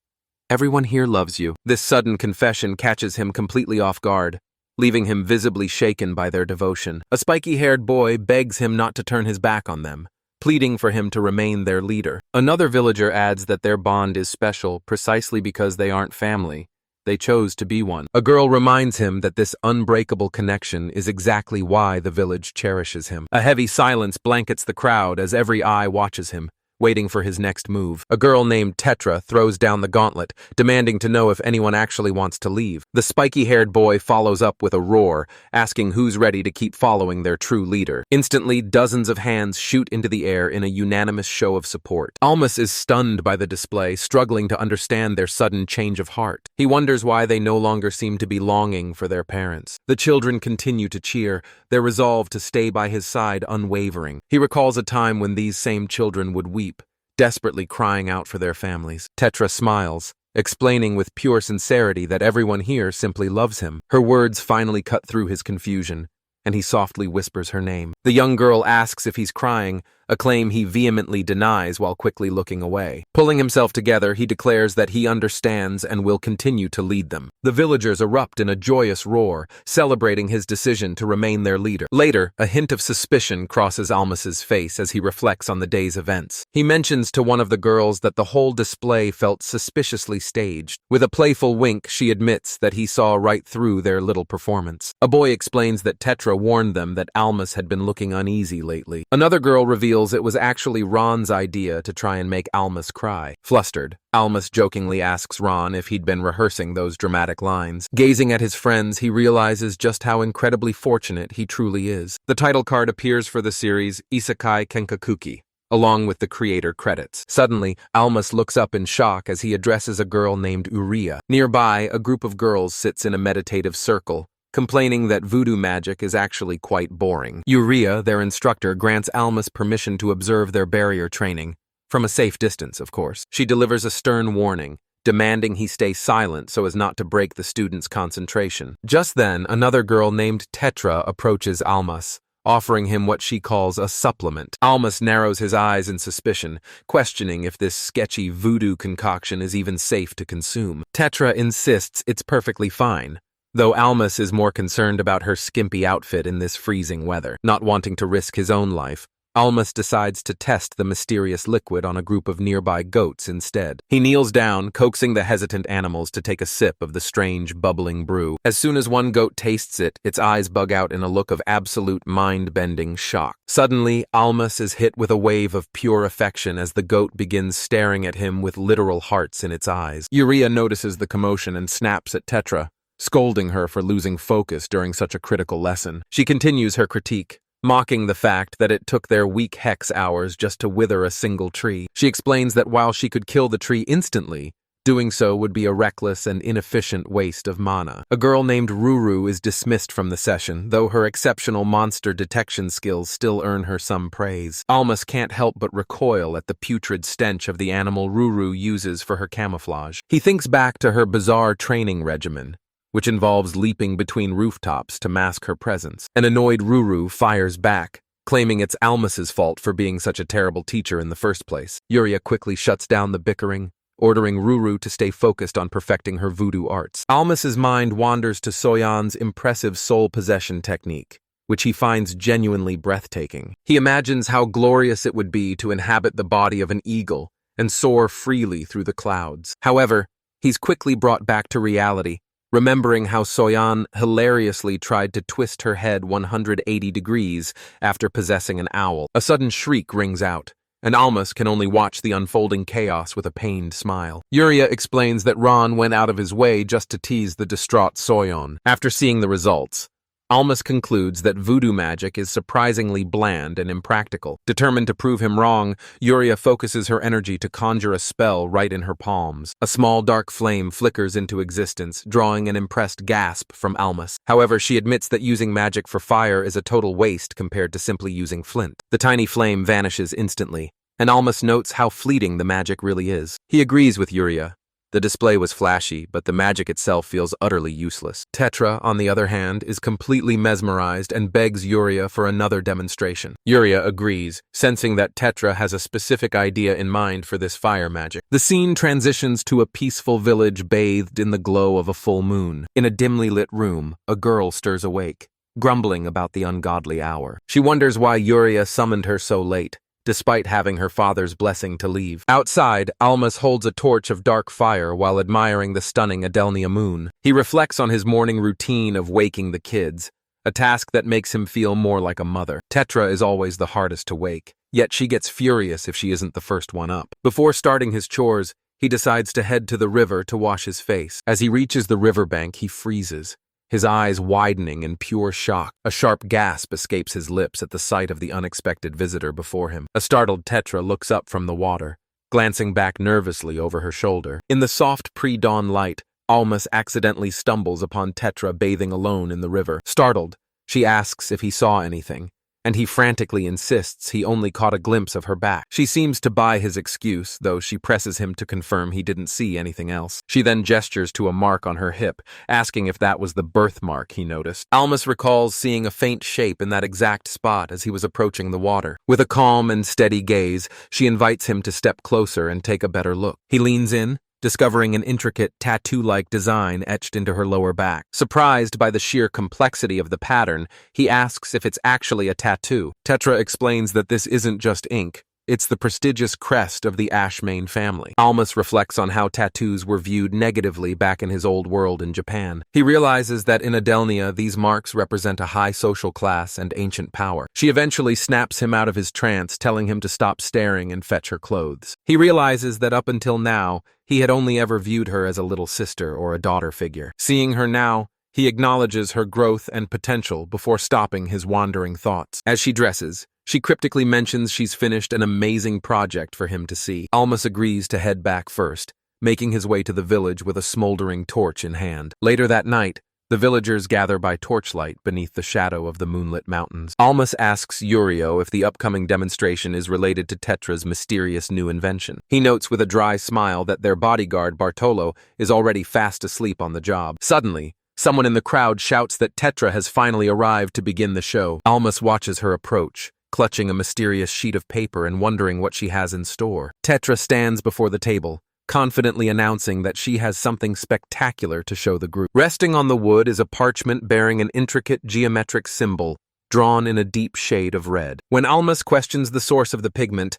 Everyone here loves you. This sudden confession catches him completely off guard, leaving him visibly shaken by their devotion. A spiky-haired boy begs him not to turn his back on them, pleading for him to remain their leader. Another villager adds that their bond is special precisely because they aren't family. They chose to be one. A girl reminds him that this unbreakable connection is exactly why the village cherishes him. A heavy silence blankets the crowd as every eye watches him, waiting for his next move. A girl named Tetra throws down the gauntlet, demanding to know if anyone actually wants to leave. The spiky-haired boy follows up with a roar, asking who's ready to keep following their true leader. Instantly, dozens of hands shoot into the air in a unanimous show of support. Almas is stunned by the display, struggling to understand their sudden change of heart. He wonders why they no longer seem to be longing for their parents. The children continue to cheer, their resolve to stay by his side unwavering. He recalls a time when these same children would weep, desperately crying out for their families. Tetra smiles, explaining with pure sincerity that everyone here simply loves him. Her words finally cut through his confusion, and he softly whispers her name. The young girl asks if he's crying, a claim he vehemently denies while quickly looking away. Pulling himself together, he declares that he understands and will continue to lead them. The villagers erupt in a joyous roar, celebrating his decision to remain their leader. Later, a hint of suspicion crosses Almas's face as he reflects on the day's events. He mentions to one of the girls that the whole display felt suspiciously staged. With a playful wink, she admits that he saw right through their little performance. A boy explains that Tetra warned them that Almas had been looking uneasy lately. Another girl reveals it was actually Ron's idea to try and make Almas cry. Flustered, Almas jokingly asks Ron if he'd been rehearsing those dramatic lines. Gazing at his friends, he realizes just how incredibly fortunate he truly is. The title card appears for the series Isekai Kenkakuki, along with the creator credits. Suddenly, Almas looks up in shock as he addresses a girl named Uriah. Nearby, a group of girls sits in a meditative circle, complaining that voodoo magic is actually quite boring. Uriah, their instructor, grants Almas permission to observe their barrier training, from a safe distance, of course. She delivers a stern warning, demanding he stay silent so as not to break the student's concentration. Just then, another girl named Tetra approaches Almas, offering him what she calls a supplement. Almas narrows his eyes in suspicion, questioning if this sketchy voodoo concoction is even safe to consume. Tetra insists it's perfectly fine, though Almas is more concerned about her skimpy outfit in this freezing weather. Not wanting to risk his own life, Almas decides to test the mysterious liquid on a group of nearby goats instead. He kneels down, coaxing the hesitant animals to take a sip of the strange, bubbling brew. As soon as one goat tastes it, its eyes bug out in a look of absolute mind-bending shock. Suddenly, Almas is hit with a wave of pure affection as the goat begins staring at him with literal hearts in its eyes. Uriah notices the commotion and snaps at Tetra, scolding her for losing focus during such a critical lesson. She continues her critique, mocking the fact that it took their weak hex hours just to wither a single tree. She explains that while she could kill the tree instantly, doing so would be a reckless and inefficient waste of mana. A girl named Ruru is dismissed from the session, though her exceptional monster detection skills still earn her some praise. Almas can't help but recoil at the putrid stench of the animal Ruru uses for her camouflage. He thinks back to her bizarre training regimen, which involves leaping between rooftops to mask her presence. An annoyed Ruru fires back, claiming it's Almas's fault for being such a terrible teacher in the first place. Uriah quickly shuts down the bickering, ordering Ruru to stay focused on perfecting her voodoo arts. Almas's mind wanders to Soyan's impressive soul possession technique, which he finds genuinely breathtaking. He imagines how glorious it would be to inhabit the body of an eagle and soar freely through the clouds. However, he's quickly brought back to reality, remembering how Soyeon hilariously tried to twist her head 180 degrees after possessing an owl. A sudden shriek rings out, and Almas can only watch the unfolding chaos with a pained smile. Yuria explains that Ron went out of his way just to tease the distraught Soyeon. After seeing the results, Almas concludes that voodoo magic is surprisingly bland and impractical. Determined to prove him wrong, Yuria focuses her energy to conjure a spell right in her palms. A small dark flame flickers into existence, drawing an impressed gasp from Almas. However, she admits that using magic for fire is a total waste compared to simply using flint. The tiny flame vanishes instantly, and Almas notes how fleeting the magic really is. He agrees with Yuria. The display was flashy, but the magic itself feels utterly useless. Tetra, on the other hand, is completely mesmerized and begs Yuria for another demonstration. Yuria agrees, sensing that Tetra has a specific idea in mind for this fire magic. The scene transitions to a peaceful village bathed in the glow of a full moon. In a dimly lit room, a girl stirs awake, grumbling about the ungodly hour. She wonders why Yuria summoned her so late, despite having her father's blessing to leave. Outside, Almas holds a torch of dark fire while admiring the stunning Adelnia moon. He reflects on his morning routine of waking the kids, a task that makes him feel more like a mother. Tetra is always the hardest to wake, yet she gets furious if she isn't the first one up. Before starting his chores, he decides to head to the river to wash his face. As he reaches the riverbank, he freezes, his eyes widening in pure shock. A sharp gasp escapes his lips at the sight of the unexpected visitor before him. A startled Tetra looks up from the water, glancing back nervously over her shoulder. In the soft pre-dawn light, Almas accidentally stumbles upon Tetra bathing alone in the river. Startled, she asks if he saw anything, and he frantically insists he only caught a glimpse of her back. She seems to buy his excuse, though she presses him to confirm he didn't see anything else. She then gestures to a mark on her hip, asking if that was the birthmark he noticed. Almas recalls seeing a faint shape in that exact spot as he was approaching the water. With a calm and steady gaze, she invites him to step closer and take a better look. He leans in, discovering an intricate tattoo-like design etched into her lower back. Surprised by the sheer complexity of the pattern, he asks if it's actually a tattoo. Tetra explains that this isn't just ink. It's the prestigious crest of the Ashmane family. Almas reflects on how tattoos were viewed negatively back in his old world in Japan. He realizes that in Adelnia, these marks represent a high social class and ancient power. She eventually snaps him out of his trance, telling him to stop staring and fetch her clothes. He realizes that up until now, he had only ever viewed her as a little sister or a daughter figure. Seeing her now, he acknowledges her growth and potential before stopping his wandering thoughts. As she dresses, she cryptically mentions she's finished an amazing project for him to see. Almas agrees to head back first, making his way to the village with a smoldering torch in hand. Later that night, the villagers gather by torchlight beneath the shadow of the moonlit mountains. Almas asks Yurio if the upcoming demonstration is related to Tetra's mysterious new invention. He notes with a dry smile that their bodyguard, Bartolo, is already fast asleep on the job. Suddenly, someone in the crowd shouts that Tetra has finally arrived to begin the show. Almas watches her approach, clutching a mysterious sheet of paper and wondering what she has in store. Tetra stands before the table, confidently announcing that she has something spectacular to show the group. Resting on the wood is a parchment bearing an intricate geometric symbol, drawn in a deep shade of red. When Almas questions the source of the pigment,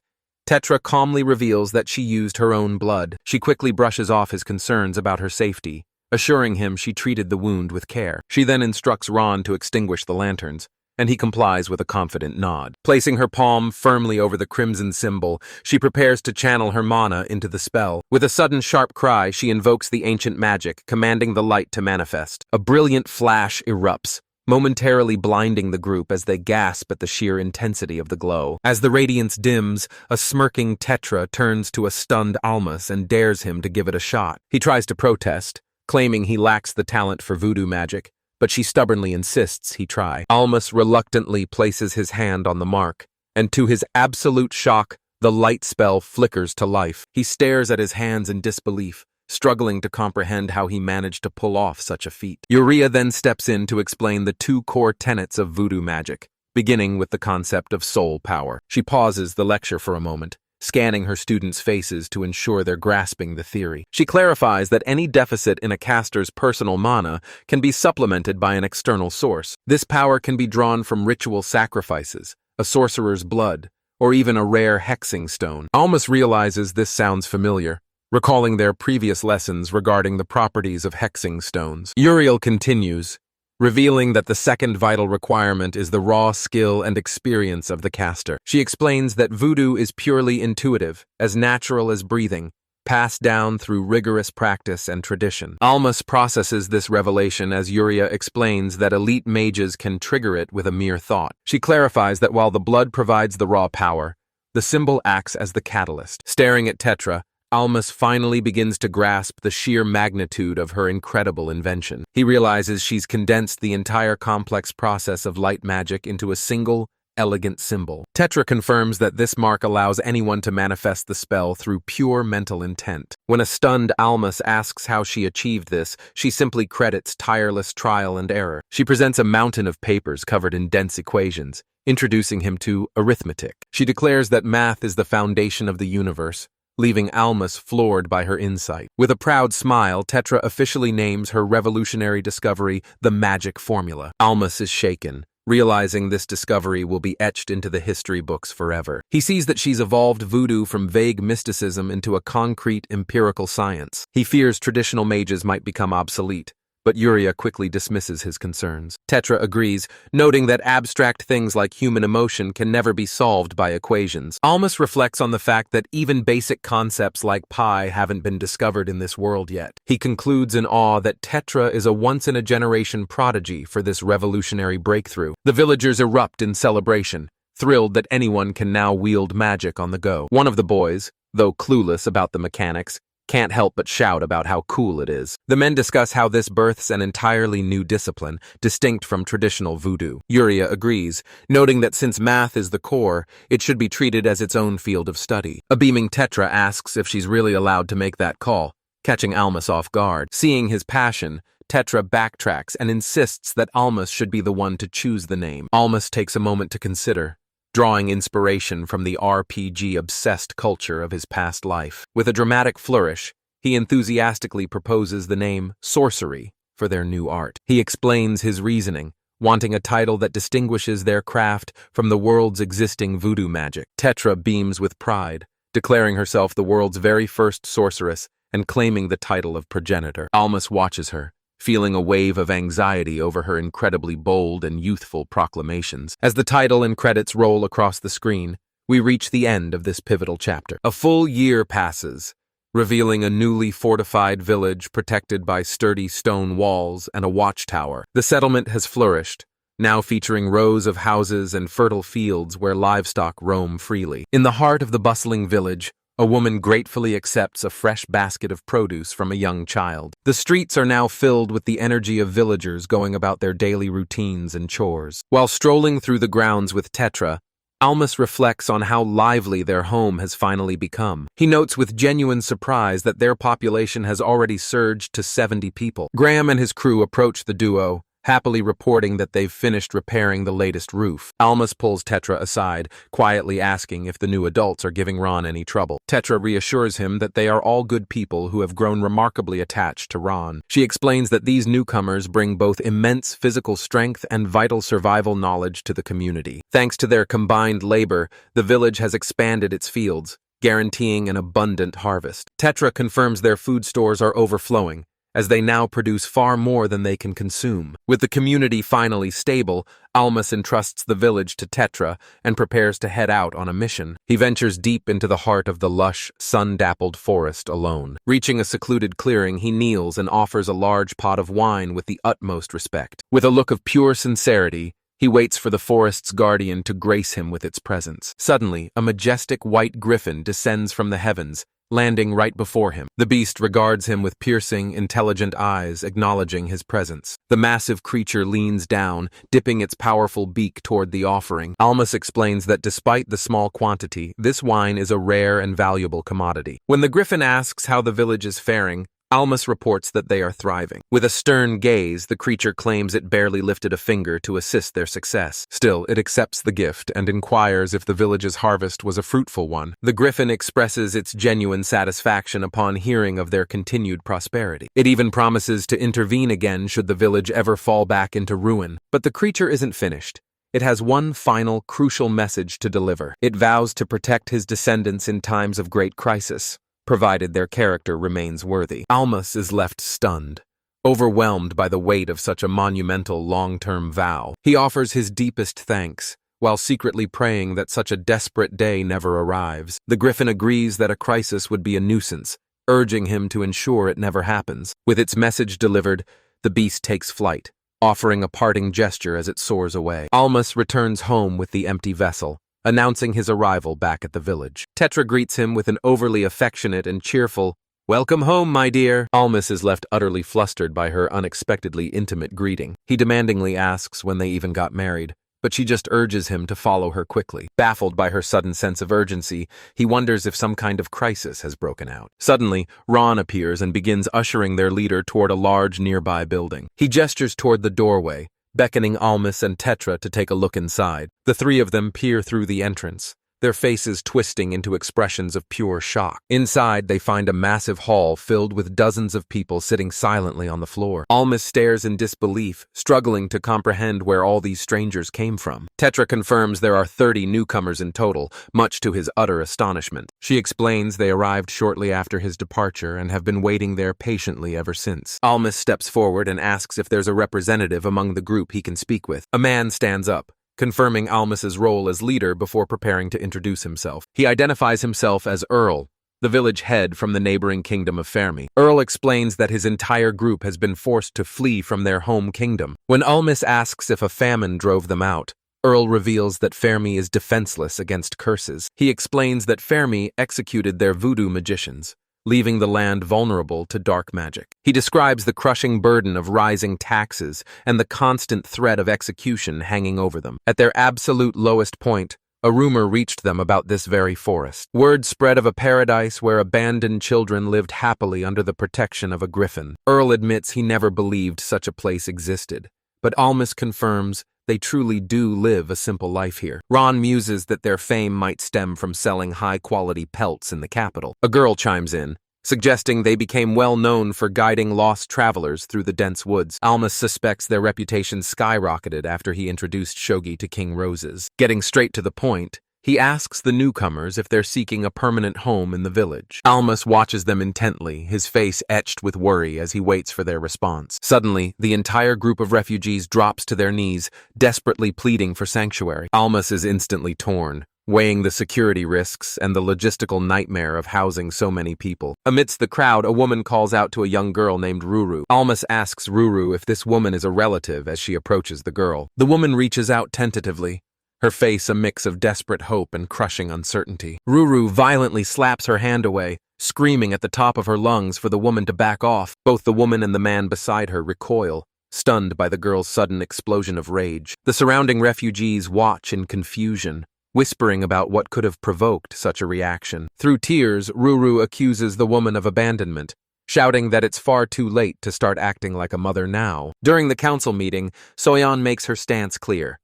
Tetra calmly reveals that she used her own blood. She quickly brushes off his concerns about her safety, assuring him she treated the wound with care. She then instructs Ron to extinguish the lanterns, and he complies with a confident nod. Placing her palm firmly over the crimson symbol, she prepares to channel her mana into the spell. With a sudden sharp cry, she invokes the ancient magic, commanding the light to manifest. A brilliant flash erupts, momentarily blinding the group as they gasp at the sheer intensity of the glow. As the radiance dims, a smirking Tetra turns to a stunned Almas and dares him to give it a shot. He tries to protest, claiming he lacks the talent for voodoo magic, but she stubbornly insists he try. Almas reluctantly places his hand on the mark, and to his absolute shock, the light spell flickers to life. He stares at his hands in disbelief, struggling to comprehend how he managed to pull off such a feat. Yuria then steps in to explain the two core tenets of voodoo magic, beginning with the concept of soul power. She pauses the lecture for a moment, scanning her students' faces to ensure they're grasping the theory. She clarifies that any deficit in a caster's personal mana can be supplemented by an external source. This power can be drawn from ritual sacrifices, a sorcerer's blood, or even a rare hexing stone. Almas realizes this sounds familiar, recalling their previous lessons regarding the properties of hexing stones. Uriel continues, revealing that the second vital requirement is the raw skill and experience of the caster. She explains that voodoo is purely intuitive, as natural as breathing, passed down through rigorous practice and tradition. Almas processes this revelation as Yuria explains that elite mages can trigger it with a mere thought. She clarifies that while the blood provides the raw power, the symbol acts as the catalyst. Staring at Tetra, Almas finally begins to grasp the sheer magnitude of her incredible invention. He realizes she's condensed the entire complex process of light magic into a single, elegant symbol. Tetra confirms that this mark allows anyone to manifest the spell through pure mental intent. When a stunned Almas asks how she achieved this, she simply credits tireless trial and error. She presents a mountain of papers covered in dense equations, introducing him to arithmetic. She declares that math is the foundation of the universe, leaving Almas floored by her insight. With a proud smile, Tetra officially names her revolutionary discovery the magic formula. Almas is shaken, realizing this discovery will be etched into the history books forever. He sees that she's evolved voodoo from vague mysticism into a concrete, empirical science. He fears traditional mages might become obsolete, but Yuria quickly dismisses his concerns. Tetra agrees, noting that abstract things like human emotion can never be solved by equations. Almas reflects on the fact that even basic concepts like pi haven't been discovered in this world yet. He concludes in awe that Tetra is a once-in-a-generation prodigy for this revolutionary breakthrough. The villagers erupt in celebration, thrilled that anyone can now wield magic on the go. One of the boys, though clueless about the mechanics, can't help but shout about how cool it is. The men discuss how this births an entirely new discipline, distinct from traditional voodoo. Yuria agrees, noting that since math is the core, it should be treated as its own field of study. A beaming Tetra asks if she's really allowed to make that call, catching Almas off guard. Seeing his passion, Tetra backtracks and insists that Almas should be the one to choose the name. Almas takes a moment to consider, drawing inspiration from the RPG-obsessed culture of his past life. With a dramatic flourish, he enthusiastically proposes the name Sorcery for their new art. He explains his reasoning, wanting a title that distinguishes their craft from the world's existing voodoo magic. Tetra beams with pride, declaring herself the world's very first sorceress and claiming the title of progenitor. Almas watches her, feeling a wave of anxiety over her incredibly bold and youthful proclamations. As the title and credits roll across the screen, we reach the end of this pivotal chapter. A full year passes, revealing a newly fortified village protected by sturdy stone walls and a watchtower. The settlement has flourished, now featuring rows of houses and fertile fields where livestock roam freely. In the heart of the bustling village, a woman gratefully accepts a fresh basket of produce from a young child. The streets are now filled with the energy of villagers going about their daily routines and chores. While strolling through the grounds with Tetra, Almas reflects on how lively their home has finally become. He notes with genuine surprise that their population has already surged to 70 people. Graham and his crew approach the duo, happily reporting that they've finished repairing the latest roof. Almas pulls Tetra aside, quietly asking if the new adults are giving Ron any trouble. Tetra reassures him that they are all good people who have grown remarkably attached to Ron. She explains that these newcomers bring both immense physical strength and vital survival knowledge to the community. Thanks to their combined labor, the village has expanded its fields, guaranteeing an abundant harvest. Tetra confirms their food stores are overflowing, as they now produce far more than they can consume. With the community finally stable, Almas entrusts the village to Tetra and prepares to head out on a mission. He ventures deep into the heart of the lush, sun-dappled forest alone. Reaching a secluded clearing, he kneels and offers a large pot of wine with the utmost respect. With a look of pure sincerity, he waits for the forest's guardian to grace him with its presence. Suddenly, a majestic white griffin descends from the heavens, landing right before him. The beast regards him with piercing, intelligent eyes, acknowledging his presence. The massive creature leans down, dipping its powerful beak toward the offering. Almas explains that despite the small quantity, this wine is a rare and valuable commodity. When the griffin asks how the village is faring, Almas reports that they are thriving. With a stern gaze, the creature claims it barely lifted a finger to assist their success. Still, it accepts the gift and inquires if the village's harvest was a fruitful one. The Griffin expresses its genuine satisfaction upon hearing of their continued prosperity. It even promises to intervene again should the village ever fall back into ruin. But the creature isn't finished. It has one final, crucial message to deliver. It vows to protect his descendants in times of great crisis, provided their character remains worthy. Almas is left stunned, overwhelmed by the weight of such a monumental long-term vow. He offers his deepest thanks, while secretly praying that such a desperate day never arrives. The Griffin agrees that a crisis would be a nuisance, urging him to ensure it never happens. With its message delivered, the beast takes flight, offering a parting gesture as it soars away. Almas returns home with the empty vessel, announcing his arrival back at the village. Tetra greets him with an overly affectionate and cheerful, "Welcome home, my dear." Almas is left utterly flustered by her unexpectedly intimate greeting. He demandingly asks when they even got married, but she just urges him to follow her quickly. Baffled by her sudden sense of urgency, he wonders if some kind of crisis has broken out. Suddenly, Ron appears and begins ushering their leader toward a large nearby building. He gestures toward the doorway, beckoning Almas and Tetra to take a look inside. The three of them peer through the entrance, their faces twisting into expressions of pure shock. Inside, they find a massive hall filled with dozens of people sitting silently on the floor. Almas stares in disbelief, struggling to comprehend where all these strangers came from. Tetra confirms there are 30 newcomers in total, much to his utter astonishment. She explains they arrived shortly after his departure and have been waiting there patiently ever since. Almas steps forward and asks if there's a representative among the group he can speak with. A man stands up, confirming Almas's role as leader before preparing to introduce himself. He identifies himself as Earl, the village head from the neighboring kingdom of Fermi. Earl explains that his entire group has been forced to flee from their home kingdom. When Almas asks if a famine drove them out, Earl reveals that Fermi is defenseless against curses. He explains that Fermi executed their voodoo magicians, leaving the land vulnerable to dark magic. He describes the crushing burden of rising taxes and the constant threat of execution hanging over them. At their absolute lowest point, a rumor reached them about this very forest. Word spread of a paradise where abandoned children lived happily under the protection of a griffin. Earl admits he never believed such a place existed, but Almas confirms they truly do live a simple life here. Ron muses that their fame might stem from selling high-quality pelts in the capital. A girl chimes in, suggesting they became well known for guiding lost travelers through the dense woods. Almas suspects their reputation skyrocketed after he introduced Shogi to King Roses. Getting straight to the point, he asks the newcomers if they're seeking a permanent home in the village. Almas watches them intently, his face etched with worry as he waits for their response. Suddenly, the entire group of refugees drops to their knees, desperately pleading for sanctuary. Almas is instantly torn, weighing the security risks and the logistical nightmare of housing so many people. Amidst the crowd, a woman calls out to a young girl named Ruru. Almas asks Ruru if this woman is a relative as she approaches the girl. The woman reaches out tentatively, her face a mix of desperate hope and crushing uncertainty. Ruru violently slaps her hand away, screaming at the top of her lungs for the woman to back off. Both the woman and the man beside her recoil, stunned by the girl's sudden explosion of rage. The surrounding refugees watch in confusion, whispering about what could have provoked such a reaction. Through tears, Ruru accuses the woman of abandonment, shouting that it's far too late to start acting like a mother now. During the council meeting, Soyeon makes her stance clear.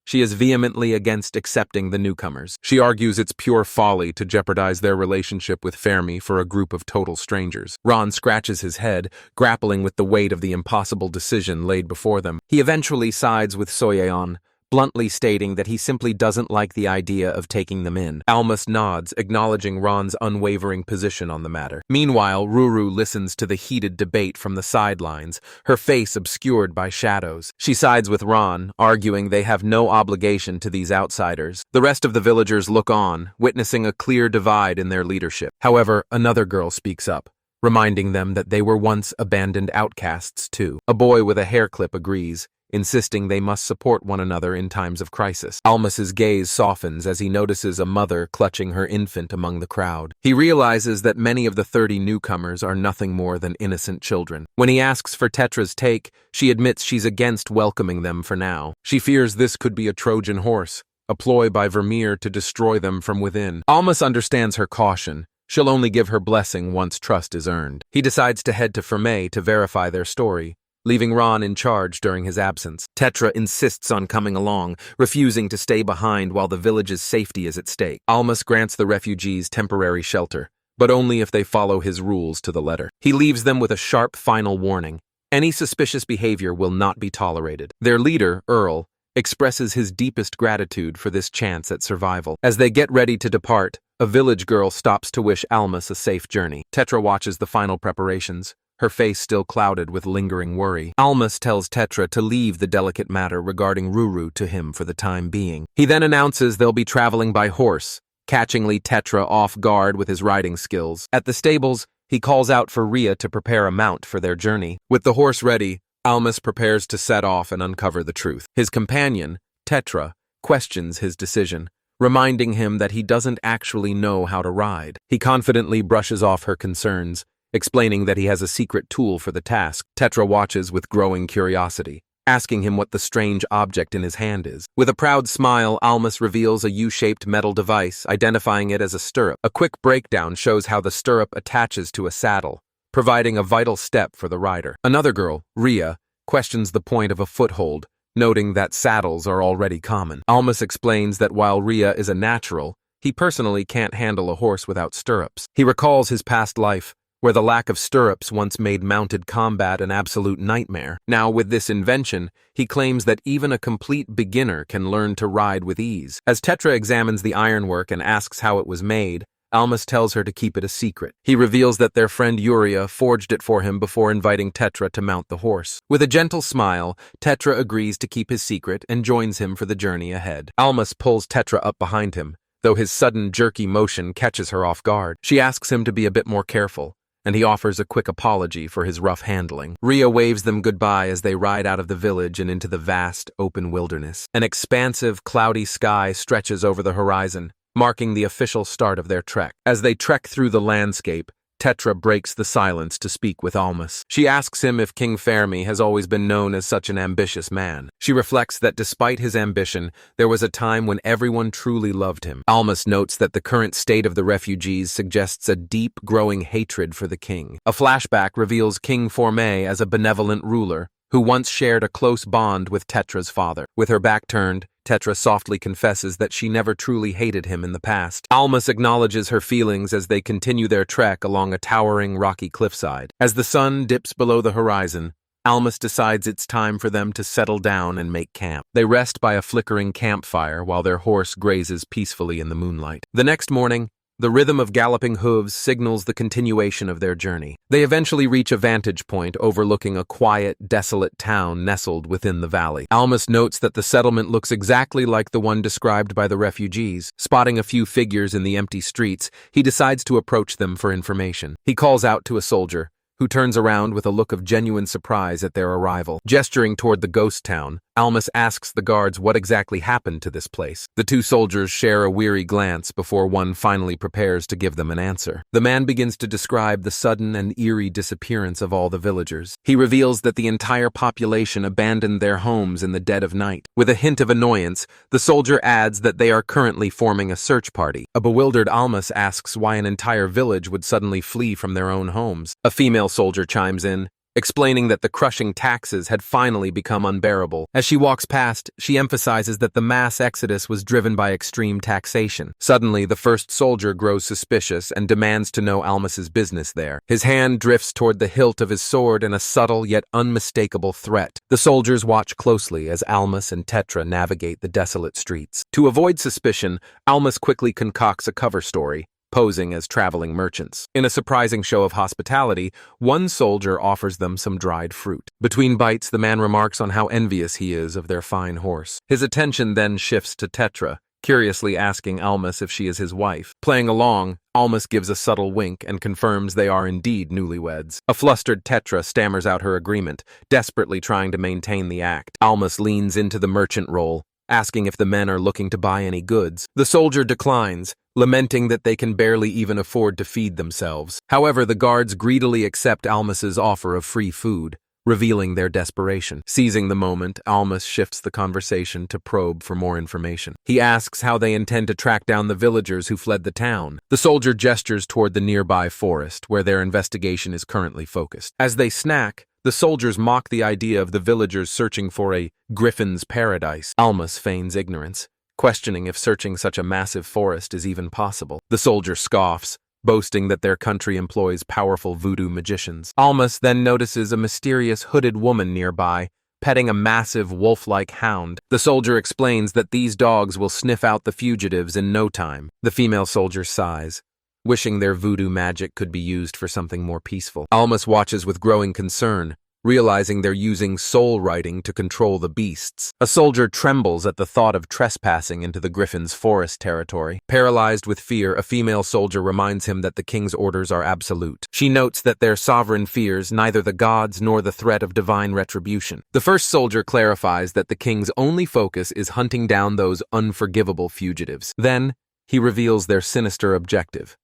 She is vehemently against accepting the newcomers. She argues it's pure folly to jeopardize their relationship with Fermi for a group of total strangers. Ron scratches his head, grappling with the weight of the impossible decision laid before them. He eventually sides with Soyeon, bluntly stating that he simply doesn't like the idea of taking them in. Almas nods, acknowledging Ron's unwavering position on the matter. Meanwhile, Ruru listens to the heated debate from the sidelines, her face obscured by shadows. She sides with Ron, arguing they have no obligation to these outsiders. The rest of the villagers look on, witnessing a clear divide in their leadership. However, another girl speaks up, reminding them that they were once abandoned outcasts too. A boy with a hair clip agrees, insisting they must support one another in times of crisis. Almas's gaze softens as he notices a mother clutching her infant among the crowd. He realizes that many of the 30 newcomers are nothing more than innocent children. When he asks for Tetra's take, she admits she's against welcoming them for now. She fears this could be a Trojan horse, a ploy by Vermeer to destroy them from within. Almas understands her caution, She'll only give her blessing once trust is earned. He decides to head to Ferme to verify their story, leaving Ron in charge during his absence. Tetra insists on coming along, refusing to stay behind while the village's safety is at stake. Almas grants the refugees temporary shelter, but only if they follow his rules to the letter. He leaves them with a sharp final warning. Any suspicious behavior will not be tolerated. Their leader, Earl, expresses his deepest gratitude for this chance at survival. As they get ready to depart, a village girl stops to wish Almas a safe journey. Tetra watches the final preparations, her face still clouded with lingering worry. Almas tells Tetra to leave the delicate matter regarding Ruru to him for the time being. He then announces they'll be traveling by horse, catchingly Tetra off guard with his riding skills. At the stables, he calls out for Rhea to prepare a mount for their journey. With the horse ready, Almas prepares to set off and uncover the truth. His companion, Tetra, questions his decision, reminding him that he doesn't actually know how to ride. He confidently brushes off her concerns, explaining that he has a secret tool for the task. Tetra watches with growing curiosity, asking him what the strange object in his hand is. With a proud smile, Almas reveals a U-shaped metal device, identifying it as a stirrup. A quick breakdown shows how the stirrup attaches to a saddle, providing a vital step for the rider. Another girl, Rhea, questions the point of a foothold, noting that saddles are already common. Almas explains that while Rhea is a natural, he personally can't handle a horse without stirrups. He recalls his past life, where the lack of stirrups once made mounted combat an absolute nightmare. Now, with this invention, he claims that even a complete beginner can learn to ride with ease. As Tetra examines the ironwork and asks how it was made, Almas tells her to keep it a secret. He reveals that their friend Yuria forged it for him before inviting Tetra to mount the horse. With a gentle smile, Tetra agrees to keep his secret and joins him for the journey ahead. Almas pulls Tetra up behind him, though his sudden jerky motion catches her off guard. She asks him to be a bit more careful, and he offers a quick apology for his rough handling. Rhea waves them goodbye as they ride out of the village and into the vast, open wilderness. An expansive, cloudy sky stretches over the horizon, marking the official start of their trek. As they trek through the landscape, Tetra breaks the silence to speak with Almas. She asks him if King Fermi has always been known as such an ambitious man. She reflects that despite his ambition, there was a time when everyone truly loved him. Almas notes that the current state of the refugees suggests a deep, growing hatred for the king. A flashback reveals King Formé as a benevolent ruler who once shared a close bond with Tetra's father. With her back turned, Tetra softly confesses that she never truly hated him in the past. Almas acknowledges her feelings as they continue their trek along a towering rocky cliffside. As the sun dips below the horizon, Almas decides it's time for them to settle down and make camp. They rest by a flickering campfire while their horse grazes peacefully in the moonlight. The next morning, the rhythm of galloping hooves signals the continuation of their journey. They eventually reach a vantage point overlooking a quiet, desolate town nestled within the valley. Almas notes that the settlement looks exactly like the one described by the refugees. Spotting a few figures in the empty streets, he decides to approach them for information. He calls out to a soldier, who turns around with a look of genuine surprise at their arrival. Gesturing toward the ghost town, Almas asks the guards what exactly happened to this place. The two soldiers share a weary glance before one finally prepares to give them an answer. The man begins to describe the sudden and eerie disappearance of all the villagers. He reveals that the entire population abandoned their homes in the dead of night. With a hint of annoyance, the soldier adds that they are currently forming a search party. A bewildered Almas asks why an entire village would suddenly flee from their own homes. A female soldier chimes in, explaining that the crushing taxes had finally become unbearable. As she walks past, she emphasizes that the mass exodus was driven by extreme taxation. Suddenly, the first soldier grows suspicious and demands to know Almas's business there. His hand drifts toward the hilt of his sword in a subtle yet unmistakable threat. The soldiers watch closely as Almas and Tetra navigate the desolate streets. To avoid suspicion, Almas quickly concocts a cover story, posing as traveling merchants. In a surprising show of hospitality, one soldier offers them some dried fruit. Between bites, the man remarks on how envious he is of their fine horse. His attention then shifts to Tetra, curiously asking Almas if she is his wife. Playing along, Almas gives a subtle wink and confirms they are indeed newlyweds. A flustered Tetra stammers out her agreement, desperately trying to maintain the act. Almas leans into the merchant role, asking if the men are looking to buy any goods. The soldier declines, lamenting that they can barely even afford to feed themselves. However, the guards greedily accept Almas's offer of free food, revealing their desperation. Seizing the moment, Almas shifts the conversation to probe for more information. He asks how they intend to track down the villagers who fled the town. The soldier gestures toward the nearby forest, where their investigation is currently focused. As they snack, the soldiers mock the idea of the villagers searching for a Griffin's paradise. Almas feigns ignorance, questioning if searching such a massive forest is even possible. The soldier scoffs, boasting that their country employs powerful voodoo magicians. Almas then notices a mysterious hooded woman nearby, petting a massive wolf-like hound. The soldier explains that these dogs will sniff out the fugitives in no time. The female soldier sighs, wishing their voodoo magic could be used for something more peaceful. Almas watches with growing concern, realizing they're using soul writing to control the beasts. A soldier trembles at the thought of trespassing into the Griffin's forest territory. Paralyzed with fear, a female soldier reminds him that the king's orders are absolute. She notes that their sovereign fears neither the gods nor the threat of divine retribution. The first soldier clarifies that the king's only focus is hunting down those unforgivable fugitives. Then, he reveals their sinister objective.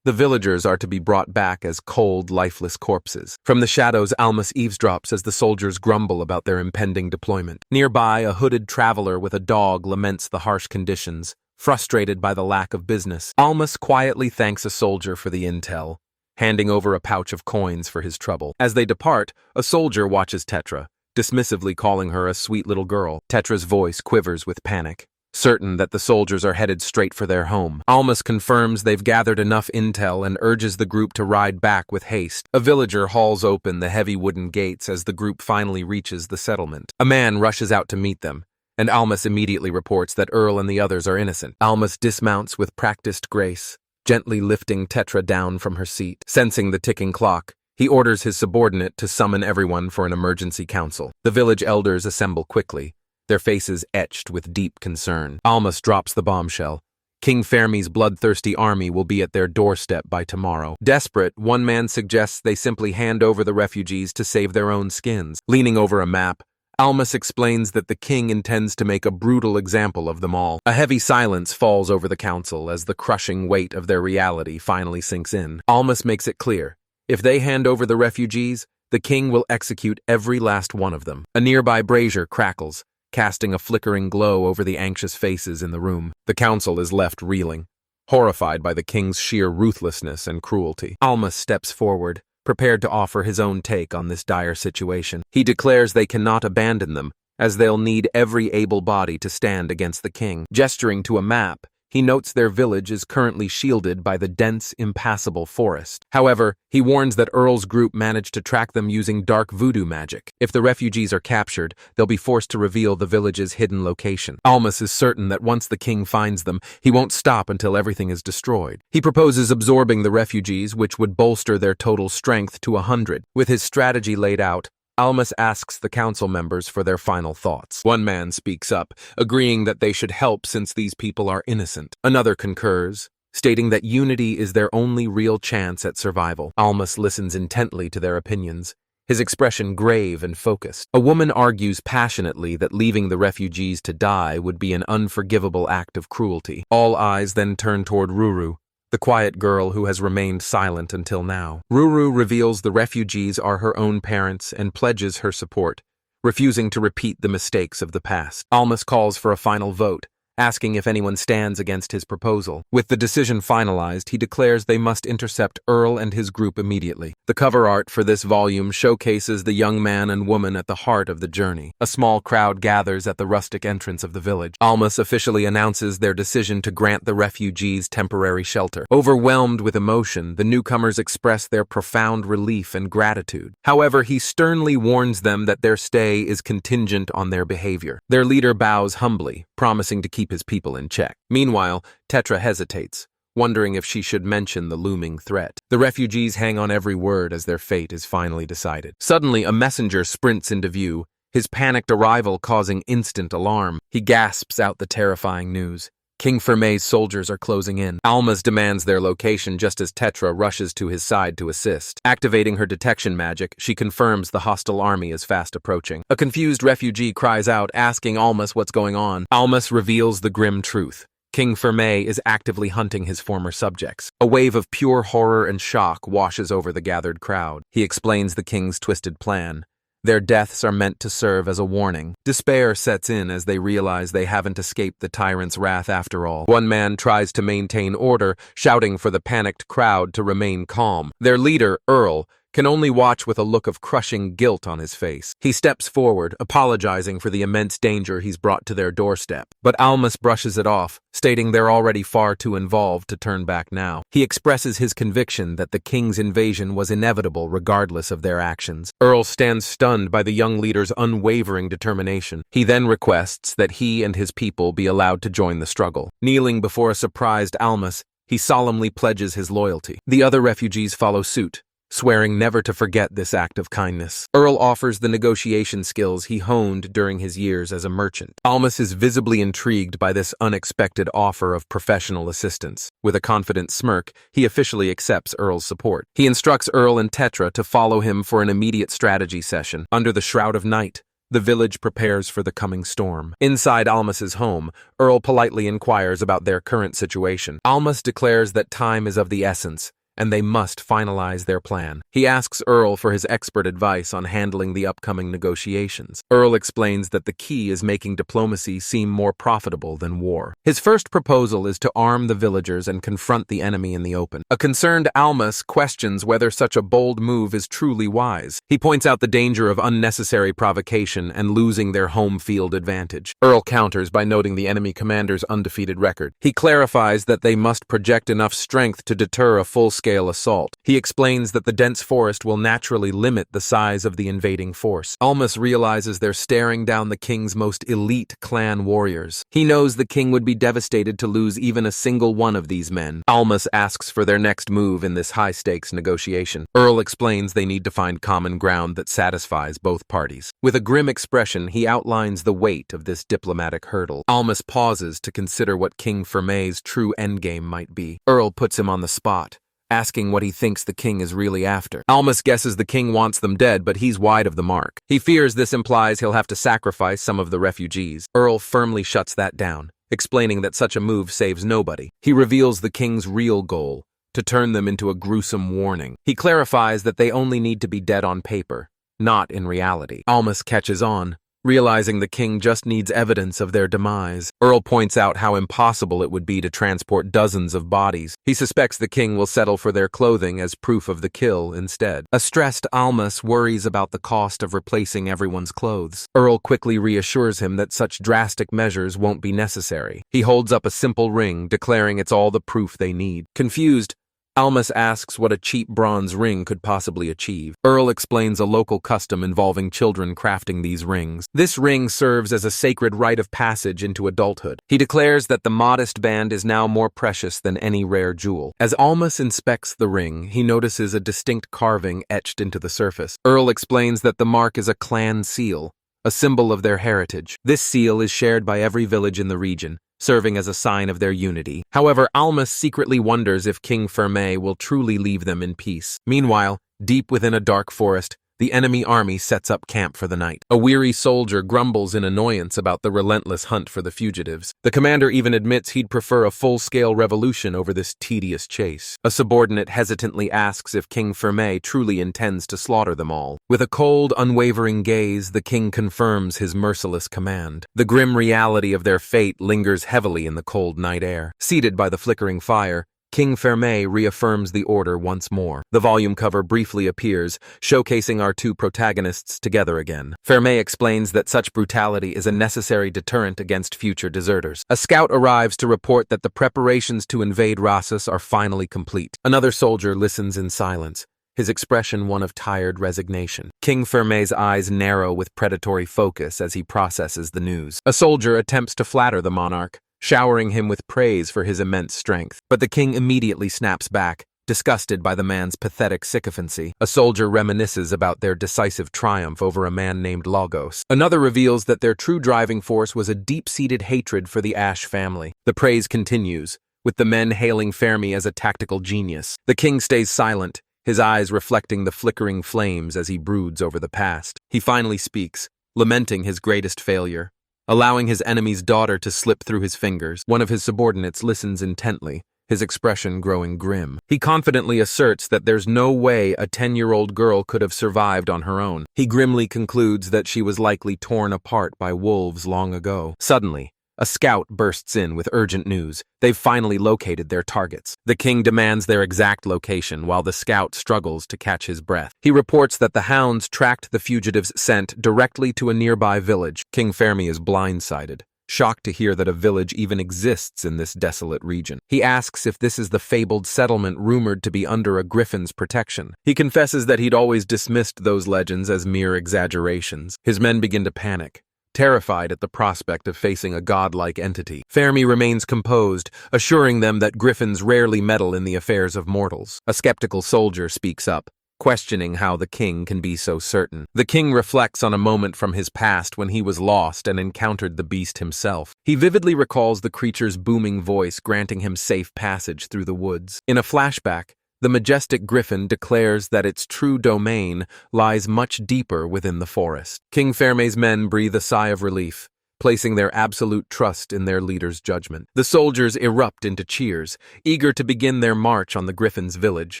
The villagers are to be brought back as cold, lifeless corpses. From the shadows, Almas eavesdrops as the soldiers grumble about their impending deployment. Nearby, a hooded traveler with a dog laments the harsh conditions, frustrated by the lack of business. Almas quietly thanks a soldier for the intel, handing over a pouch of coins for his trouble. As they depart, a soldier watches Tetra, dismissively calling her a sweet little girl. Tetra's voice quivers with panic, certain that the soldiers are headed straight for their home. Almas confirms they've gathered enough intel and urges the group to ride back with haste. A villager hauls open the heavy wooden gates as the group finally reaches the settlement. A man rushes out to meet them, and Almas immediately reports that Earl and the others are innocent. Almas dismounts with practiced grace, gently lifting Tetra down from her seat. Sensing the ticking clock, he orders his subordinate to summon everyone for an emergency council. The village elders assemble quickly, their faces etched with deep concern. Almas drops the bombshell. King Fermi's bloodthirsty army will be at their doorstep by tomorrow. Desperate, one man suggests they simply hand over the refugees to save their own skins. Leaning over a map, Almas explains that the king intends to make a brutal example of them all. A heavy silence falls over the council as the crushing weight of their reality finally sinks in. Almas makes it clear, if they hand over the refugees, the king will execute every last one of them. A nearby brazier crackles, casting a flickering glow over the anxious faces in the room. The council is left reeling, horrified by the king's sheer ruthlessness and cruelty. Almas steps forward, prepared to offer his own take on this dire situation. He declares they cannot abandon them, as they'll need every able body to stand against the king. Gesturing to a map, he notes their village is currently shielded by the dense, impassable forest. However, he warns that Earl's group managed to track them using dark voodoo magic. If the refugees are captured, they'll be forced to reveal the village's hidden location. Almas is certain that once the king finds them, he won't stop until everything is destroyed. He proposes absorbing the refugees, which would bolster their total strength to 100. With his strategy laid out, Almas asks the council members for their final thoughts. One man speaks up, agreeing that they should help since these people are innocent. Another concurs, stating that unity is their only real chance at survival. Almas listens intently to their opinions, his expression grave and focused. A woman argues passionately that leaving the refugees to die would be an unforgivable act of cruelty. All eyes then turn toward Ruru, the quiet girl who has remained silent until now. Ruru reveals the refugees are her own parents and pledges her support, refusing to repeat the mistakes of the past. Almas calls for a final vote, asking if anyone stands against his proposal. With the decision finalized, he declares they must intercept Earl and his group immediately. The cover art for this volume showcases the young man and woman at the heart of the journey. A small crowd gathers at the rustic entrance of the village. Almas officially announces their decision to grant the refugees temporary shelter. Overwhelmed with emotion, the newcomers express their profound relief and gratitude. However, he sternly warns them that their stay is contingent on their behavior. Their leader bows humbly, promising to keep his people in check. Meanwhile, Tetra hesitates, wondering if she should mention the looming threat. The refugees hang on every word as their fate is finally decided. Suddenly, a messenger sprints into view, his panicked arrival causing instant alarm. He gasps out the terrifying news. King Fermi's soldiers are closing in. Almas demands their location just as Tetra rushes to his side to assist. Activating her detection magic, she confirms the hostile army is fast approaching. A confused refugee cries out, asking Almas what's going on. Almas reveals the grim truth. King Fermi is actively hunting his former subjects. A wave of pure horror and shock washes over the gathered crowd. He explains the king's twisted plan, Their deaths are meant to serve as a warning. Despair sets in as they realize they haven't escaped the tyrant's wrath after all. One man tries to maintain order, shouting for the panicked crowd to remain calm. Their leader, Earl, can only watch with a look of crushing guilt on his face. He steps forward, apologizing for the immense danger he's brought to their doorstep. But Almas brushes it off, stating they're already far too involved to turn back now. He expresses his conviction that the king's invasion was inevitable regardless of their actions. Earl stands stunned by the young leader's unwavering determination. He then requests that he and his people be allowed to join the struggle. Kneeling before a surprised Almas, he solemnly pledges his loyalty. The other refugees follow suit, swearing never to forget this act of kindness. Earl offers the negotiation skills he honed during his years as a merchant. Almas is visibly intrigued by this unexpected offer of professional assistance. With a confident smirk, he officially accepts Earl's support. He instructs Earl and Tetra to follow him for an immediate strategy session. Under the shroud of night, the village prepares for the coming storm. Inside Almas's home, Earl politely inquires about their current situation. Almas declares that time is of the essence, and they must finalize their plan. He asks Earl for his expert advice on handling the upcoming negotiations. Earl explains that the key is making diplomacy seem more profitable than war. His first proposal is to arm the villagers and confront the enemy in the open. A concerned Almas questions whether such a bold move is truly wise. He points out the danger of unnecessary provocation and losing their home field advantage. Earl counters by noting the enemy commander's undefeated record. He clarifies that they must project enough strength to deter a full-scale assault. He explains that the dense forest will naturally limit the size of the invading force. Almas realizes they're staring down the king's most elite clan warriors. He knows the king would be devastated to lose even a single one of these men. Almas asks for their next move in this high-stakes negotiation. Earl explains they need to find common ground that satisfies both parties. With a grim expression, he outlines the weight of this diplomatic hurdle. Almas pauses to consider what King Ferme's true endgame might be. Earl puts him on the spot, asking what he thinks the king is really after. Almas guesses the king wants them dead, but he's wide of the mark. He fears this implies he'll have to sacrifice some of the refugees. Earl firmly shuts that down, explaining that such a move saves nobody. He reveals the king's real goal, to turn them into a gruesome warning. He clarifies that they only need to be dead on paper, not in reality. Almas catches on, realizing the king just needs evidence of their demise. Earl points out how impossible it would be to transport dozens of bodies. He suspects the king will settle for their clothing as proof of the kill instead. A stressed Almas worries about the cost of replacing everyone's clothes. Earl quickly reassures him that such drastic measures won't be necessary. He holds up a simple ring, declaring it's all the proof they need. Confused, Almas asks what a cheap bronze ring could possibly achieve. Earl explains a local custom involving children crafting these rings. This ring serves as a sacred rite of passage into adulthood. He declares that the modest band is now more precious than any rare jewel. As Almas inspects the ring, he notices a distinct carving etched into the surface. Earl explains that the mark is a clan seal, a symbol of their heritage. This seal is shared by every village in the region, serving as a sign of their unity. However, Almas secretly wonders if King Ferme will truly leave them in peace. Meanwhile, deep within a dark forest, the enemy army sets up camp for the night. A weary soldier grumbles in annoyance about the relentless hunt for the fugitives. The commander even admits he'd prefer a full-scale revolution over this tedious chase. A subordinate hesitantly asks if King Ferme truly intends to slaughter them all. With a cold, unwavering gaze, the king confirms his merciless command. The grim reality of their fate lingers heavily in the cold night air. Seated by the flickering fire, King Ferme reaffirms the order once more. The volume cover briefly appears, showcasing our two protagonists together again. Ferme explains that such brutality is a necessary deterrent against future deserters. A scout arrives to report that the preparations to invade Rassus are finally complete. Another soldier listens in silence, his expression one of tired resignation. King Ferme's eyes narrow with predatory focus as he processes the news. A soldier attempts to flatter the monarch, showering him with praise for his immense strength. But the king immediately snaps back, disgusted by the man's pathetic sycophancy. A soldier reminisces about their decisive triumph over a man named Logos. Another reveals that their true driving force was a deep-seated hatred for the Ash family. The praise continues, with the men hailing Fermi as a tactical genius. The king stays silent, his eyes reflecting the flickering flames as he broods over the past. He finally speaks, lamenting his greatest failure, allowing his enemy's daughter to slip through his fingers. One of his subordinates listens intently, his expression growing grim. He confidently asserts that there's no way a 10-year-old girl could have survived on her own. He grimly concludes that she was likely torn apart by wolves long ago. Suddenly, a scout bursts in with urgent news. They've finally located their targets. The king demands their exact location while the scout struggles to catch his breath. He reports that the hounds tracked the fugitives' scent directly to a nearby village. King Fermi is blindsided, shocked to hear that a village even exists in this desolate region. He asks if this is the fabled settlement rumored to be under a Griffin's protection. He confesses that he'd always dismissed those legends as mere exaggerations. His men begin to panic, terrified at the prospect of facing a godlike entity. Fermi remains composed, assuring them that Griffins rarely meddle in the affairs of mortals. A skeptical soldier speaks up, questioning how the king can be so certain. The king reflects on a moment from his past when he was lost and encountered the beast himself. He vividly recalls the creature's booming voice granting him safe passage through the woods. In a flashback, the majestic griffin declares that its true domain lies much deeper within the forest. King Ferme's men breathe a sigh of relief, placing their absolute trust in their leader's judgment. The soldiers erupt into cheers, eager to begin their march on the griffin's village.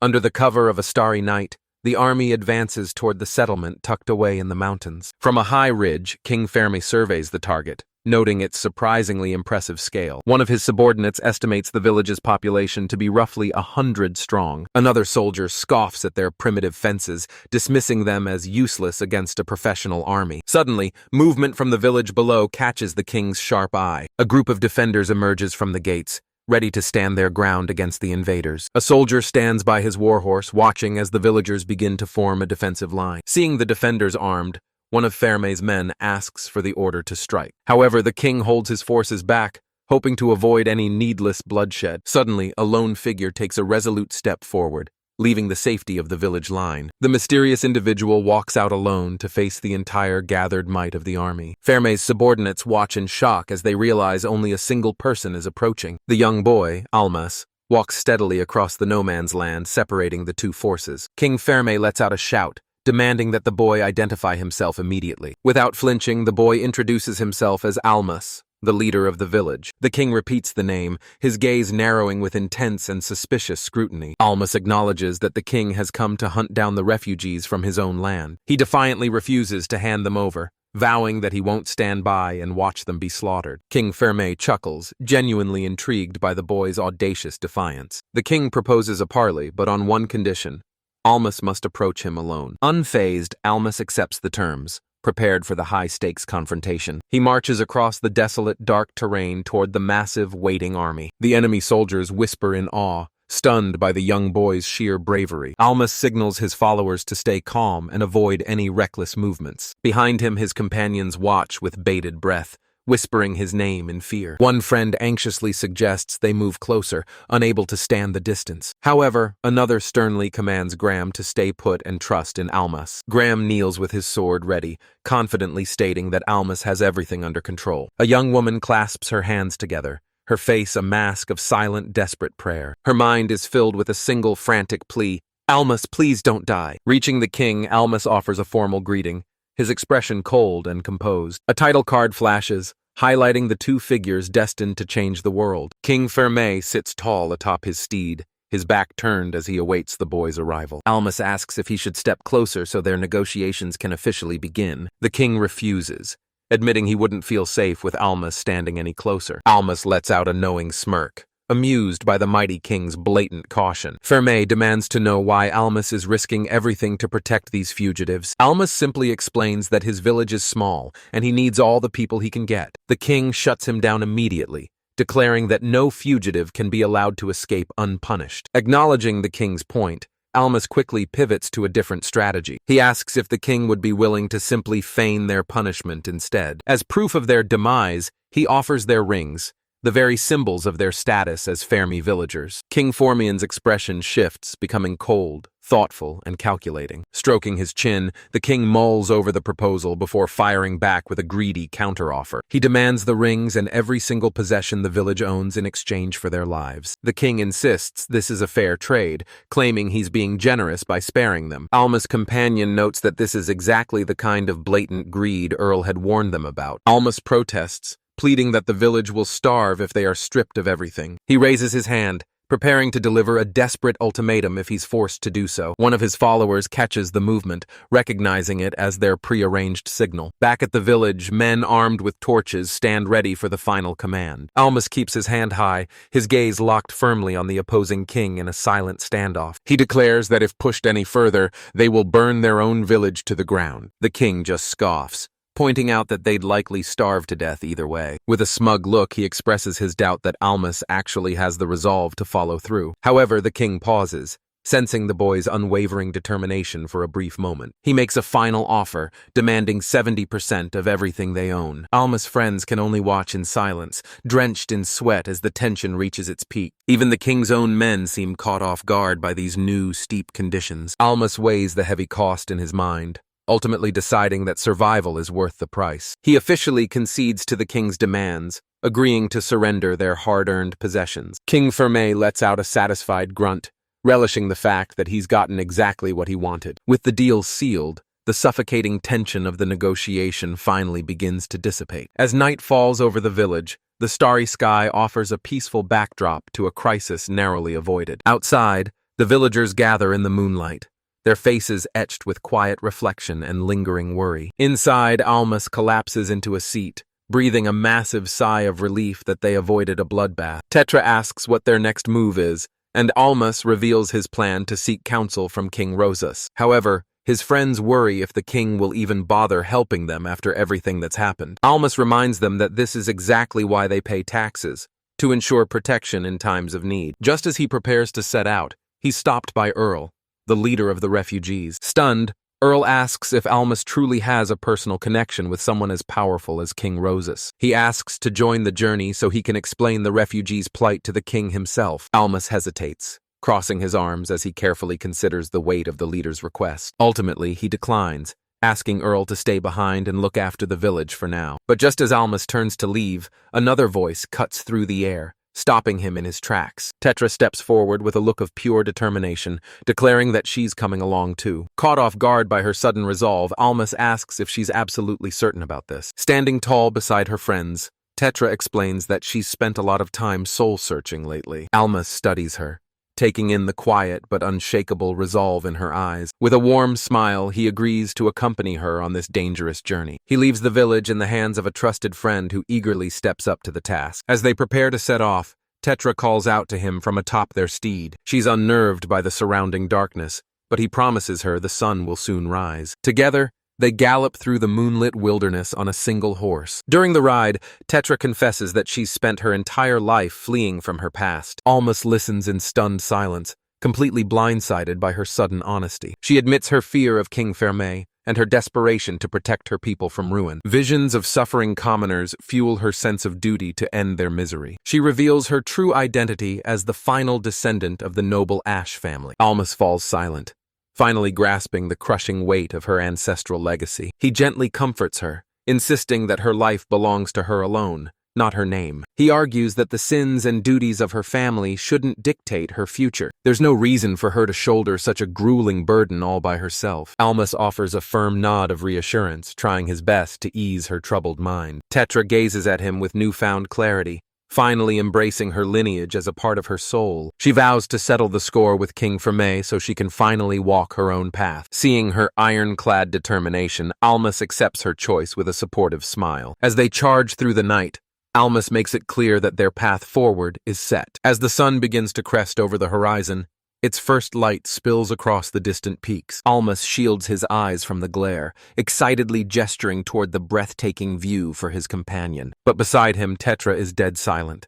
Under the cover of a starry night, the army advances toward the settlement tucked away in the mountains. From a high ridge, King Ferme surveys the target, noting its surprisingly impressive scale. One of his subordinates estimates the village's population to be roughly 100 strong. Another soldier scoffs at their primitive fences, dismissing them as useless against a professional army. Suddenly, movement from the village below catches the king's sharp eye. A group of defenders emerges from the gates, ready to stand their ground against the invaders. A soldier stands by his warhorse, watching as the villagers begin to form a defensive line. Seeing the defenders armed, one of Ferme's men asks for the order to strike. However, the king holds his forces back, hoping to avoid any needless bloodshed. Suddenly, a lone figure takes a resolute step forward, leaving the safety of the village line. The mysterious individual walks out alone to face the entire gathered might of the army. Ferme's subordinates watch in shock as they realize only a single person is approaching. The young boy, Almas, walks steadily across the no-man's land, separating the two forces. King Ferme lets out a shout, demanding that the boy identify himself immediately. Without flinching, the boy introduces himself as Almas, the leader of the village. The king repeats the name, his gaze narrowing with intense and suspicious scrutiny. Almas acknowledges that the king has come to hunt down the refugees from his own land. He defiantly refuses to hand them over, vowing that he won't stand by and watch them be slaughtered. King Ferme chuckles, genuinely intrigued by the boy's audacious defiance. The king proposes a parley, but on one condition: Almas must approach him alone. Unfazed, Almas accepts the terms, prepared for the high-stakes confrontation. He marches across the desolate, dark terrain toward the massive, waiting army. The enemy soldiers whisper in awe, stunned by the young boy's sheer bravery. Almas signals his followers to stay calm and avoid any reckless movements. Behind him, his companions watch with bated breath, whispering his name in fear. One friend anxiously suggests they move closer, unable to stand the distance. However, another sternly commands Graham to stay put and trust in Almas. Graham kneels with his sword ready, confidently stating that Almas has everything under control. A young woman clasps her hands together, her face a mask of silent, desperate prayer. Her mind is filled with a single frantic plea: "Almas, please don't die." Reaching the king, Almas offers a formal greeting, his expression cold and composed. A title card flashes, highlighting the two figures destined to change the world. King Ferme sits tall atop his steed, his back turned as he awaits the boy's arrival. Almas asks if he should step closer so their negotiations can officially begin. The king refuses, admitting he wouldn't feel safe with Almas standing any closer. Almas lets out a knowing smirk, amused by the mighty king's blatant caution. Ferme demands to know why Almas is risking everything to protect these fugitives. Almas simply explains that his village is small, and he needs all the people he can get. The king shuts him down immediately, declaring that no fugitive can be allowed to escape unpunished. Acknowledging the king's point, Almas quickly pivots to a different strategy. He asks if the king would be willing to simply feign their punishment instead. As proof of their demise, he offers their rings, the very symbols of their status as Fermi villagers. King Formian's expression shifts, becoming cold, thoughtful, and calculating. Stroking his chin, the king mulls over the proposal before firing back with a greedy counteroffer. He demands the rings and every single possession the village owns in exchange for their lives. The king insists this is a fair trade, claiming he's being generous by sparing them. Alma's companion notes that this is exactly the kind of blatant greed Earl had warned them about. Almas protests, pleading that the village will starve if they are stripped of everything. He raises his hand, preparing to deliver a desperate ultimatum if he's forced to do so. One of his followers catches the movement, recognizing it as their prearranged signal. Back at the village, men armed with torches stand ready for the final command. Almas keeps his hand high, his gaze locked firmly on the opposing king in a silent standoff. He declares that if pushed any further, they will burn their own village to the ground. The king just scoffs, pointing out that they'd likely starve to death either way. With a smug look, he expresses his doubt that Almas actually has the resolve to follow through. However, the king pauses, sensing the boy's unwavering determination for a brief moment. He makes a final offer, demanding 70% of everything they own. Alma's friends can only watch in silence, drenched in sweat as the tension reaches its peak. Even the king's own men seem caught off guard by these new, steep conditions. Almas weighs the heavy cost in his mind, ultimately deciding that survival is worth the price. He officially concedes to the king's demands, agreeing to surrender their hard-earned possessions. King Ferme lets out a satisfied grunt, relishing the fact that he's gotten exactly what he wanted. With the deal sealed, the suffocating tension of the negotiation finally begins to dissipate. As night falls over the village, the starry sky offers a peaceful backdrop to a crisis narrowly avoided. Outside, the villagers gather in the moonlight, their faces etched with quiet reflection and lingering worry. Inside, Almas collapses into a seat, breathing a massive sigh of relief that they avoided a bloodbath. Tetra asks what their next move is, and Almas reveals his plan to seek counsel from King Rosas. However, his friends worry if the king will even bother helping them after everything that's happened. Almas reminds them that this is exactly why they pay taxes, to ensure protection in times of need. Just as he prepares to set out, he's stopped by Earl, the leader of the refugees. Stunned, Earl asks if Almas truly has a personal connection with someone as powerful as King Rosas. He asks to join the journey so he can explain the refugees' plight to the king himself. Almas hesitates, crossing his arms as he carefully considers the weight of the leader's request. Ultimately, he declines, asking Earl to stay behind and look after the village for now. But just as Almas turns to leave, another voice cuts through the air, stopping him in his tracks. Tetra steps forward with a look of pure determination, declaring that she's coming along too. Caught off guard by her sudden resolve, Almas asks if she's absolutely certain about this. Standing tall beside her friends, Tetra explains that she's spent a lot of time soul-searching lately. Almas studies her, taking in the quiet but unshakable resolve in her eyes. With a warm smile, he agrees to accompany her on this dangerous journey. He leaves the village in the hands of a trusted friend who eagerly steps up to the task. As they prepare to set off, Tetra calls out to him from atop their steed. She's unnerved by the surrounding darkness, but he promises her the sun will soon rise. Together, they gallop through the moonlit wilderness on a single horse. During the ride, Tetra confesses that she's spent her entire life fleeing from her past. Almas listens in stunned silence, completely blindsided by her sudden honesty. She admits her fear of King Ferme and her desperation to protect her people from ruin. Visions of suffering commoners fuel her sense of duty to end their misery. She reveals her true identity as the final descendant of the noble Ash family. Almas falls silent, finally grasping the crushing weight of her ancestral legacy. He gently comforts her, insisting that her life belongs to her alone, not her name. He argues that the sins and duties of her family shouldn't dictate her future. There's no reason for her to shoulder such a grueling burden all by herself. Almas offers a firm nod of reassurance, trying his best to ease her troubled mind. Tetra gazes at him with newfound clarity, finally embracing her lineage as a part of her soul. She vows to settle the score with King Ferme so she can finally walk her own path. Seeing her ironclad determination, Almas accepts her choice with a supportive smile. As they charge through the night, Almas makes it clear that their path forward is set. As the sun begins to crest over the horizon, its first light spills across the distant peaks. Almas shields his eyes from the glare, excitedly gesturing toward the breathtaking view for his companion. But beside him, Tetra is dead silent,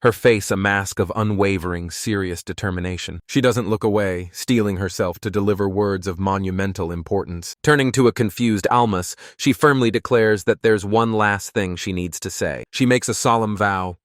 her face a mask of unwavering, serious determination. She doesn't look away, steeling herself to deliver words of monumental importance. Turning to a confused Almas, she firmly declares that there's one last thing she needs to say. She makes a solemn vow.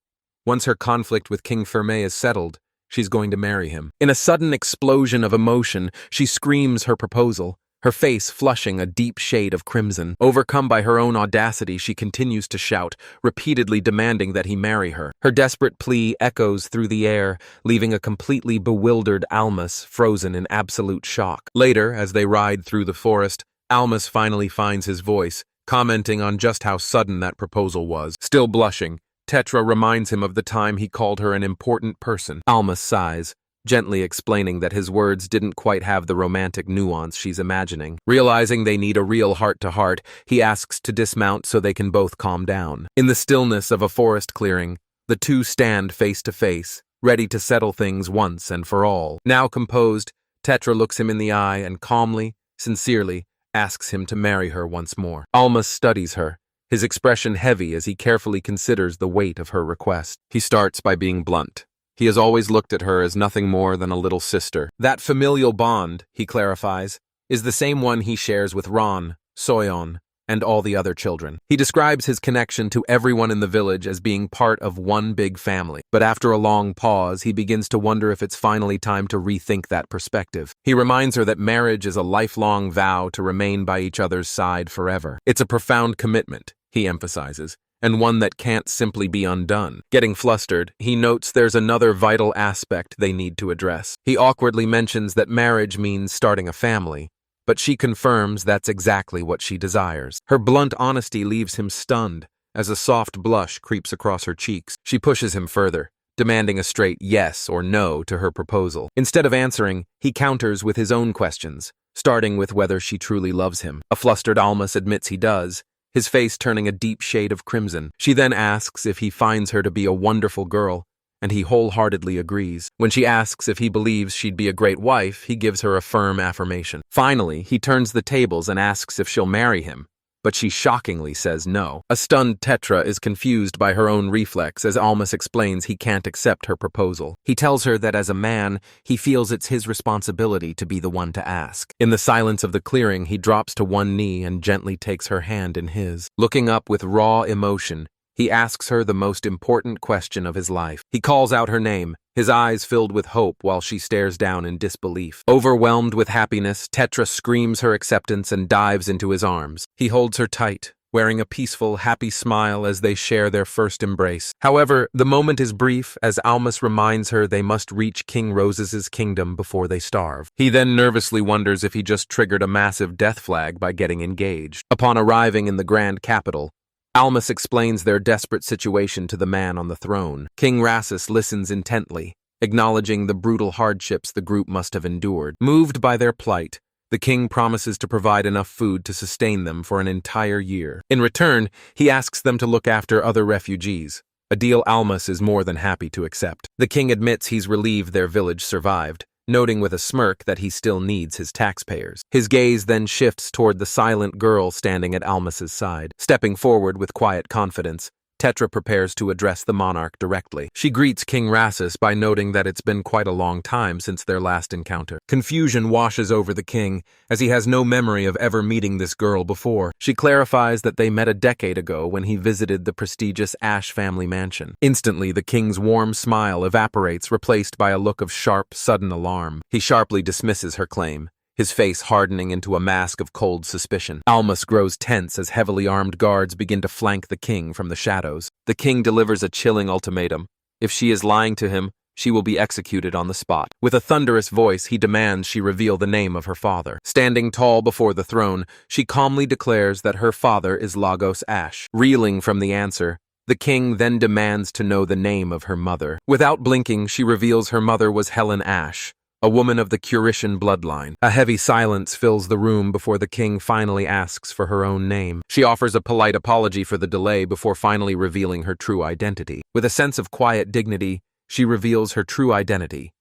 Once her conflict with King Ferme is settled, she's going to marry him. In a sudden explosion of emotion, she screams her proposal, her face flushing a deep shade of crimson. Overcome by her own audacity, she continues to shout, repeatedly demanding that he marry her. Her desperate plea echoes through the air, leaving a completely bewildered Almas frozen in absolute shock. Later, as they ride through the forest, Almas finally finds his voice, commenting on just how sudden that proposal was. Still blushing, Tetra reminds him of the time he called her an important person. Alma sighs, gently explaining that his words didn't quite have the romantic nuance she's imagining. Realizing they need a real heart-to-heart, he asks to dismount so they can both calm down. In the stillness of a forest clearing, the two stand face to face, ready to settle things once and for all. Now composed, Tetra looks him in the eye and calmly, sincerely, asks him to marry her once more. Alma studies her, his expression heavy as he carefully considers the weight of her request. He starts by being blunt. He has always looked at her as nothing more than a little sister. That familial bond, he clarifies, is the same one he shares with Ron, Soyeon, and all the other children. He describes his connection to everyone in the village as being part of one big family. But after a long pause, he begins to wonder if it's finally time to rethink that perspective. He reminds her that marriage is a lifelong vow to remain by each other's side forever. It's a profound commitment, he emphasizes, and one that can't simply be undone. Getting flustered, he notes there's another vital aspect they need to address. He awkwardly mentions that marriage means starting a family, but she confirms that's exactly what she desires. Her blunt honesty leaves him stunned as a soft blush creeps across her cheeks. She pushes him further, demanding a straight yes or no to her proposal. Instead of answering, he counters with his own questions, starting with whether she truly loves him. A flustered Almas admits he does, his face turning a deep shade of crimson. She then asks if he finds her to be a wonderful girl, and he wholeheartedly agrees. When she asks if he believes she'd be a great wife, he gives her a firm affirmation. Finally, he turns the tables and asks if she'll marry him, but she shockingly says no. A stunned Tetra is confused by her own reflex as Almas explains he can't accept her proposal. He tells her that as a man, he feels it's his responsibility to be the one to ask. In the silence of the clearing, he drops to one knee and gently takes her hand in his. Looking up with raw emotion, he asks her the most important question of his life. He calls out her name, his eyes filled with hope while she stares down in disbelief. Overwhelmed with happiness, Tetra screams her acceptance and dives into his arms. He holds her tight, wearing a peaceful, happy smile as they share their first embrace. However, the moment is brief as Almas reminds her they must reach King Roses's kingdom before they starve. He then nervously wonders if he just triggered a massive death flag by getting engaged. Upon arriving in the grand capital, Almas explains their desperate situation to the man on the throne. King Rosses listens intently, acknowledging the brutal hardships the group must have endured. Moved by their plight, the king promises to provide enough food to sustain them for an entire year. In return, he asks them to look after other refugees, a deal Almas is more than happy to accept. The king admits he's relieved their village survived, noting with a smirk that he still needs his taxpayers. His gaze then shifts toward the silent girl standing at Almas's side. Stepping forward with quiet confidence, Tetra prepares to address the monarch directly. She greets King Rosses by noting that it's been quite a long time since their last encounter. Confusion washes over the king, as he has no memory of ever meeting this girl before. She clarifies that they met a decade ago when he visited the prestigious Ash family mansion. Instantly, the king's warm smile evaporates, replaced by a look of sharp, sudden alarm. He sharply dismisses her claim, his face hardening into a mask of cold suspicion. Almas grows tense as heavily armed guards begin to flank the king from the shadows. The king delivers a chilling ultimatum. If she is lying to him, she will be executed on the spot. With a thunderous voice, he demands she reveal the name of her father. Standing tall before the throne, she calmly declares that her father is Lagos Ash. Reeling from the answer, the king then demands to know the name of her mother. Without blinking, she reveals her mother was Helen Ash, a woman of the Curishan bloodline. A heavy silence fills the room before the king finally asks for her own name. She offers a polite apology for the delay before finally revealing her true identity. With a sense of quiet dignity, she reveals her true identity: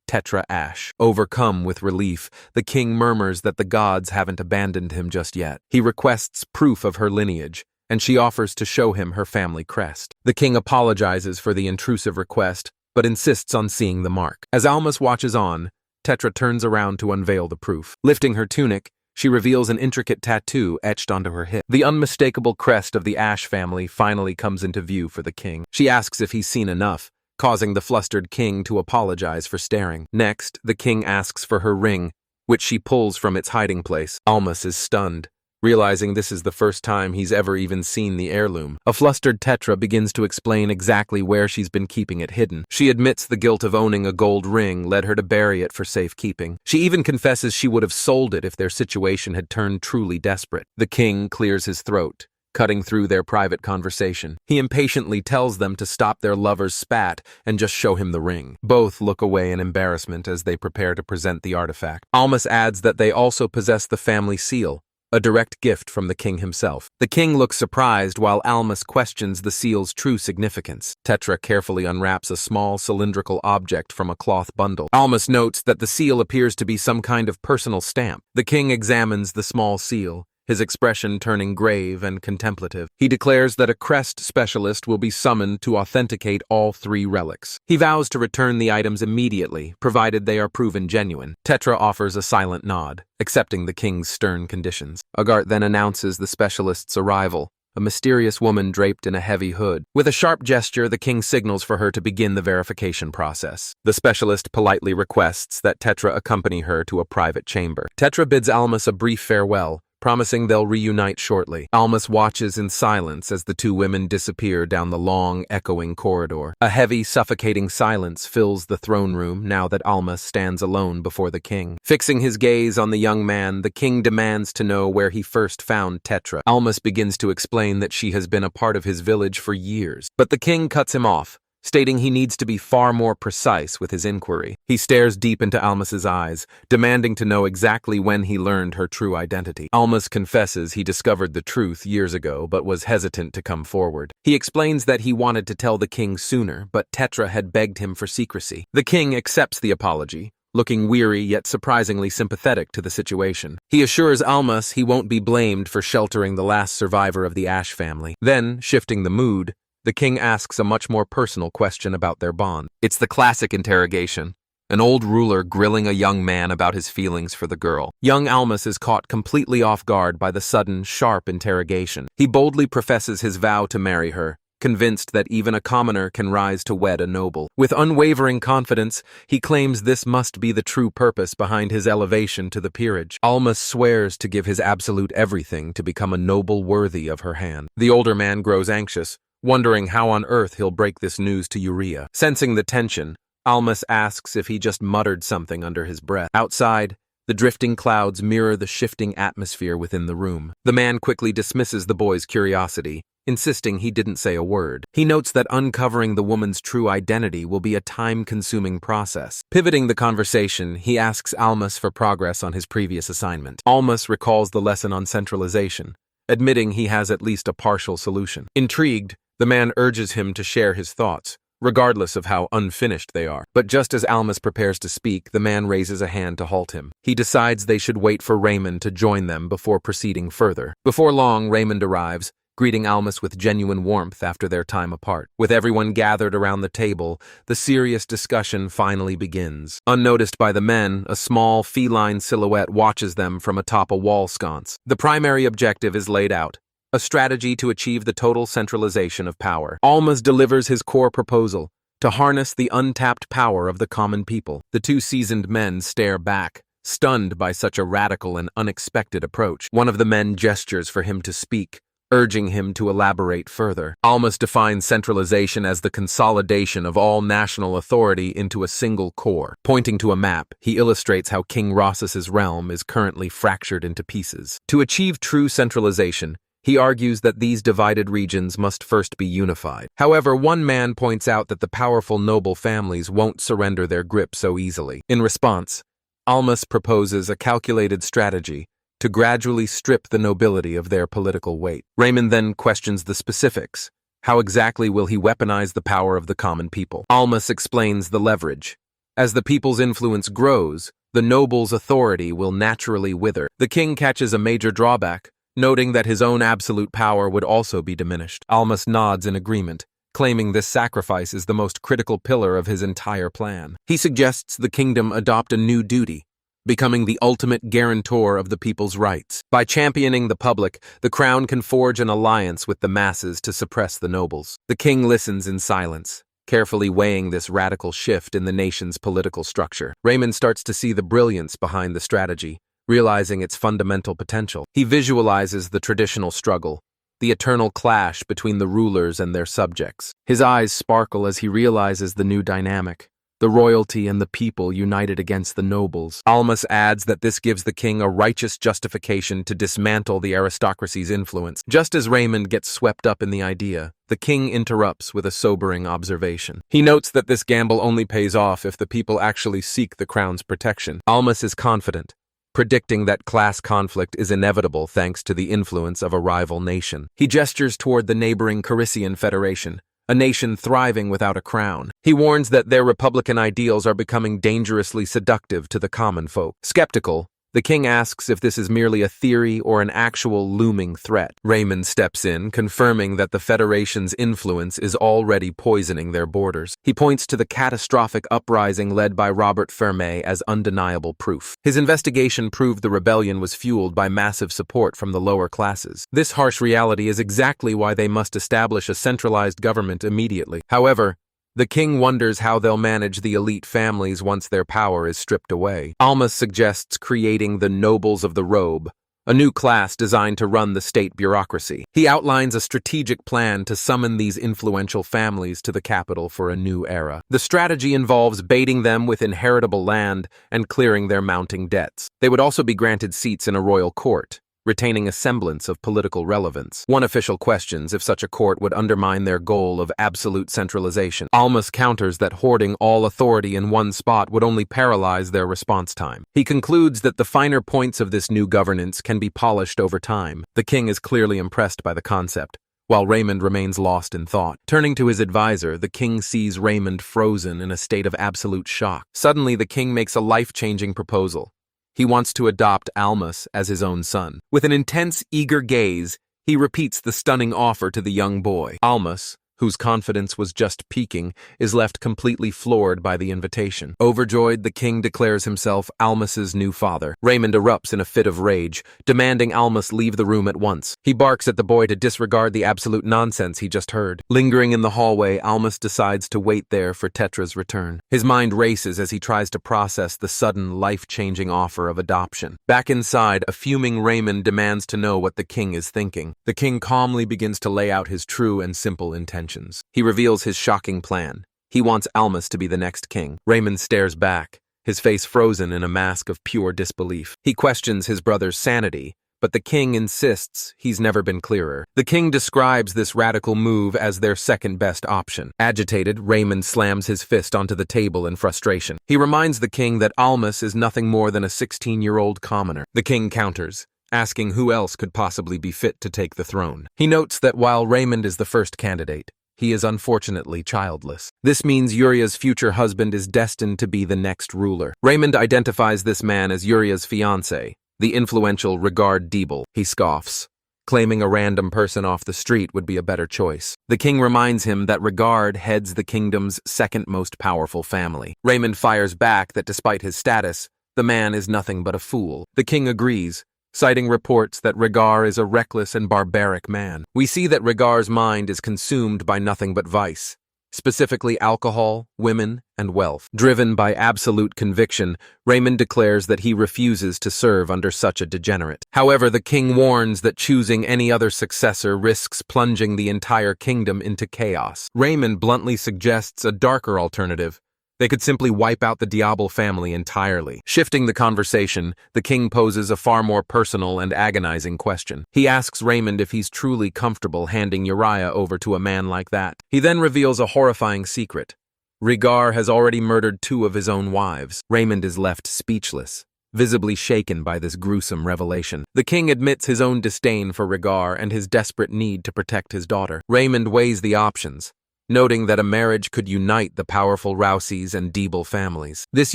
Tetra Ash. Overcome with relief, the king murmurs that the gods haven't abandoned him just yet. He requests proof of her lineage, and she offers to show him her family crest. The king apologizes for the intrusive request, but insists on seeing the mark. As Almas watches on, Tetra turns around to unveil the proof. Lifting her tunic, she reveals an intricate tattoo etched onto her hip. The unmistakable crest of the Ash family finally comes into view for the king. She asks if he's seen enough, causing the flustered king to apologize for staring. Next, the king asks for her ring, which she pulls from its hiding place. Almas is stunned, realizing this is the first time he's ever even seen the heirloom. A flustered Tetra begins to explain exactly where she's been keeping it hidden. She admits the guilt of owning a gold ring led her to bury it for safekeeping. She even confesses she would have sold it if their situation had turned truly desperate. The king clears his throat, cutting through their private conversation. He impatiently tells them to stop their lover's spat and just show him the ring. Both look away in embarrassment as they prepare to present the artifact. Almas adds that they also possess the family seal, a direct gift from the king himself. The king looks surprised while Almas questions the seal's true significance. Tetra carefully unwraps a small cylindrical object from a cloth bundle. Almas notes that the seal appears to be some kind of personal stamp. The king examines the small seal, his expression turning grave and contemplative. He declares that a crest specialist will be summoned to authenticate all 3 relics. He vows to return the items immediately, provided they are proven genuine. Tetra offers a silent nod, accepting the king's stern conditions. Agart then announces the specialist's arrival, a mysterious woman draped in a heavy hood. With a sharp gesture, the king signals for her to begin the verification process. The specialist politely requests that Tetra accompany her to a private chamber. Tetra bids Almas a brief farewell, promising they'll reunite shortly. Almas watches in silence as the 2 women disappear down the long, echoing corridor. A heavy, suffocating silence fills the throne room now that Almas stands alone before the king. Fixing his gaze on the young man, the king demands to know where he first found Tetra. Almas begins to explain that she has been a part of his village for years, but the king cuts him off, stating he needs to be far more precise with his inquiry. He stares deep into Almas's eyes, demanding to know exactly when he learned her true identity. Almas confesses he discovered the truth years ago but was hesitant to come forward. He explains that he wanted to tell the king sooner, but Tetra had begged him for secrecy. The king accepts the apology, looking weary yet surprisingly sympathetic to the situation. He assures Almas he won't be blamed for sheltering the last survivor of the Ash family. Then, shifting the mood, the king asks a much more personal question about their bond. It's the classic interrogation, an old ruler grilling a young man about his feelings for the girl. Young Almas is caught completely off guard by the sudden, sharp interrogation. He boldly professes his vow to marry her, convinced that even a commoner can rise to wed a noble. With unwavering confidence, he claims this must be the true purpose behind his elevation to the peerage. Almas swears to give his absolute everything to become a noble worthy of her hand. The older man grows anxious, wondering how on earth he'll break this news to Urea. Sensing the tension, Almas asks if he just muttered something under his breath. Outside, the drifting clouds mirror the shifting atmosphere within the room. The man quickly dismisses the boy's curiosity, insisting he didn't say a word. He notes that uncovering the woman's true identity will be a time-consuming process. Pivoting the conversation, he asks Almas for progress on his previous assignment. Almas recalls the lesson on centralization, admitting he has at least a partial solution. Intrigued, the man urges him to share his thoughts, regardless of how unfinished they are. But just as Almas prepares to speak, the man raises a hand to halt him. He decides they should wait for Raymond to join them before proceeding further. Before long, Raymond arrives, greeting Almas with genuine warmth after their time apart. With everyone gathered around the table, the serious discussion finally begins. Unnoticed by the men, a small, feline silhouette watches them from atop a wall sconce. The primary objective is laid out: a strategy to achieve the total centralization of power. Almas delivers his core proposal, to harness the untapped power of the common people. The 2 seasoned men stare back, stunned by such a radical and unexpected approach. One of the men gestures for him to speak, urging him to elaborate further. Almas defines centralization as the consolidation of all national authority into a single core. Pointing to a map, he illustrates how King Ross's realm is currently fractured into pieces. To achieve true centralization, he argues that these divided regions must first be unified. However, one man points out that the powerful noble families won't surrender their grip so easily. In response, Almas proposes a calculated strategy to gradually strip the nobility of their political weight. Raymond then questions the specifics. How exactly will he weaponize the power of the common people? Almas explains the leverage. As the people's influence grows, the noble's authority will naturally wither. The king catches a major drawback, noting that his own absolute power would also be diminished. Almas nods in agreement, claiming this sacrifice is the most critical pillar of his entire plan. He suggests the kingdom adopt a new duty, becoming the ultimate guarantor of the people's rights. By championing the public, the crown can forge an alliance with the masses to suppress the nobles. The king listens in silence, carefully weighing this radical shift in the nation's political structure. Raymond starts to see the brilliance behind the strategy, realizing its fundamental potential. He visualizes the traditional struggle, the eternal clash between the rulers and their subjects. His eyes sparkle as he realizes the new dynamic: the royalty and the people united against the nobles. Almas adds that this gives the king a righteous justification to dismantle the aristocracy's influence. Just as Raymond gets swept up in the idea, the king interrupts with a sobering observation. He notes that this gamble only pays off if the people actually seek the crown's protection. Almas is confident, predicting that class conflict is inevitable thanks to the influence of a rival nation. He gestures toward the neighboring Carisian Federation, a nation thriving without a crown. He warns that their republican ideals are becoming dangerously seductive to the common folk. Skeptical, the king asks if this is merely a theory or an actual looming threat. Raymond steps in, confirming that the Federation's influence is already poisoning their borders. He points to the catastrophic uprising led by Robert Fermé as undeniable proof. His investigation proved the rebellion was fueled by massive support from the lower classes. This harsh reality is exactly why they must establish a centralized government immediately. However, the king wonders how they'll manage the elite families once their power is stripped away. Almas suggests creating the Nobles of the Robe, a new class designed to run the state bureaucracy. He outlines a strategic plan to summon these influential families to the capital for a new era. The strategy involves baiting them with inheritable land and clearing their mounting debts. They would also be granted seats in a royal court, retaining a semblance of political relevance. One official questions if such a court would undermine their goal of absolute centralization. Almas counters that hoarding all authority in one spot would only paralyze their response time. He concludes that the finer points of this new governance can be polished over time. The king is clearly impressed by the concept, while Raymond remains lost in thought. Turning to his advisor, the king sees Raymond frozen in a state of absolute shock. Suddenly, the king makes a life-changing proposal. He wants to adopt Almas as his own son. With an intense, eager gaze, he repeats the stunning offer to the young boy. Almas, whose confidence was just peaking, is left completely floored by the invitation. Overjoyed, the king declares himself Almas's new father. Raymond erupts in a fit of rage, demanding Almas leave the room at once. He barks at the boy to disregard the absolute nonsense he just heard. Lingering in the hallway, Almas decides to wait there for Tetra's return. His mind races as he tries to process the sudden, life-changing offer of adoption. Back inside, a fuming Raymond demands to know what the king is thinking. The king calmly begins to lay out his true and simple intentions. He reveals his shocking plan. He wants Almas to be the next king. Raymond stares back, his face frozen in a mask of pure disbelief. He questions his brother's sanity, but the king insists he's never been clearer. The king describes this radical move as their second-best option. Agitated, Raymond slams his fist onto the table in frustration. He reminds the king that Almas is nothing more than a 16-year-old commoner. The king counters, asking who else could possibly be fit to take the throne. He notes that while Raymond is the first candidate, he is unfortunately childless. This means Uria's future husband is destined to be the next ruler. Raymond identifies this man as Uria's fiancé, the influential Regard Diebel. He scoffs, claiming a random person off the street would be a better choice. The king reminds him that Regard heads the kingdom's second most powerful family. Raymond fires back that despite his status, the man is nothing but a fool. The king agrees, citing reports that Regard is a reckless and barbaric man. We see that Regard's mind is consumed by nothing but vice, specifically alcohol, women, and wealth. Driven by absolute conviction, Raymond declares that he refuses to serve under such a degenerate. However, the king warns that choosing any other successor risks plunging the entire kingdom into chaos. Raymond bluntly suggests a darker alternative. They could simply wipe out the Diebel family entirely. Shifting the conversation, the king poses a far more personal and agonizing question. He asks Raymond if he's truly comfortable handing Uriah over to a man like that. He then reveals a horrifying secret. Regard has already murdered 2 of his own wives. Raymond is left speechless, visibly shaken by this gruesome revelation. The king admits his own disdain for Regard and his desperate need to protect his daughter. Raymond weighs the options, noting that a marriage could unite the powerful Rouseys and Diebel families. This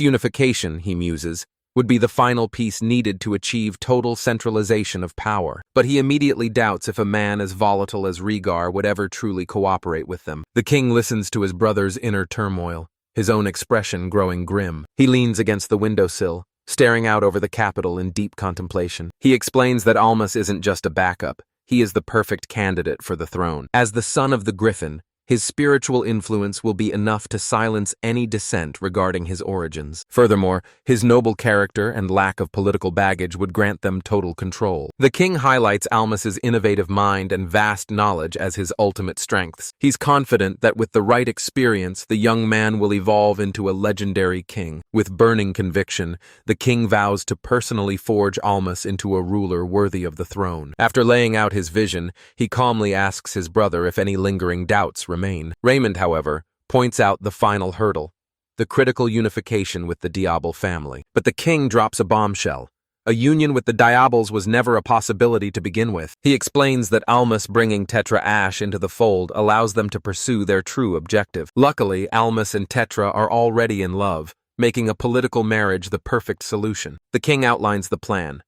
unification, he muses, would be the final piece needed to achieve total centralization of power. But he immediately doubts if a man as volatile as Regard would ever truly cooperate with them. The king listens to his brother's inner turmoil, his own expression growing grim. He leans against the windowsill, staring out over the capital in deep contemplation. He explains that Almas isn't just a backup. He is the perfect candidate for the throne. As the son of the Griffin, his spiritual influence will be enough to silence any dissent regarding his origins. Furthermore, his noble character and lack of political baggage would grant them total control. The king highlights Almus's innovative mind and vast knowledge as his ultimate strengths. He's confident that with the right experience, the young man will evolve into a legendary king. With burning conviction, the king vows to personally forge Almus into a ruler worthy of the throne. After laying out his vision, he calmly asks his brother if any lingering doubts remain. Raymond, however, points out the final hurdle, the critical unification with the Diable family. But the king drops a bombshell. A union with the Diables was never a possibility to begin with. He explains that Almus bringing Tetra Ash into the fold allows them to pursue their true objective. Luckily, Almus and Tetra are already in love, making a political marriage the perfect solution. The king outlines the plan.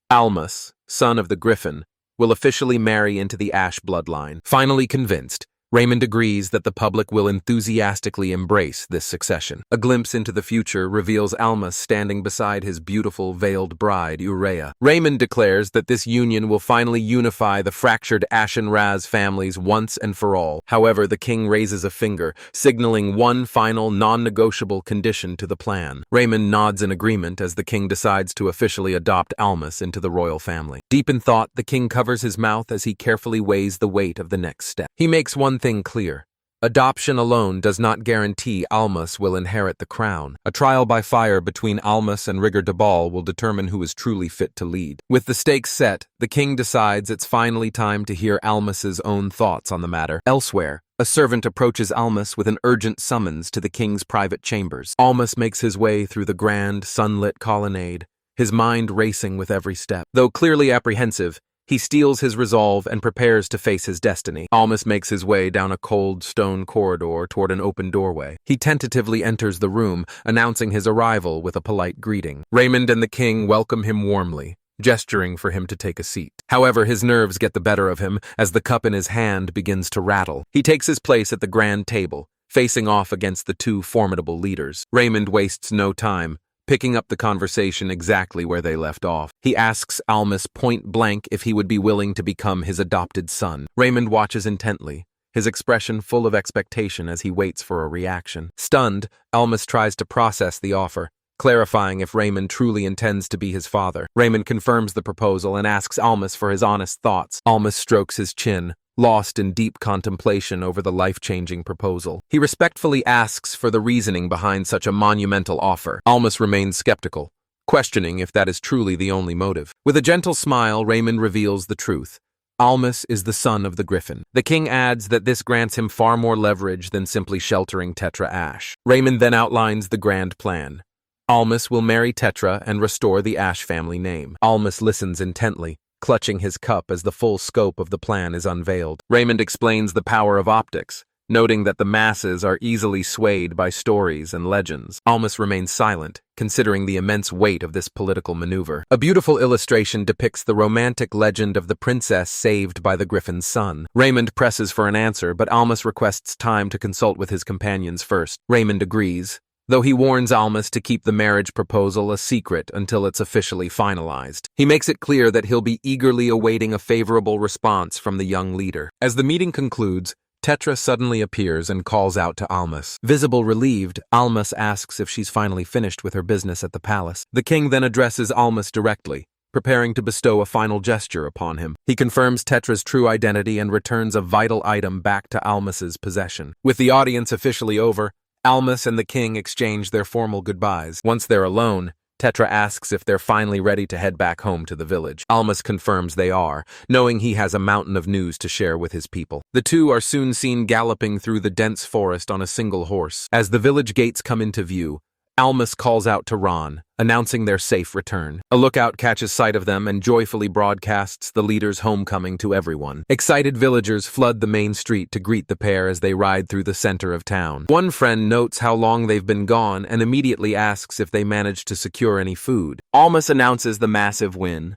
Almus, son of the Griffin, will officially marry into the Ash bloodline. Finally convinced, Raymond agrees that the public will enthusiastically embrace this succession. A glimpse into the future reveals Almus standing beside his beautiful veiled bride, Urea. Raymond declares that this union will finally unify the fractured Ashen Raz families once and for all. However, the king raises a finger, signaling one final non-negotiable condition to the plan. Raymond nods in agreement as the king decides to officially adopt Almus into the royal family. Deep in thought, the king covers his mouth as he carefully weighs the weight of the next step. He makes one thing clear. Adoption alone does not guarantee Almus will inherit the crown. A trial by fire between Almus and Rigger Debal will determine who is truly fit to lead. With the stakes set, the king decides it's finally time to hear Almus's own thoughts on the matter. Elsewhere, a servant approaches Almus with an urgent summons to the king's private chambers. Almus makes his way through the grand, sunlit colonnade, his mind racing with every step. Though clearly apprehensive, he steels his resolve and prepares to face his destiny. Almus makes his way down a cold stone corridor toward an open doorway. He tentatively enters the room, announcing his arrival with a polite greeting. Raymond and the king welcome him warmly, gesturing for him to take a seat. However, his nerves get the better of him as the cup in his hand begins to rattle. He takes his place at the grand table, facing off against the two formidable leaders. Raymond wastes no time, picking up the conversation exactly where they left off. He asks Almus point blank if he would be willing to become his adopted son. Raymond watches intently, his expression full of expectation as he waits for a reaction. Stunned, Almus tries to process the offer, clarifying if Raymond truly intends to be his father. Raymond confirms the proposal and asks Almus for his honest thoughts. Almus strokes his chin, lost in deep contemplation over the life-changing proposal. He respectfully asks for the reasoning behind such a monumental offer. Almus remains skeptical, questioning if that is truly the only motive. With a gentle smile, Raymond reveals the truth. Almus is the son of the Griffin. The king adds that this grants him far more leverage than simply sheltering Tetra Ash. Raymond then outlines the grand plan. Almus will marry Tetra and restore the Ash family name. Almus listens intently, clutching his cup as the full scope of the plan is unveiled. Raymond explains the power of optics, noting that the masses are easily swayed by stories and legends. Almus remains silent, considering the immense weight of this political maneuver. A beautiful illustration depicts the romantic legend of the princess saved by the Griffin's son. Raymond presses for an answer, but Almus requests time to consult with his companions first. Raymond agrees, though he warns Almus to keep the marriage proposal a secret until it's officially finalized. He makes it clear that he'll be eagerly awaiting a favorable response from the young leader. As the meeting concludes, Tetra suddenly appears and calls out to Almus. Visible relieved, Almus asks if she's finally finished with her business at the palace. The king then addresses Almus directly, preparing to bestow a final gesture upon him. He confirms Tetra's true identity and returns a vital item back to Almus's possession. With the audience officially over, Almus and the king exchange their formal goodbyes. Once they're alone, Tetra asks if they're finally ready to head back home to the village. Almus confirms they are, knowing he has a mountain of news to share with his people. The two are soon seen galloping through the dense forest on a single horse. As the village gates come into view, Almus calls out to Ron, announcing their safe return. A lookout catches sight of them and joyfully broadcasts the leader's homecoming to everyone. Excited villagers flood the main street to greet the pair as they ride through the center of town. One friend notes how long they've been gone and immediately asks if they managed to secure any food. Almus announces the massive win.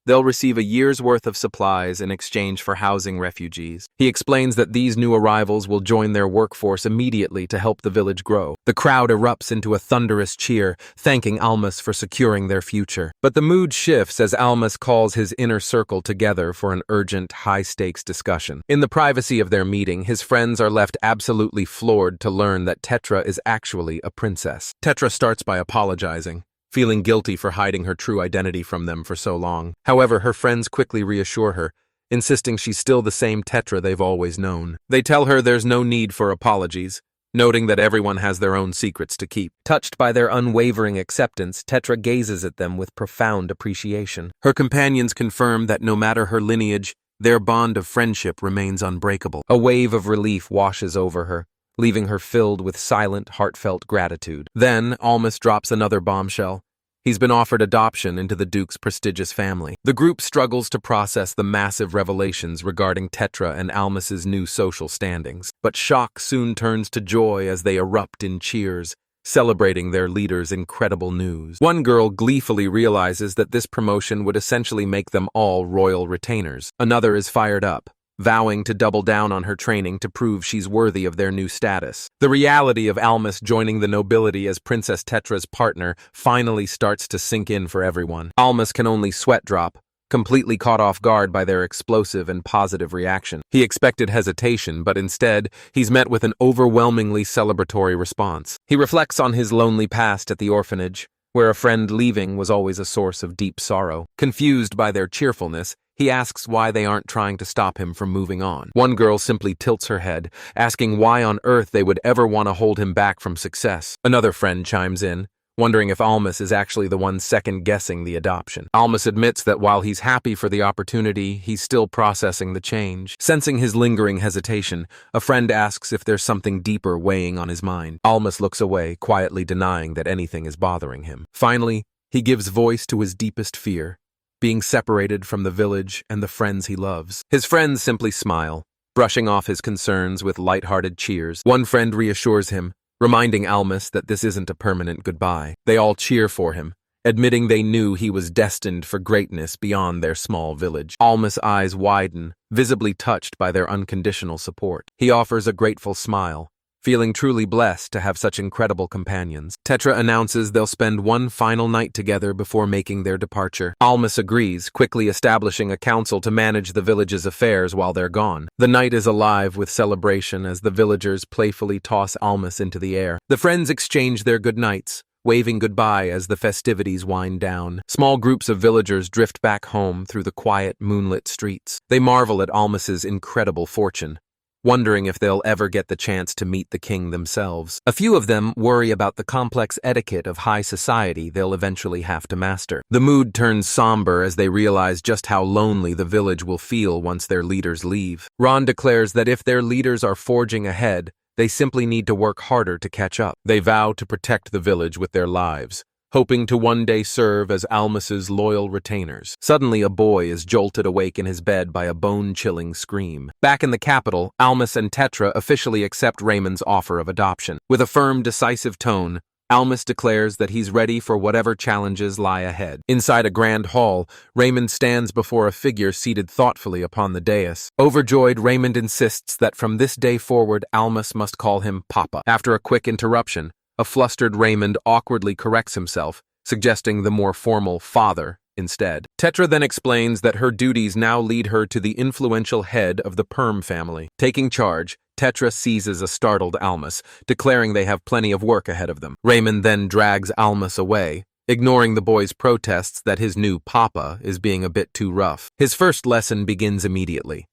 They'll receive a year's worth of supplies in exchange for housing refugees. He explains that these new arrivals will join their workforce immediately to help the village grow. The crowd erupts into a thunderous cheer, thanking Almas for securing their future. But the mood shifts as Almas calls his inner circle together for an urgent, high-stakes discussion. In the privacy of their meeting, his friends are left absolutely floored to learn that Tetra is actually a princess. Tetra starts by apologizing, feeling guilty for hiding her true identity from them for so long. However, her friends quickly reassure her, insisting she's still the same Tetra they've always known. They tell her there's no need for apologies, noting that everyone has their own secrets to keep. Touched by their unwavering acceptance, Tetra gazes at them with profound appreciation. Her companions confirm that no matter her lineage, their bond of friendship remains unbreakable. A wave of relief washes over her, leaving her filled with silent, heartfelt gratitude. Then, Almas drops another bombshell. He's been offered adoption into the Duke's prestigious family. The group struggles to process the massive revelations regarding Tetra and Almas's new social standings. But shock soon turns to joy as they erupt in cheers, celebrating their leader's incredible news. One girl gleefully realizes that this promotion would essentially make them all royal retainers. Another is fired up, vowing to double down on her training to prove she's worthy of their new status. The reality of Almas joining the nobility as Princess Tetra's partner finally starts to sink in for everyone. Almas can only sweat drop, completely caught off guard by their explosive and positive reaction. He expected hesitation, but instead, he's met with an overwhelmingly celebratory response. He reflects on his lonely past at the orphanage, where a friend leaving was always a source of deep sorrow. Confused by their cheerfulness, he asks why they aren't trying to stop him from moving on. One girl simply tilts her head, asking why on earth they would ever want to hold him back from success. Another friend chimes in, wondering if Almas is actually the one second-guessing the adoption. Almas admits that while he's happy for the opportunity, he's still processing the change. Sensing his lingering hesitation, a friend asks if there's something deeper weighing on his mind. Almas looks away, quietly denying that anything is bothering him. Finally, he gives voice to his deepest fear, being separated from the village and the friends he loves. His friends simply smile, brushing off his concerns with light-hearted cheers. One friend reassures him, reminding Almas that this isn't a permanent goodbye. They all cheer for him, admitting they knew he was destined for greatness beyond their small village. Almas' eyes widen, visibly touched by their unconditional support. He offers a grateful smile, feeling truly blessed to have such incredible companions. Tetra announces they'll spend one final night together before making their departure. Almas agrees, quickly establishing a council to manage the village's affairs while they're gone. The night is alive with celebration as the villagers playfully toss Almas into the air. The friends exchange their goodnights, waving goodbye as the festivities wind down. Small groups of villagers drift back home through the quiet, moonlit streets. They marvel at Almas's incredible fortune, wondering if they'll ever get the chance to meet the king themselves. A few of them worry about the complex etiquette of high society they'll eventually have to master. The mood turns somber as they realize just how lonely the village will feel once their leaders leave. Ron declares that if their leaders are forging ahead, they simply need to work harder to catch up. They vow to protect the village with their lives, hoping to one day serve as Almas's loyal retainers. Suddenly, a boy is jolted awake in his bed by a bone-chilling scream. Back in the capital, Almas and Tetra officially accept Raymond's offer of adoption. With a firm, decisive tone, Almas declares that he's ready for whatever challenges lie ahead. Inside a grand hall, Raymond stands before a figure seated thoughtfully upon the dais. Overjoyed, Raymond insists that from this day forward, Almas must call him Papa. After a quick interruption, a flustered Raymond awkwardly corrects himself, suggesting the more formal father instead. Tetra then explains that her duties now lead her to the influential head of the Perm family. Taking charge, Tetra seizes a startled Almas, declaring they have plenty of work ahead of them. Raymond then drags Almas away, ignoring the boy's protests that his new papa is being a bit too rough. His first lesson begins immediately.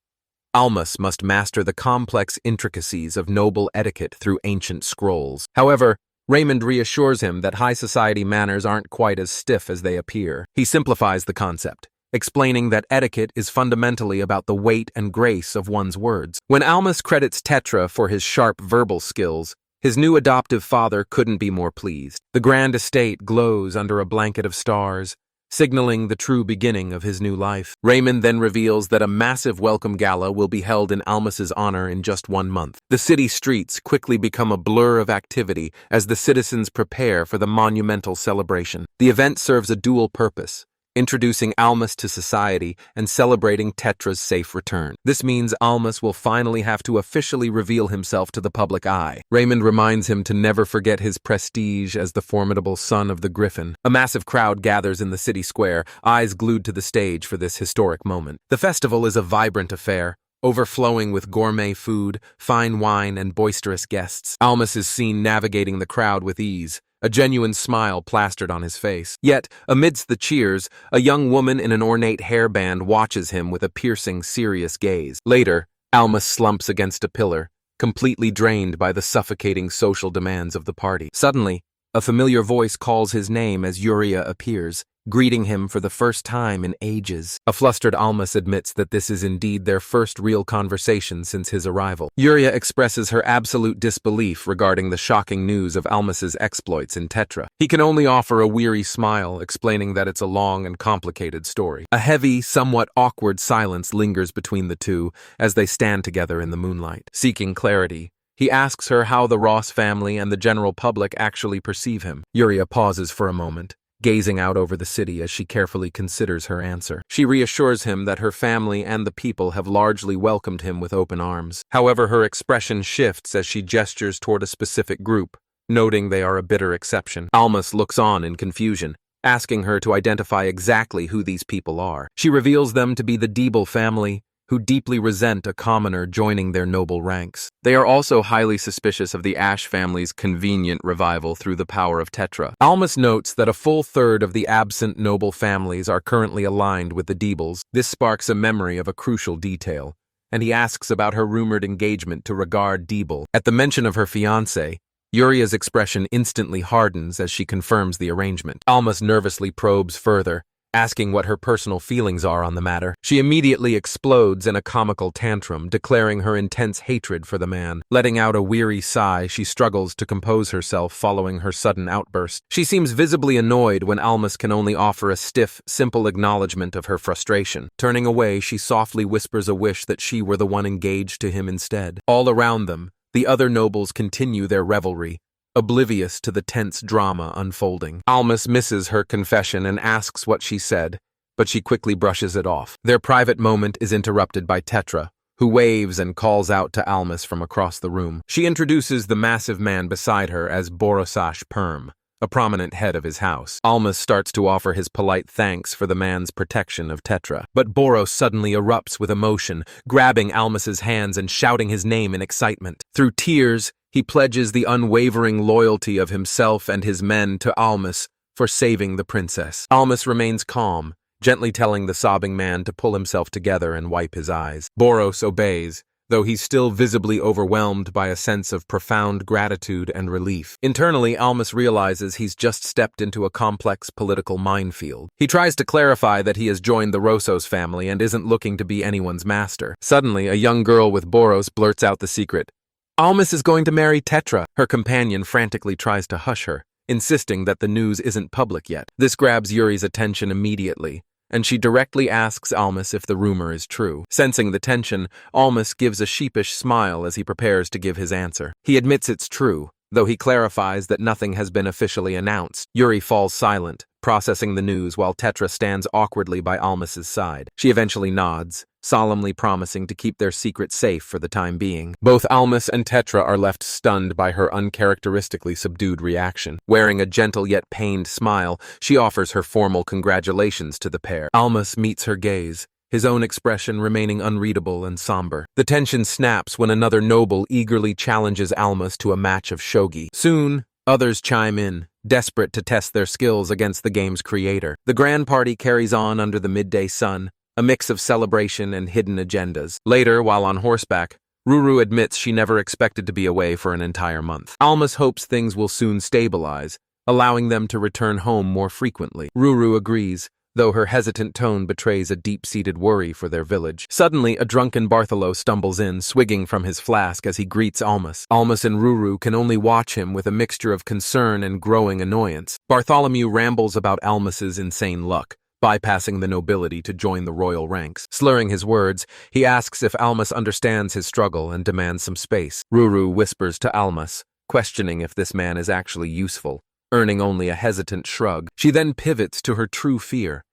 Almas must master the complex intricacies of noble etiquette through ancient scrolls. However, Raymond reassures him that high society manners aren't quite as stiff as they appear. He simplifies the concept, explaining that etiquette is fundamentally about the weight and grace of one's words. When Almas credits Tetra for his sharp verbal skills, his new adoptive father couldn't be more pleased. The grand estate glows under a blanket of stars, signaling the true beginning of his new life. Raymond then reveals that a massive welcome gala will be held in Almas's honor in just 1 month. The city streets quickly become a blur of activity as the citizens prepare for the monumental celebration. The event serves a dual purpose: introducing Almas to society and celebrating Tetra's safe return. This means Almas will finally have to officially reveal himself to the public eye. Raymond reminds him to never forget his prestige as the formidable son of the Griffin. A massive crowd gathers in the city square, eyes glued to the stage for this historic moment. The festival is a vibrant affair, overflowing with gourmet food, fine wine, and boisterous guests. Almas is seen navigating the crowd with ease, a genuine smile plastered on his face. Yet, amidst the cheers, a young woman in an ornate hairband watches him with a piercing, serious gaze. Later, Almas slumps against a pillar, completely drained by the suffocating social demands of the party. Suddenly, a familiar voice calls his name as Yuria appears, greeting him for the first time in ages. A flustered Almas admits that this is indeed their first real conversation since his arrival. Yuria expresses her absolute disbelief regarding the shocking news of Almas's exploits in Tetra. He can only offer a weary smile, explaining that it's a long and complicated story. A heavy, somewhat awkward silence lingers between the two as they stand together in the moonlight. Seeking clarity, he asks her how the Ross family and the general public actually perceive him. Yuria pauses for a moment, gazing out over the city as she carefully considers her answer. She reassures him that her family and the people have largely welcomed him with open arms. However, her expression shifts as she gestures toward a specific group, noting they are a bitter exception. Almas looks on in confusion, asking her to identify exactly who these people are. She reveals them to be the Diebel family, who deeply resent a commoner joining their noble ranks. They are also highly suspicious of the Ash family's convenient revival through the power of Tetra. Almas notes that a full third of the absent noble families are currently aligned with the Diebels. This sparks a memory of a crucial detail, and he asks about her rumored engagement to Regard Diebel. At the mention of her fiancé, Yuria's expression instantly hardens as she confirms the arrangement. Almas nervously probes further, asking what her personal feelings are on the matter. She immediately explodes in a comical tantrum, declaring her intense hatred for the man. Letting out a weary sigh, she struggles to compose herself following her sudden outburst. She seems visibly annoyed when Almas can only offer a stiff, simple acknowledgement of her frustration. Turning away, she softly whispers a wish that she were the one engaged to him instead. All around them, the other nobles continue their revelry, oblivious to the tense drama unfolding. Almas misses her confession and asks what she said, but she quickly brushes it off. Their private moment is interrupted by Tetra, who waves and calls out to Almas from across the room. She introduces the massive man beside her as Borosash Perm, a prominent head of his house. Almas starts to offer his polite thanks for the man's protection of Tetra, but Boros suddenly erupts with emotion, grabbing Almas's hands and shouting his name in excitement. Through tears, he pledges the unwavering loyalty of himself and his men to Almas for saving the princess. Almas remains calm, gently telling the sobbing man to pull himself together and wipe his eyes. Boros obeys, though he's still visibly overwhelmed by a sense of profound gratitude and relief. Internally, Almas realizes he's just stepped into a complex political minefield. He tries to clarify that he has joined the Rossos family and isn't looking to be anyone's master. Suddenly, a young girl with Boros blurts out the secret. Almas is going to marry Tetra. Her companion frantically tries to hush her, insisting that the news isn't public yet. This grabs Yuri's attention immediately, and she directly asks Almas if the rumor is true. Sensing the tension, Almas gives a sheepish smile as he prepares to give his answer. He admits it's true, though he clarifies that nothing has been officially announced. Yuri falls silent, processing the news while Tetra stands awkwardly by Almas's side. She eventually nods, solemnly promising to keep their secret safe for the time being. Both Almas and Tetra are left stunned by her uncharacteristically subdued reaction. Wearing a gentle yet pained smile, she offers her formal congratulations to the pair. Almas meets her gaze, his own expression remaining unreadable and somber. The tension snaps when another noble eagerly challenges Almas to a match of shogi. Soon, others chime in, desperate to test their skills against the game's creator. The grand party carries on under the midday sun, a mix of celebration and hidden agendas. Later, while on horseback, Ruru admits she never expected to be away for an entire month. Almas hopes things will soon stabilize, allowing them to return home more frequently. Ruru agrees, though her hesitant tone betrays a deep-seated worry for their village. Suddenly, a drunken Bartholo stumbles in, swigging from his flask as he greets Almas. Almas and Ruru can only watch him with a mixture of concern and growing annoyance. Bartholomew rambles about Almas's insane luck, bypassing the nobility to join the royal ranks. Slurring his words, he asks if Almas understands his struggle and demands some space. Ruru whispers to Almas, questioning if this man is actually useful, earning only a hesitant shrug. She then pivots to her true fear,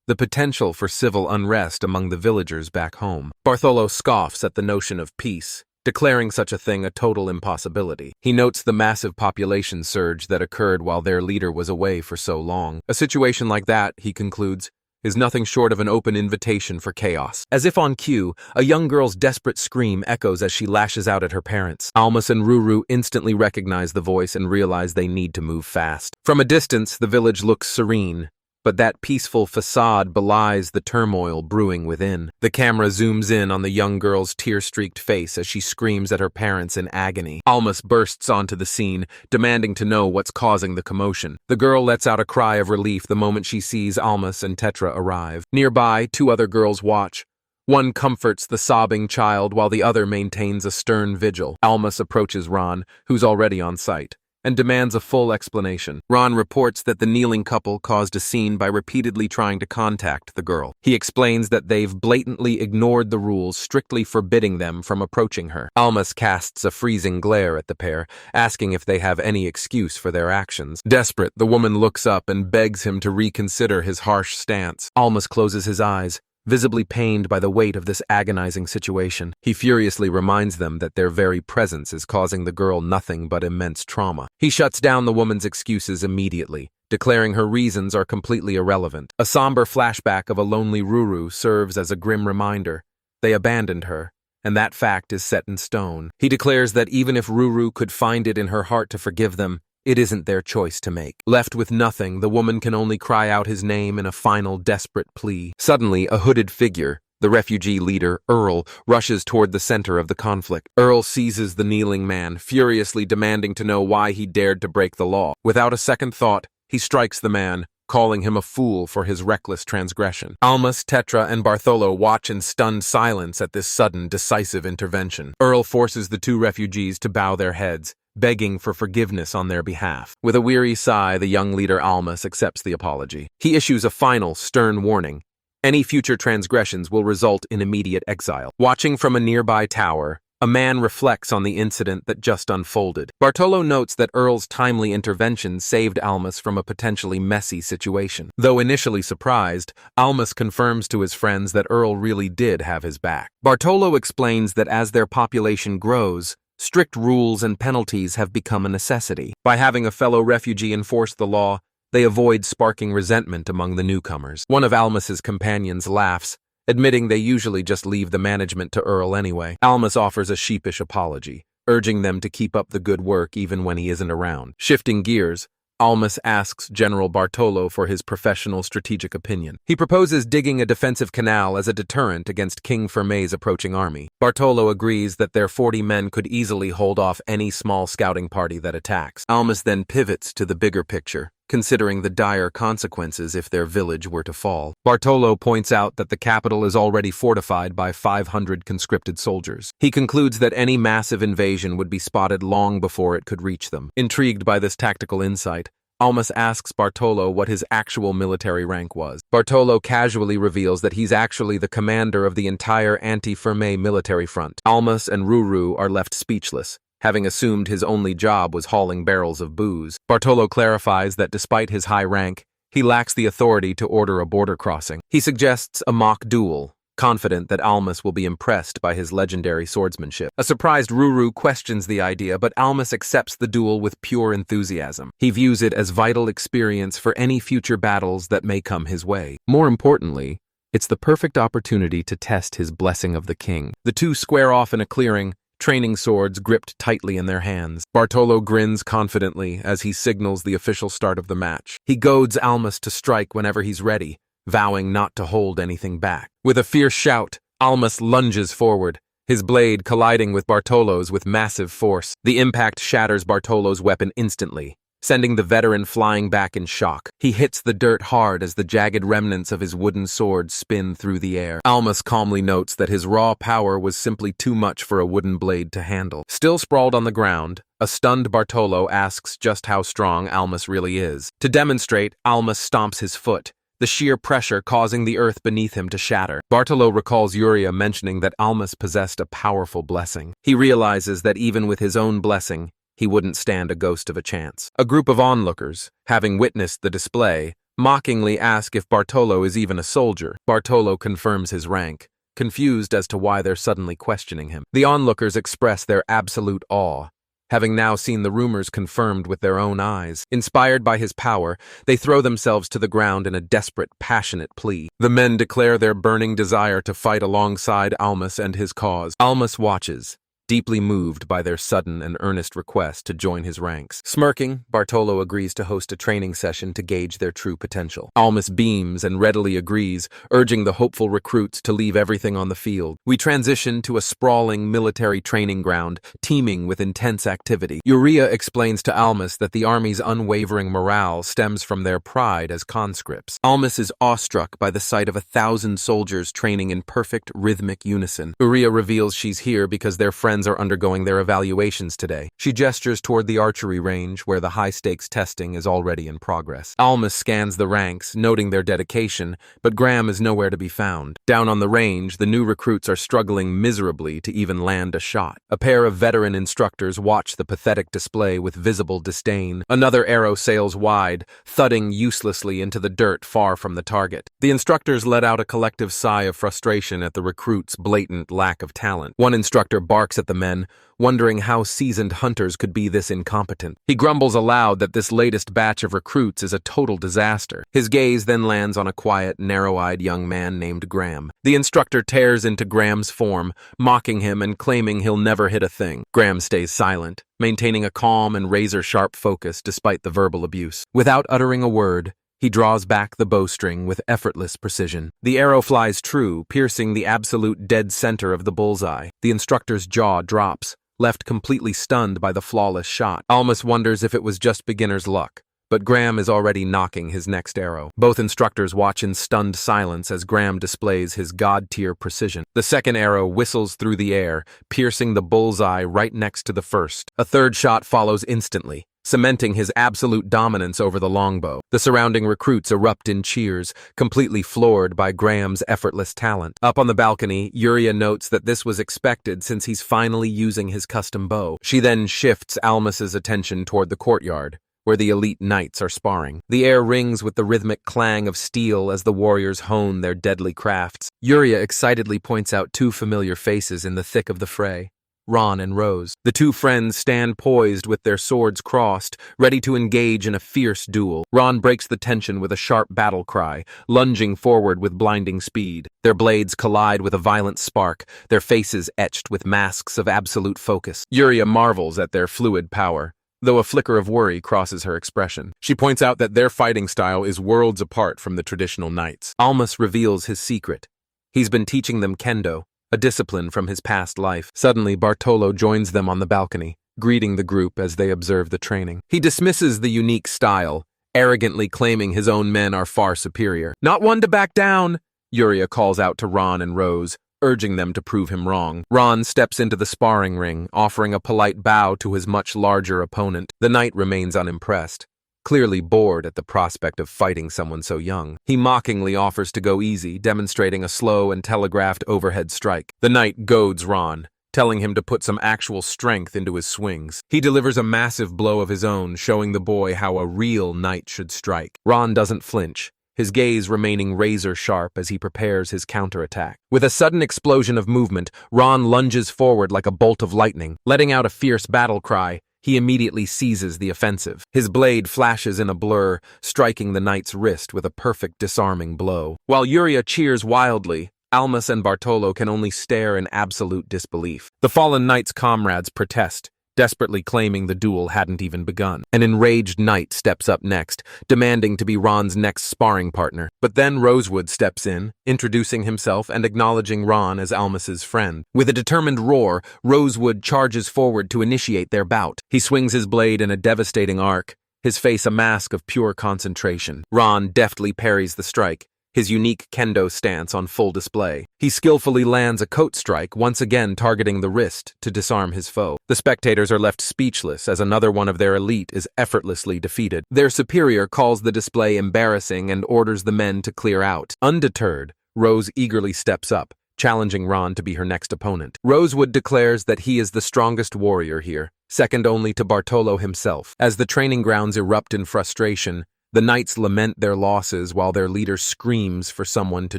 the potential for civil unrest among the villagers back home. Bartholo scoffs at the notion of peace, declaring such a thing a total impossibility. He notes the massive population surge that occurred while their leader was away for so long. A situation like that, he concludes, is nothing short of an open invitation for chaos. As if on cue, a young girl's desperate scream echoes as she lashes out at her parents. Almas and Ruru instantly recognize the voice and realize they need to move fast. From a distance, the village looks serene, but that peaceful facade belies the turmoil brewing within. The camera zooms in on the young girl's tear-streaked face as she screams at her parents in agony. Almas bursts onto the scene, demanding to know what's causing the commotion. The girl lets out a cry of relief the moment she sees Almas and Tetra arrive. Nearby, two other girls watch. One comforts the sobbing child while the other maintains a stern vigil. Almas approaches Ron, who's already on site, and demands a full explanation. Ron reports that the kneeling couple caused a scene by repeatedly trying to contact the girl. He explains that they've blatantly ignored the rules strictly forbidding them from approaching her. Almas casts a freezing glare at the pair, asking if they have any excuse for their actions. Desperate, the woman looks up and begs him to reconsider his harsh stance. Almas closes his eyes, visibly pained by the weight of this agonizing situation. He furiously reminds them that their very presence is causing the girl nothing but immense trauma. He shuts down the woman's excuses immediately, declaring her reasons are completely irrelevant. A somber flashback of a lonely Ruru serves as a grim reminder. They abandoned her, and that fact is set in stone. He declares that even if Ruru could find it in her heart to forgive them, it isn't their choice to make. Left with nothing, the woman can only cry out his name in a final desperate plea. Suddenly, a hooded figure, the refugee leader, Earl, rushes toward the center of the conflict. Earl seizes the kneeling man, furiously demanding to know why he dared to break the law. Without a second thought, he strikes the man, calling him a fool for his reckless transgression. Almas, Tetra, and Bartholo watch in stunned silence at this sudden, decisive intervention. Earl forces the two refugees to bow their heads, begging for forgiveness on their behalf. With a weary sigh, the young leader Almas accepts the apology. He issues a final, stern warning. Any future transgressions will result in immediate exile. Watching from a nearby tower, a man reflects on the incident that just unfolded. Bartolo notes that Earl's timely intervention saved Almas from a potentially messy situation. Though initially surprised, Almas confirms to his friends that Earl really did have his back. Bartolo explains that as their population grows, strict rules and penalties have become a necessity. By having a fellow refugee enforce the law, they avoid sparking resentment among the newcomers. One of Almas's companions laughs, admitting they usually just leave the management to Earl anyway. Almas offers a sheepish apology, urging them to keep up the good work even when he isn't around. Shifting gears, Almas asks General Bartolo for his professional strategic opinion. He proposes digging a defensive canal as a deterrent against King Fermet's approaching army. Bartolo agrees that their 40 men could easily hold off any small scouting party that attacks. Almas then pivots to the bigger picture, considering the dire consequences if their village were to fall. Bartolo points out that the capital is already fortified by 500 conscripted soldiers. He concludes that any massive invasion would be spotted long before it could reach them. Intrigued by this tactical insight, Almas asks Bartolo what his actual military rank was. Bartolo casually reveals that he's actually the commander of the entire anti-Fermet military front. Almas and Ruru are left speechless, having assumed his only job was hauling barrels of booze. Bartolo clarifies that despite his high rank, he lacks the authority to order a border crossing. He suggests a mock duel, confident that Almas will be impressed by his legendary swordsmanship. A surprised Ruru questions the idea, but Almas accepts the duel with pure enthusiasm. He views it as vital experience for any future battles that may come his way. More importantly, it's the perfect opportunity to test his blessing of the king. The two square off in a clearing, training swords gripped tightly in their hands. Bartolo grins confidently as he signals the official start of the match. He goads Almas to strike whenever he's ready, vowing not to hold anything back. With a fierce shout, Almas lunges forward, his blade colliding with Bartolo's with massive force. The impact shatters Bartolo's weapon instantly, sending the veteran flying back in shock. He hits the dirt hard as the jagged remnants of his wooden sword spin through the air. Almas calmly notes that his raw power was simply too much for a wooden blade to handle. Still sprawled on the ground, a stunned Bartolo asks just how strong Almas really is. To demonstrate, Almas stomps his foot, the sheer pressure causing the earth beneath him to shatter. Bartolo recalls Yuria mentioning that Almas possessed a powerful blessing. He realizes that even with his own blessing, he wouldn't stand a ghost of a chance. A group of onlookers, having witnessed the display, mockingly ask if Bartolo is even a soldier. Bartolo confirms his rank, confused as to why they're suddenly questioning him. The onlookers express their absolute awe, having now seen the rumors confirmed with their own eyes. Inspired by his power, they throw themselves to the ground in a desperate, passionate plea. The men declare their burning desire to fight alongside Almas and his cause. Almas watches, deeply moved by their sudden and earnest request to join his ranks. Smirking, Bartolo agrees to host a training session to gauge their true potential. Almas beams and readily agrees, urging the hopeful recruits to leave everything on the field. We transition to a sprawling military training ground, teeming with intense activity. Uriah explains to Almas that the army's unwavering morale stems from their pride as conscripts. Almas is awestruck by the sight of 1,000 soldiers training in perfect rhythmic unison. Uriah reveals she's here because their friends are undergoing their evaluations today. She gestures toward the archery range where the high-stakes testing is already in progress. Almas scans the ranks, noting their dedication, but Graham is nowhere to be found. Down on the range, the new recruits are struggling miserably to even land a shot. A pair of veteran instructors watch the pathetic display with visible disdain. Another arrow sails wide, thudding uselessly into the dirt far from the target. The instructors let out a collective sigh of frustration at the recruits' blatant lack of talent. One instructor barks at the men, wondering how seasoned hunters could be this incompetent. He grumbles aloud that this latest batch of recruits is a total disaster. His gaze then lands on a quiet, narrow-eyed young man named Graham. The instructor tears into Graham's form, mocking him and claiming he'll never hit a thing. Graham stays silent, maintaining a calm and razor-sharp focus despite the verbal abuse. Without uttering a word, he draws back the bowstring with effortless precision. The arrow flies true, piercing the absolute dead center of the bullseye. The instructor's jaw drops, left completely stunned by the flawless shot. Almas wonders if it was just beginner's luck, but Graham is already knocking his next arrow. Both instructors watch in stunned silence as Graham displays his god-tier precision. The second arrow whistles through the air, piercing the bullseye right next to the first. A third shot follows instantly, cementing his absolute dominance over the longbow. The surrounding recruits erupt in cheers, completely floored by Graham's effortless talent. Up on the balcony, Uriah notes that this was expected since he's finally using his custom bow. She then shifts Almas's attention toward the courtyard, where the elite knights are sparring. The air rings with the rhythmic clang of steel as the warriors hone their deadly crafts. Uriah excitedly points out two familiar faces in the thick of the fray: Ron and Rose. The two friends stand poised with their swords crossed, ready to engage in a fierce duel. Ron breaks the tension with a sharp battle cry, lunging forward with blinding speed. Their blades collide with a violent spark, their faces etched with masks of absolute focus. Uriah marvels at their fluid power, though a flicker of worry crosses her expression. She points out that their fighting style is worlds apart from the traditional knights. Almas reveals his secret. He's been teaching them kendo, a discipline from his past life. Suddenly, Bartolo joins them on the balcony, greeting the group as they observe the training. He dismisses the unique style, arrogantly claiming his own men are far superior. "Not one to back down," Uriah calls out to Ron and Rose, urging them to prove him wrong. Ron steps into the sparring ring, offering a polite bow to his much larger opponent. The knight remains unimpressed, clearly bored at the prospect of fighting someone so young. He mockingly offers to go easy, demonstrating a slow and telegraphed overhead strike. The knight goads Ron, telling him to put some actual strength into his swings. He delivers a massive blow of his own, showing the boy how a real knight should strike. Ron doesn't flinch, his gaze remaining razor-sharp as he prepares his counterattack. With a sudden explosion of movement, Ron lunges forward like a bolt of lightning. Letting out a fierce battle cry, he immediately seizes the offensive. His blade flashes in a blur, striking the knight's wrist with a perfect disarming blow. While Uriah cheers wildly, Almas and Bartolo can only stare in absolute disbelief. The fallen knight's comrades protest, desperately claiming the duel hadn't even begun. An enraged knight steps up next, demanding to be Ron's next sparring partner. But then Rosewood steps in, introducing himself and acknowledging Ron as Almas's friend. With a determined roar, Rosewood charges forward to initiate their bout. He swings his blade in a devastating arc, his face a mask of pure concentration. Ron deftly parries the strike, his unique kendo stance on full display. He skillfully lands a coat strike, once again targeting the wrist to disarm his foe. The spectators are left speechless as another one of their elite is effortlessly defeated. Their superior calls the display embarrassing and orders the men to clear out. Undeterred, Rose eagerly steps up, challenging Ron to be her next opponent. Rosewood declares that he is the strongest warrior here, second only to Bartolo himself. As the training grounds erupt in frustration, The knights lament their losses while their leader screams for someone to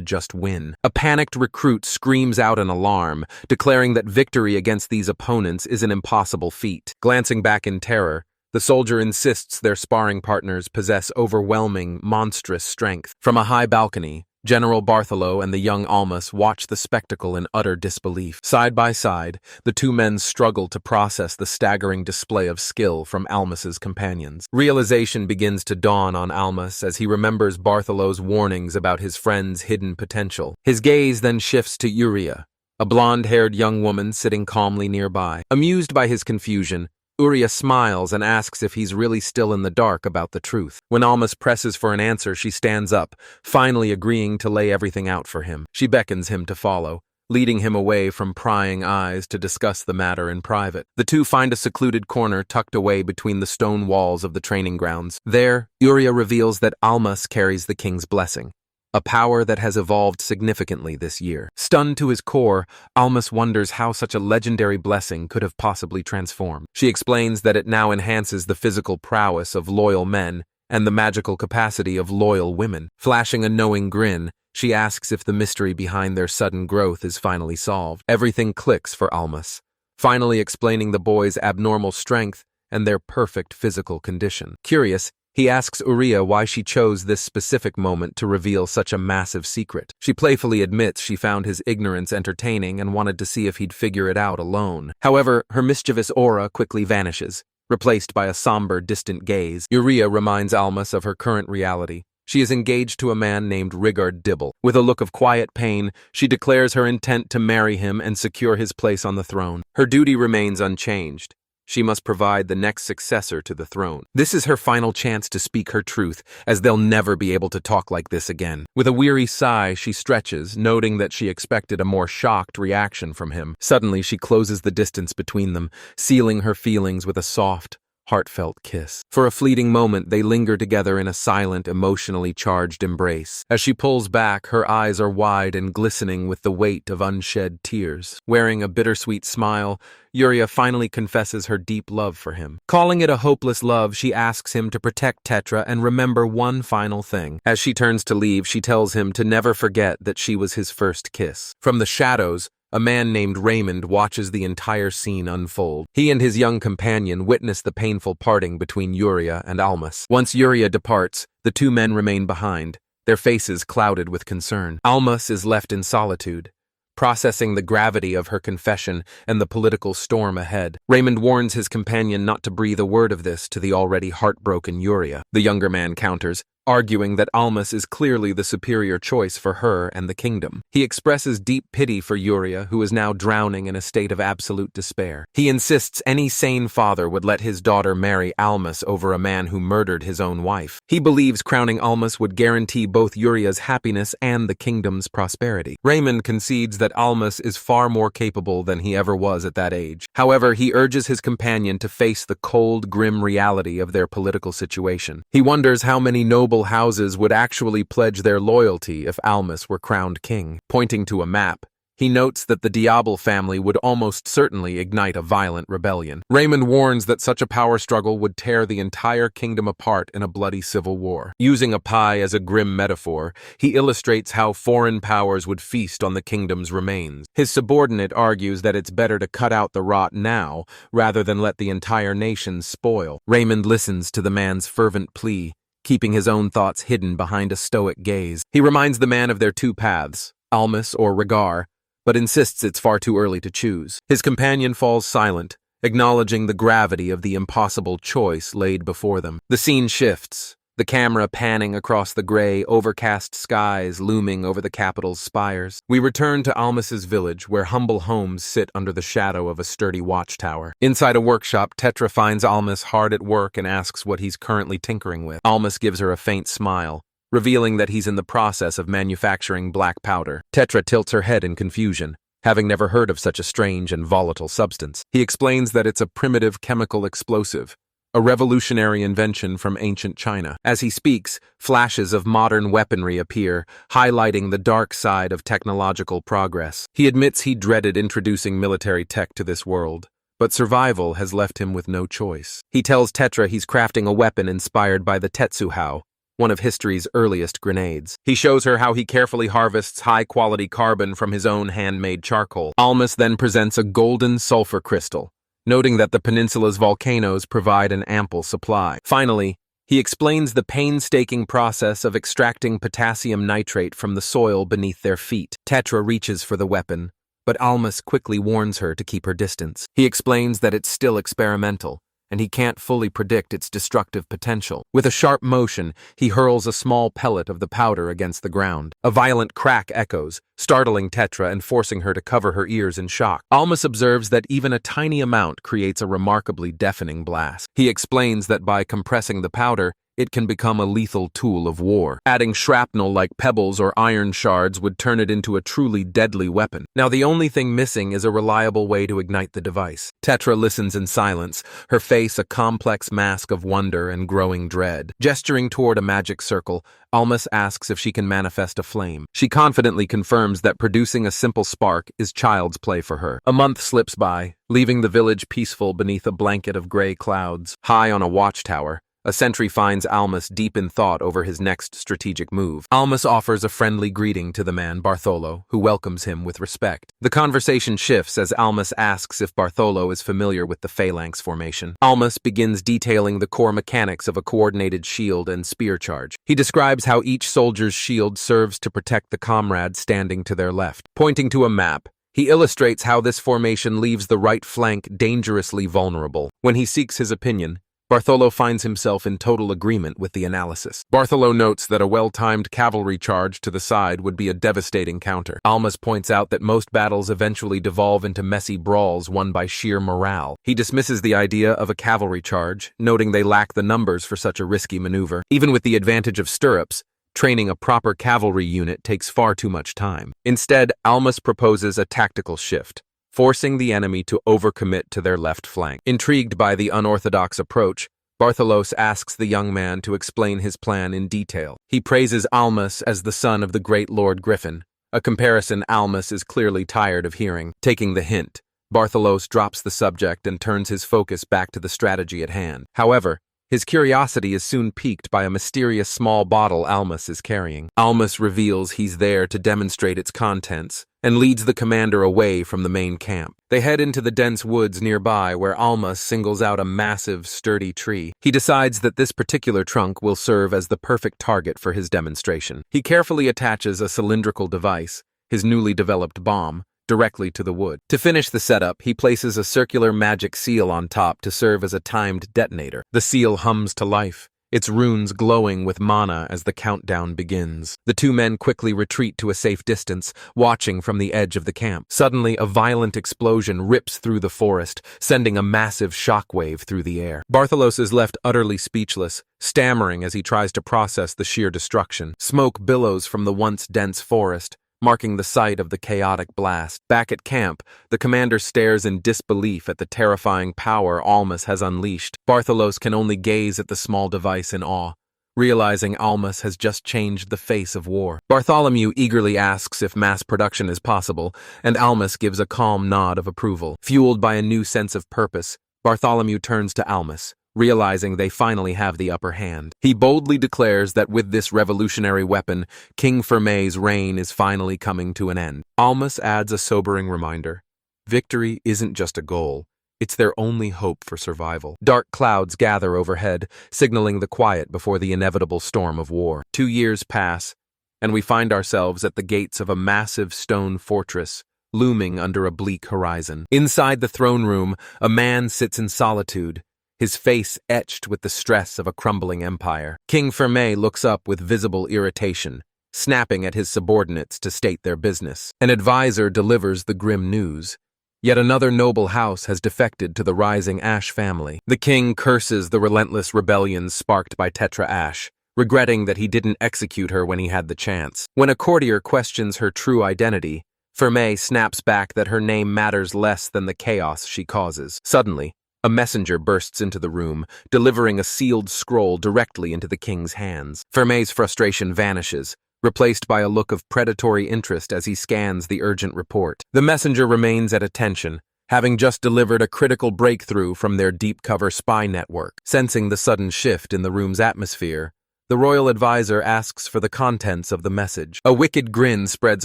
just win. A panicked recruit screams out an alarm, declaring that victory against these opponents is an impossible feat. Glancing back in terror, the soldier insists their sparring partners possess overwhelming, monstrous strength. From a high balcony, General Bartholo and the young Almas watch the spectacle in utter disbelief. Side by side, the two men struggle to process the staggering display of skill from Almas's companions. Realization begins to dawn on Almas as he remembers Bartholo's warnings about his friend's hidden potential. His gaze then shifts to Uria, a blonde-haired young woman sitting calmly nearby. Amused by his confusion, Uria smiles and asks if he's really still in the dark about the truth. When Almas presses for an answer, she stands up, finally agreeing to lay everything out for him. She beckons him to follow, leading him away from prying eyes to discuss the matter in private. The two find a secluded corner tucked away between the stone walls of the training grounds. There, Uria reveals that Almas carries the king's blessing, a power that has evolved significantly this year. Stunned to his core, Almas wonders how such a legendary blessing could have possibly transformed. She explains that it now enhances the physical prowess of loyal men and the magical capacity of loyal women. Flashing a knowing grin, she asks if the mystery behind their sudden growth is finally solved. Everything clicks for Almas, finally explaining the boys' abnormal strength and their perfect physical condition. Curious, he asks Uria why she chose this specific moment to reveal such a massive secret. She playfully admits she found his ignorance entertaining and wanted to see if he'd figure it out alone. However, her mischievous aura quickly vanishes, replaced by a somber, distant gaze. Uria reminds Almas of her current reality. She is engaged to a man named Rigard Dibble. With a look of quiet pain, she declares her intent to marry him and secure his place on the throne. Her duty remains unchanged. She must provide the next successor to the throne. This is her final chance to speak her truth, as they'll never be able to talk like this again. With a weary sigh, she stretches, noting that she expected a more shocked reaction from him. Suddenly, she closes the distance between them, sealing her feelings with a soft, heartfelt kiss. For a fleeting moment, they linger together in a silent, emotionally charged embrace. As she pulls back, her eyes are wide and glistening with the weight of unshed tears. Wearing a bittersweet smile, Uria finally confesses her deep love for him. Calling it a hopeless love, she asks him to protect Tetra and remember one final thing. As she turns to leave, she tells him to never forget that she was his first kiss. From the shadows, a man named Raymond watches the entire scene unfold. He and his young companion witness the painful parting between Uria and Almas. Once Uria departs, the two men remain behind, their faces clouded with concern. Almas is left in solitude, processing the gravity of her confession and the political storm ahead. Raymond warns his companion not to breathe a word of this to the already heartbroken Uria. The younger man counters, arguing that Almas is clearly the superior choice for her and the kingdom. He expresses deep pity for Uria, who is now drowning in a state of absolute despair. He insists any sane father would let his daughter marry Almas over a man who murdered his own wife. He believes crowning Almas would guarantee both Uria's happiness and the kingdom's prosperity. Raymond concedes that Almas is far more capable than he ever was at that age. However, he urges his companion to face the cold, grim reality of their political situation. He wonders how many noble houses would actually pledge their loyalty if Almas were crowned king. Pointing to a map, he notes that the Diable family would almost certainly ignite a violent rebellion. Raymond warns that such a power struggle would tear the entire kingdom apart in a bloody civil war. Using a pie as a grim metaphor, he illustrates how foreign powers would feast on the kingdom's remains. His subordinate argues that it's better to cut out the rot now rather than let the entire nation spoil. Raymond listens to the man's fervent plea, keeping his own thoughts hidden behind a stoic gaze. He reminds the man of their two paths, Almas or Rigar, but insists it's far too early to choose. His companion falls silent, acknowledging the gravity of the impossible choice laid before them. The scene shifts, the camera panning across the gray, overcast skies looming over the capital's spires. We return to Almas's village, where humble homes sit under the shadow of a sturdy watchtower. Inside a workshop, Tetra finds Almas hard at work and asks what he's currently tinkering with. Almas gives her a faint smile, revealing that he's in the process of manufacturing black powder. Tetra tilts her head in confusion, having never heard of such a strange and volatile substance. He explains that it's a primitive chemical explosive, a revolutionary invention from ancient China. As he speaks, flashes of modern weaponry appear, highlighting the dark side of technological progress. He admits he dreaded introducing military tech to this world, but survival has left him with no choice. He tells Tetra he's crafting a weapon inspired by the Tetsuhao, one of history's earliest grenades. He shows her how he carefully harvests high-quality carbon from his own handmade charcoal. Almas then presents a golden sulfur crystal, noting that the peninsula's volcanoes provide an ample supply. Finally, he explains the painstaking process of extracting potassium nitrate from the soil beneath their feet. Tetra reaches for the weapon, but Almas quickly warns her to keep her distance. He explains that it's still experimental, and he can't fully predict its destructive potential. With a sharp motion, he hurls a small pellet of the powder against the ground. A violent crack echoes, startling Tetra and forcing her to cover her ears in shock. Almas observes that even a tiny amount creates a remarkably deafening blast. He explains that by compressing the powder, it can become a lethal tool of war. Adding shrapnel like pebbles or iron shards would turn it into a truly deadly weapon. Now the only thing missing is a reliable way to ignite the device. Tetra listens in silence, her face a complex mask of wonder and growing dread. Gesturing toward a magic circle, Almas asks if she can manifest a flame. She confidently confirms that producing a simple spark is child's play for her. A month slips by, leaving the village peaceful beneath a blanket of gray clouds. High on a watchtower, a sentry finds Almas deep in thought over his next strategic move. Almas offers a friendly greeting to the man, Bartholo, who welcomes him with respect. The conversation shifts as Almas asks if Bartholo is familiar with the phalanx formation. Almas begins detailing the core mechanics of a coordinated shield and spear charge. He describes how each soldier's shield serves to protect the comrade standing to their left. Pointing to a map, he illustrates how this formation leaves the right flank dangerously vulnerable. When he seeks his opinion, Bartholo finds himself in total agreement with the analysis. Bartholo notes that a well-timed cavalry charge to the side would be a devastating counter. Almas points out that most battles eventually devolve into messy brawls won by sheer morale. He dismisses the idea of a cavalry charge, noting they lack the numbers for such a risky maneuver. Even with the advantage of stirrups, training a proper cavalry unit takes far too much time. Instead, Almas proposes a tactical shift, forcing the enemy to overcommit to their left flank. Intrigued by the unorthodox approach, Bartholos asks the young man to explain his plan in detail. He praises Almas as the son of the great Lord Griffin, a comparison Almas is clearly tired of hearing. Taking the hint, Bartholos drops the subject and turns his focus back to the strategy at hand. However, his curiosity is soon piqued by a mysterious small bottle Almas is carrying. Almas reveals he's there to demonstrate its contents and leads the commander away from the main camp. They head into the dense woods nearby where Almas singles out a massive, sturdy tree. He decides that this particular trunk will serve as the perfect target for his demonstration. He carefully attaches a cylindrical device, his newly developed bomb, directly to the wood. To finish the setup, he places a circular magic seal on top to serve as a timed detonator. The seal hums to life, its runes glowing with mana as the countdown begins. The two men quickly retreat to a safe distance, watching from the edge of the camp. Suddenly, a violent explosion rips through the forest, sending a massive shockwave through the air. Bartholos is left utterly speechless, stammering as he tries to process the sheer destruction. Smoke billows from the once dense forest, marking the site of the chaotic blast. Back at camp, the commander stares in disbelief at the terrifying power Almas has unleashed. Bartholos can only gaze at the small device in awe, realizing Almas has just changed the face of war. Bartholomew eagerly asks if mass production is possible, and Almas gives a calm nod of approval. Fueled by a new sense of purpose, Bartholomew turns to Almas, realizing they finally have the upper hand. He boldly declares that with this revolutionary weapon, King Fermet's reign is finally coming to an end. Almas adds a sobering reminder. Victory isn't just a goal, it's their only hope for survival. Dark clouds gather overhead, signaling the quiet before the inevitable storm of war. 2 years pass, and we find ourselves at the gates of a massive stone fortress, looming under a bleak horizon. Inside the throne room, a man sits in solitude, his face etched with the stress of a crumbling empire. King Fermet looks up with visible irritation, snapping at his subordinates to state their business. An advisor delivers the grim news. Yet another noble house has defected to the rising Ash family. The king curses the relentless rebellions sparked by Tetra Ash, regretting that he didn't execute her when he had the chance. When a courtier questions her true identity, Fermet snaps back that her name matters less than the chaos she causes. Suddenly, a messenger bursts into the room, delivering a sealed scroll directly into the king's hands. Fermet's frustration vanishes, replaced by a look of predatory interest as he scans the urgent report. The messenger remains at attention, having just delivered a critical breakthrough from their deep-cover spy network. Sensing the sudden shift in the room's atmosphere, The royal advisor asks for the contents of the message. A wicked grin spreads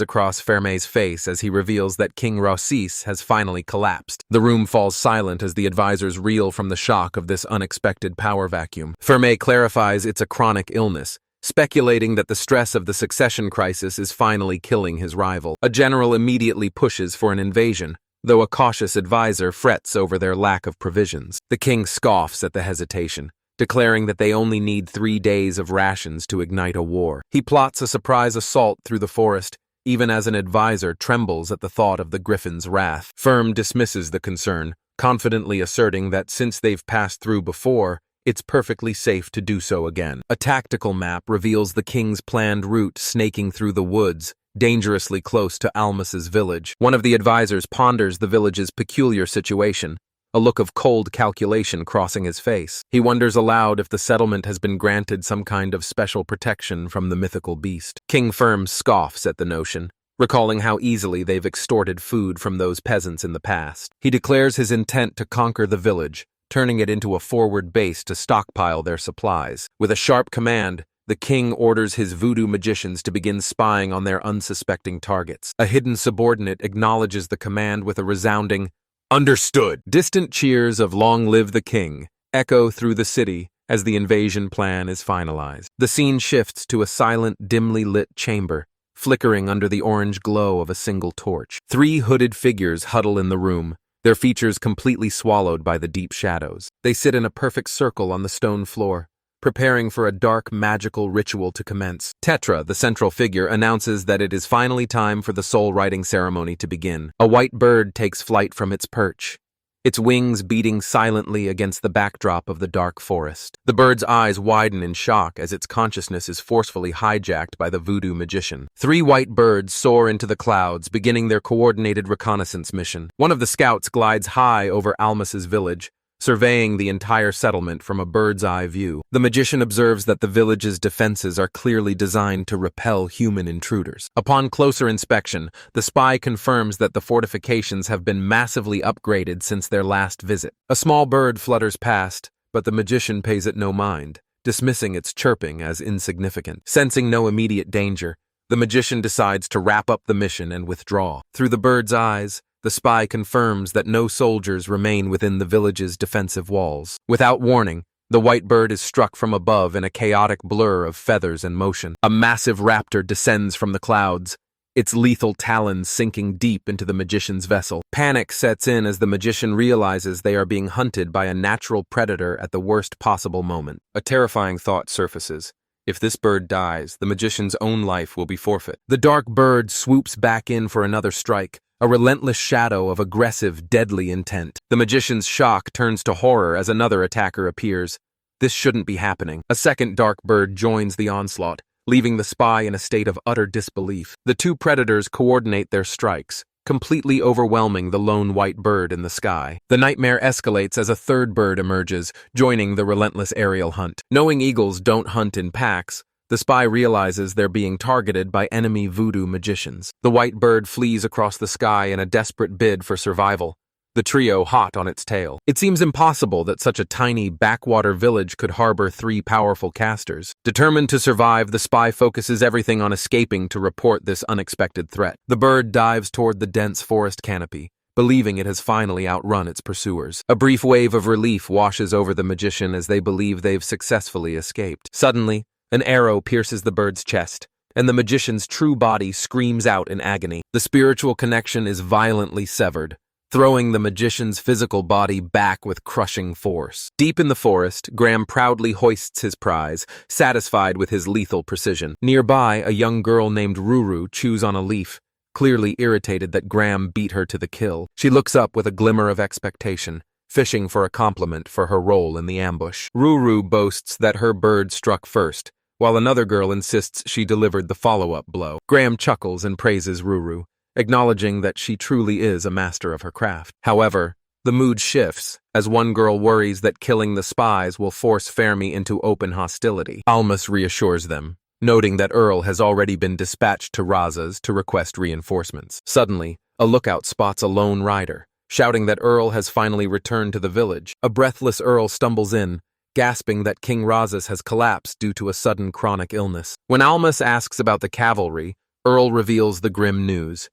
across Ferme's face as he reveals that King Rossis has finally collapsed. The room falls silent as the advisors reel from the shock of this unexpected power vacuum. Ferme clarifies it's a chronic illness, speculating that the stress of the succession crisis is finally killing his rival. A general immediately pushes for an invasion, though a cautious advisor frets over their lack of provisions. The king scoffs at the hesitation, declaring that they only need 3 days of rations to ignite a war. He plots a surprise assault through the forest, even as an advisor trembles at the thought of the Griffin's wrath. Firm dismisses the concern, confidently asserting that since they've passed through before, it's perfectly safe to do so again. A tactical map reveals the king's planned route snaking through the woods, dangerously close to Almas's village. One of the advisors ponders the village's peculiar situation, a look of cold calculation crossing his face. He wonders aloud if the settlement has been granted some kind of special protection from the mythical beast. King Firm scoffs at the notion, recalling how easily they've extorted food from those peasants in the past. He declares his intent to conquer the village, turning it into a forward base to stockpile their supplies. With a sharp command, the king orders his voodoo magicians to begin spying on their unsuspecting targets. A hidden subordinate acknowledges the command with a resounding, "Understood." Distant cheers of "Long live the king" echo through the city as the invasion plan is finalized. The scene shifts to a silent, dimly lit chamber, flickering under the orange glow of a single torch. 3 hooded figures huddle in the room, their features completely swallowed by the deep shadows. They sit in a perfect circle on the stone floor, preparing for a dark, magical ritual to commence. Tetra, the central figure, announces that it is finally time for the soul-writing ceremony to begin. A white bird takes flight from its perch, its wings beating silently against the backdrop of the dark forest. The bird's eyes widen in shock as its consciousness is forcefully hijacked by the voodoo magician. 3 white birds soar into the clouds, beginning their coordinated reconnaissance mission. One of the scouts glides high over Almas's village, surveying the entire settlement from a bird's-eye view. The magician observes that the village's defenses are clearly designed to repel human intruders. Upon closer inspection, the spy confirms that the fortifications have been massively upgraded since their last visit. A small bird flutters past, but the magician pays it no mind, dismissing its chirping as insignificant. Sensing no immediate danger, the magician decides to wrap up the mission and withdraw. Through the bird's eyes, the spy confirms that no soldiers remain within the village's defensive walls. Without warning, the white bird is struck from above in a chaotic blur of feathers and motion. A massive raptor descends from the clouds, its lethal talons sinking deep into the magician's vessel. Panic sets in as the magician realizes they are being hunted by a natural predator at the worst possible moment. A terrifying thought surfaces. If this bird dies, the magician's own life will be forfeit. The dark bird swoops back in for another strike, a relentless shadow of aggressive, deadly intent. The magician's shock turns to horror as another attacker appears. This shouldn't be happening. A second dark bird joins the onslaught, leaving the spy in a state of utter disbelief. The 2 predators coordinate their strikes, completely overwhelming the lone white bird in the sky. The nightmare escalates as a 3rd bird emerges, joining the relentless aerial hunt. Knowing eagles don't hunt in packs, the spy realizes they're being targeted by enemy voodoo magicians. The white bird flees across the sky in a desperate bid for survival, the trio hot on its tail. It seems impossible that such a tiny backwater village could harbor 3 powerful casters. Determined to survive, the spy focuses everything on escaping to report this unexpected threat. The bird dives toward the dense forest canopy, believing it has finally outrun its pursuers. A brief wave of relief washes over the magician as they believe they've successfully escaped. Suddenly, an arrow pierces the bird's chest, and the magician's true body screams out in agony. The spiritual connection is violently severed, throwing the magician's physical body back with crushing force. Deep in the forest, Graham proudly hoists his prize, satisfied with his lethal precision. Nearby, a young girl named Ruru chews on a leaf, clearly irritated that Graham beat her to the kill. She looks up with a glimmer of expectation, fishing for a compliment for her role in the ambush. Ruru boasts that her bird struck first, while another girl insists she delivered the follow-up blow. Graham chuckles and praises Ruru, acknowledging that she truly is a master of her craft. However, the mood shifts as one girl worries that killing the spies will force Fermi into open hostility. Almas reassures them, noting that Earl has already been dispatched to Razas to request reinforcements. Suddenly, a lookout spots a lone rider, shouting that Earl has finally returned to the village. A breathless Earl stumbles in, gasping that King Razas has collapsed due to a sudden chronic illness. When Almas asks about the cavalry, Earl reveals the grim news.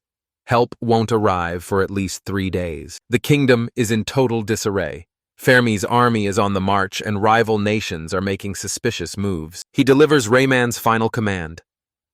Help won't arrive for at least 3 days. The kingdom is in total disarray. Fermi's army is on the march and rival nations are making suspicious moves. He delivers Rayman's final command.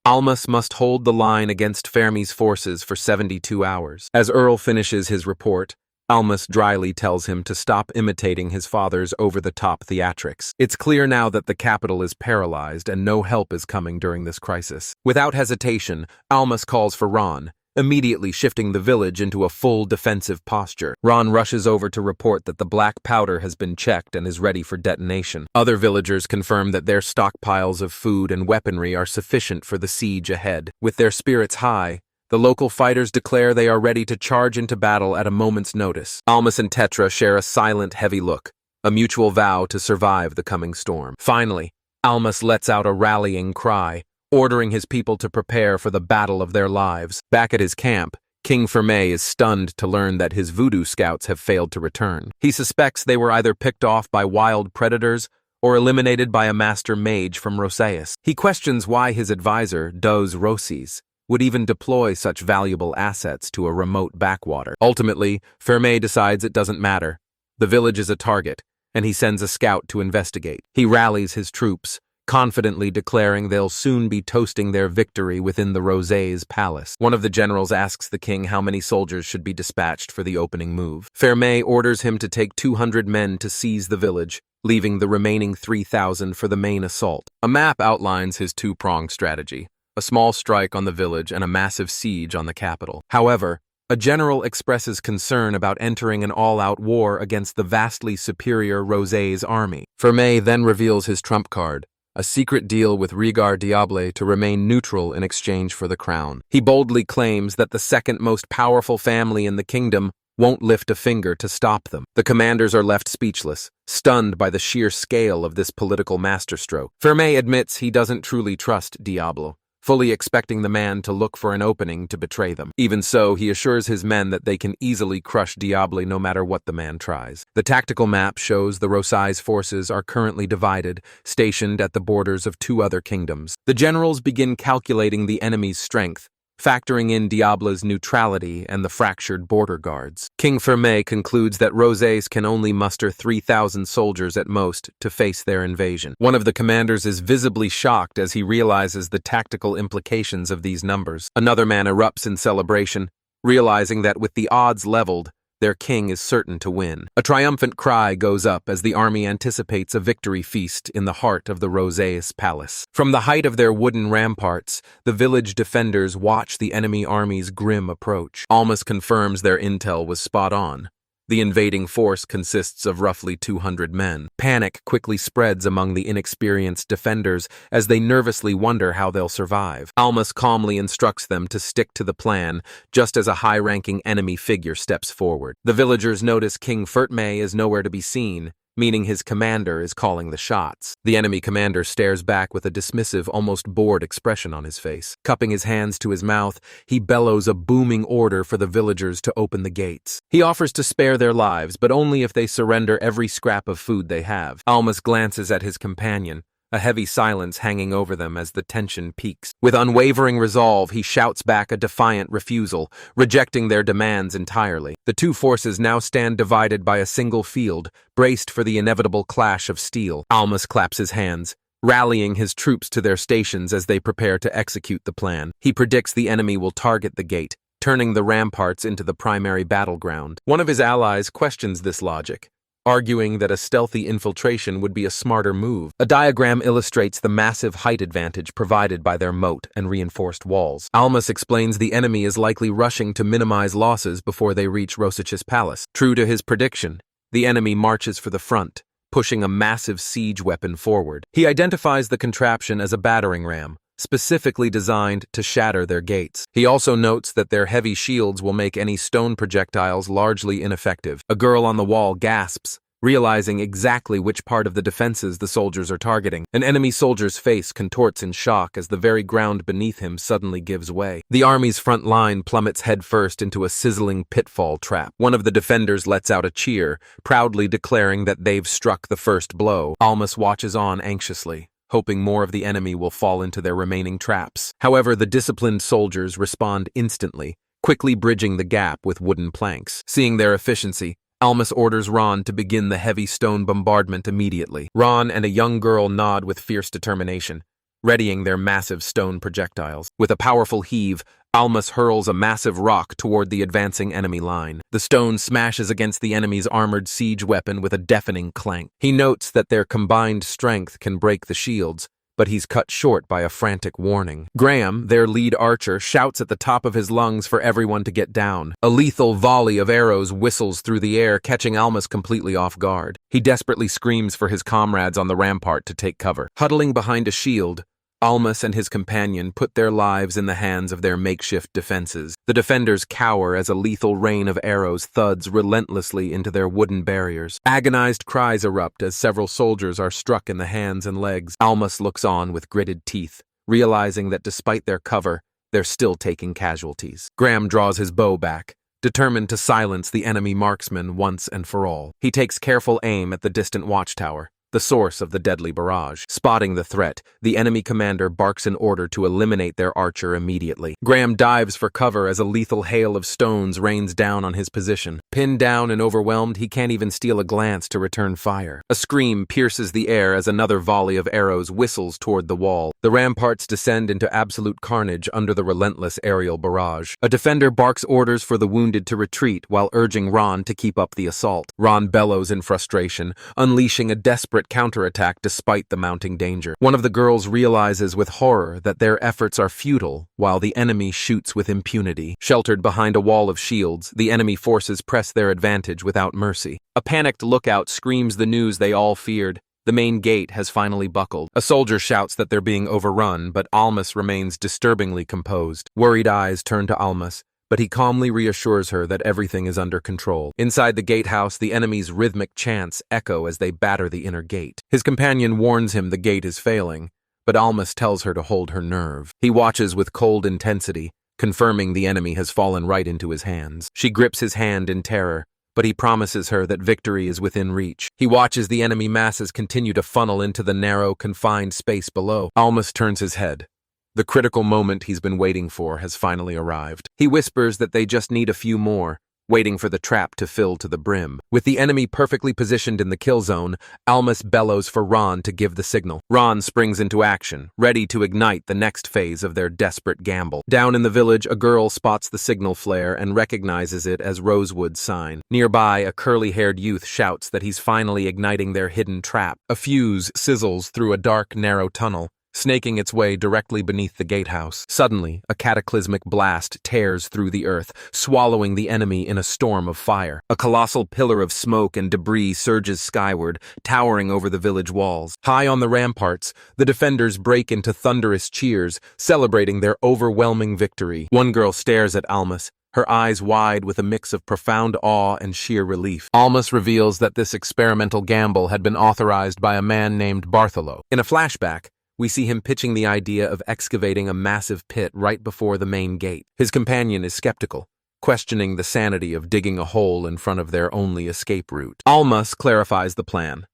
Almas must hold the line against Fermi's forces for 72 hours. As Earl finishes his report, Almas dryly tells him to stop imitating his father's over-the-top theatrics. It's clear now that the capital is paralyzed and no help is coming during this crisis. Without hesitation, Almas calls for Ron, immediately shifting the village into a full defensive posture. Ron rushes over to report that the black powder has been checked and is ready for detonation. Other villagers confirm that their stockpiles of food and weaponry are sufficient for the siege ahead. With their spirits high, the local fighters declare they are ready to charge into battle at a moment's notice. Almas and Tetra share a silent, heavy look, a mutual vow to survive the coming storm. Finally, Almas lets out a rallying cry, ordering his people to prepare for the battle of their lives. Back at his camp, King Ferme is stunned to learn that his voodoo scouts have failed to return. He suspects they were either picked off by wild predators or eliminated by a master mage from Roseus. He questions why his advisor, Dos Rossis, would even deploy such valuable assets to a remote backwater. Ultimately, Ferme decides it doesn't matter. The village is a target, and he sends a scout to investigate. He rallies his troops, confidently declaring they'll soon be toasting their victory within the Rosé's palace. One of the generals asks the king how many soldiers should be dispatched for the opening move. Ferme orders him to take 200 men to seize the village, leaving the remaining 3,000 for the main assault. A map outlines his two-pronged strategy, a small strike on the village and a massive siege on the capital. However, a general expresses concern about entering an all-out war against the vastly superior Rosé's army. Ferme then reveals his trump card, a secret deal with Regard Diable to remain neutral in exchange for the crown. He boldly claims that the second most powerful family in the kingdom won't lift a finger to stop them. The commanders are left speechless, stunned by the sheer scale of this political masterstroke. Ferme admits he doesn't truly trust Diablo, fully expecting the man to look for an opening to betray them. Even so, he assures his men that they can easily crush Diable no matter what the man tries. The tactical map shows the Rosé's forces are currently divided, stationed at the borders of 2 other kingdoms. The generals begin calculating the enemy's strength, factoring in Diablo's neutrality and the fractured border guards. King Ferme concludes that Rosé's can only muster 3,000 soldiers at most to face their invasion. One of the commanders is visibly shocked as he realizes the tactical implications of these numbers. Another man erupts in celebration, realizing that with the odds leveled, their king is certain to win. A triumphant cry goes up as the army anticipates a victory feast in the heart of the Rosé's palace. From the height of their wooden ramparts, the village defenders watch the enemy army's grim approach. Almas confirms their intel was spot on. The invading force consists of roughly 200 men. Panic quickly spreads among the inexperienced defenders as they nervously wonder how they'll survive. Almas calmly instructs them to stick to the plan, just as a high-ranking enemy figure steps forward. The villagers notice King Ferme is nowhere to be seen, meaning his commander is calling the shots. The enemy commander stares back with a dismissive, almost bored expression on his face. Cupping his hands to his mouth, he bellows a booming order for the villagers to open the gates. He offers to spare their lives, but only if they surrender every scrap of food they have. Almas glances at his companion, a heavy silence hanging over them as the tension peaks. With unwavering resolve, he shouts back a defiant refusal, rejecting their demands entirely. The 2 forces now stand divided by a single field, braced for the inevitable clash of steel. Almas claps his hands, rallying his troops to their stations as they prepare to execute the plan. He predicts the enemy will target the gate, turning the ramparts into the primary battleground. One of his allies questions this logic, arguing that a stealthy infiltration would be a smarter move. A diagram illustrates the massive height advantage provided by their moat and reinforced walls. Almas explains the enemy is likely rushing to minimize losses before they reach Rosic's palace. True to his prediction, the enemy marches for the front, pushing a massive siege weapon forward. He identifies the contraption as a battering ram, specifically designed to shatter their gates. He also notes that their heavy shields will make any stone projectiles largely ineffective. A girl on the wall gasps, realizing exactly which part of the defenses the soldiers are targeting. An enemy soldier's face contorts in shock as the very ground beneath him suddenly gives way. The army's front line plummets headfirst into a sizzling pitfall trap. One of the defenders lets out a cheer, proudly declaring that they've struck the first blow. Almas watches on anxiously, hoping more of the enemy will fall into their remaining traps. However, the disciplined soldiers respond instantly, quickly bridging the gap with wooden planks. Seeing their efficiency, Almas orders Ron to begin the heavy stone bombardment immediately. Ron and a young girl nod with fierce determination, readying their massive stone projectiles. With a powerful heave, Almas hurls a massive rock toward the advancing enemy line. The stone smashes against the enemy's armored siege weapon with a deafening clank. He notes that their combined strength can break the shields, but he's cut short by a frantic warning. Graham, their lead archer, shouts at the top of his lungs for everyone to get down. A lethal volley of arrows whistles through the air, catching Almas completely off guard. He desperately screams for his comrades on the rampart to take cover. Huddling behind a shield, Almas and his companion put their lives in the hands of their makeshift defenses. The defenders cower as a lethal rain of arrows thuds relentlessly into their wooden barriers. Agonized cries erupt as several soldiers are struck in the hands and legs. Almas looks on with gritted teeth, realizing that despite their cover, they're still taking casualties. Graham draws his bow back, determined to silence the enemy marksman once and for all. He takes careful aim at the distant watchtower, the source of the deadly barrage. Spotting the threat, the enemy commander barks an order to eliminate their archer immediately. Graham dives for cover as a lethal hail of stones rains down on his position. Pinned down and overwhelmed, he can't even steal a glance to return fire. A scream pierces the air as another volley of arrows whistles toward the wall. The ramparts descend into absolute carnage under the relentless aerial barrage. A defender barks orders for the wounded to retreat while urging Ron to keep up the assault. Ron bellows in frustration, unleashing a desperate counterattack despite the mounting danger. One of the girls realizes with horror that their efforts are futile, while the enemy shoots with impunity. Sheltered behind a wall of shields, the enemy forces press their advantage without mercy. A panicked lookout screams the news they all feared. The main gate has finally buckled. A soldier shouts that they're being overrun, but Almas remains disturbingly composed. Worried eyes turn to Almas, but he calmly reassures her that everything is under control. Inside the gatehouse, the enemy's rhythmic chants echo as they batter the inner gate. His companion warns him the gate is failing, but Almas tells her to hold her nerve. He watches with cold intensity, confirming the enemy has fallen right into his hands. She grips his hand in terror, but he promises her that victory is within reach. He watches the enemy masses continue to funnel into the narrow, confined space below. Almas turns his head. The critical moment he's been waiting for has finally arrived. He whispers that they just need a few more, waiting for the trap to fill to the brim. With the enemy perfectly positioned in the kill zone, Almas bellows for Ron to give the signal. Ron springs into action, ready to ignite the next phase of their desperate gamble. Down in the village, a girl spots the signal flare and recognizes it as Rosewood's sign. Nearby, a curly-haired youth shouts that he's finally igniting their hidden trap. A fuse sizzles through a dark, narrow tunnel, snaking its way directly beneath the gatehouse. Suddenly, a cataclysmic blast tears through the earth, swallowing the enemy in a storm of fire. A colossal pillar of smoke and debris surges skyward, towering over the village walls. High on the ramparts, the defenders break into thunderous cheers, celebrating their overwhelming victory. One girl stares at Almas, her eyes wide with a mix of profound awe and sheer relief. Almas reveals that this experimental gamble had been authorized by a man named Bartholo. In a flashback, we see him pitching the idea of excavating a massive pit right before the main gate. His companion is skeptical, questioning the sanity of digging a hole in front of their only escape route. Almas clarifies the plan.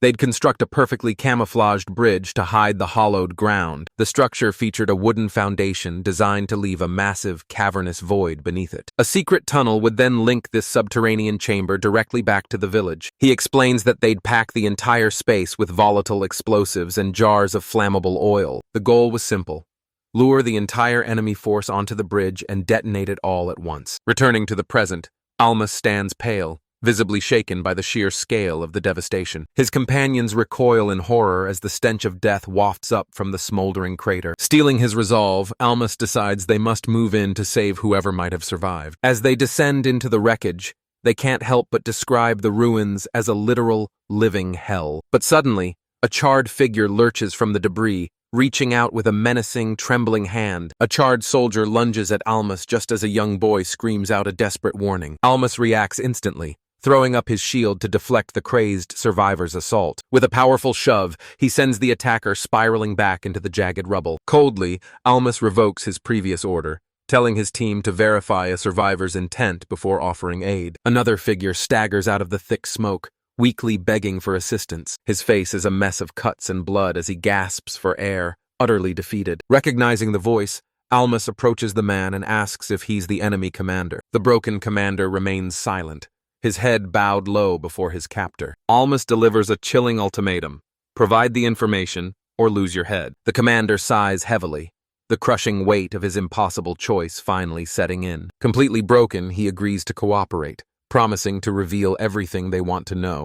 They'd construct a perfectly camouflaged bridge to hide the hollowed ground. The structure featured a wooden foundation designed to leave a massive, cavernous void beneath it. A secret tunnel would then link this subterranean chamber directly back to the village. He explains that they'd pack the entire space with volatile explosives and jars of flammable oil. The goal was simple: lure the entire enemy force onto the bridge and detonate it all at once. Returning to the present, Almas stands pale, visibly shaken by the sheer scale of the devastation. His companions recoil in horror as the stench of death wafts up from the smoldering crater. Stealing his resolve, Almas decides they must move in to save whoever might have survived. As they descend into the wreckage, they can't help but describe the ruins as a literal, living hell. But suddenly, a charred figure lurches from the debris, reaching out with a menacing, trembling hand. A charred soldier lunges at Almas just as a young boy screams out a desperate warning. Almas reacts instantly, throwing up his shield to deflect the crazed survivor's assault. With a powerful shove, he sends the attacker spiraling back into the jagged rubble. Coldly, Almas revokes his previous order, telling his team to verify a survivor's intent before offering aid. Another figure staggers out of the thick smoke, weakly begging for assistance. His face is a mess of cuts and blood as he gasps for air, utterly defeated. Recognizing the voice, Almas approaches the man and asks if he's the enemy commander. The broken commander remains silent, his head bowed low before his captor. Almas delivers a chilling ultimatum: provide the information or lose your head. The commander sighs heavily, the crushing weight of his impossible choice finally setting in. Completely broken, he agrees to cooperate, promising to reveal everything they want to know.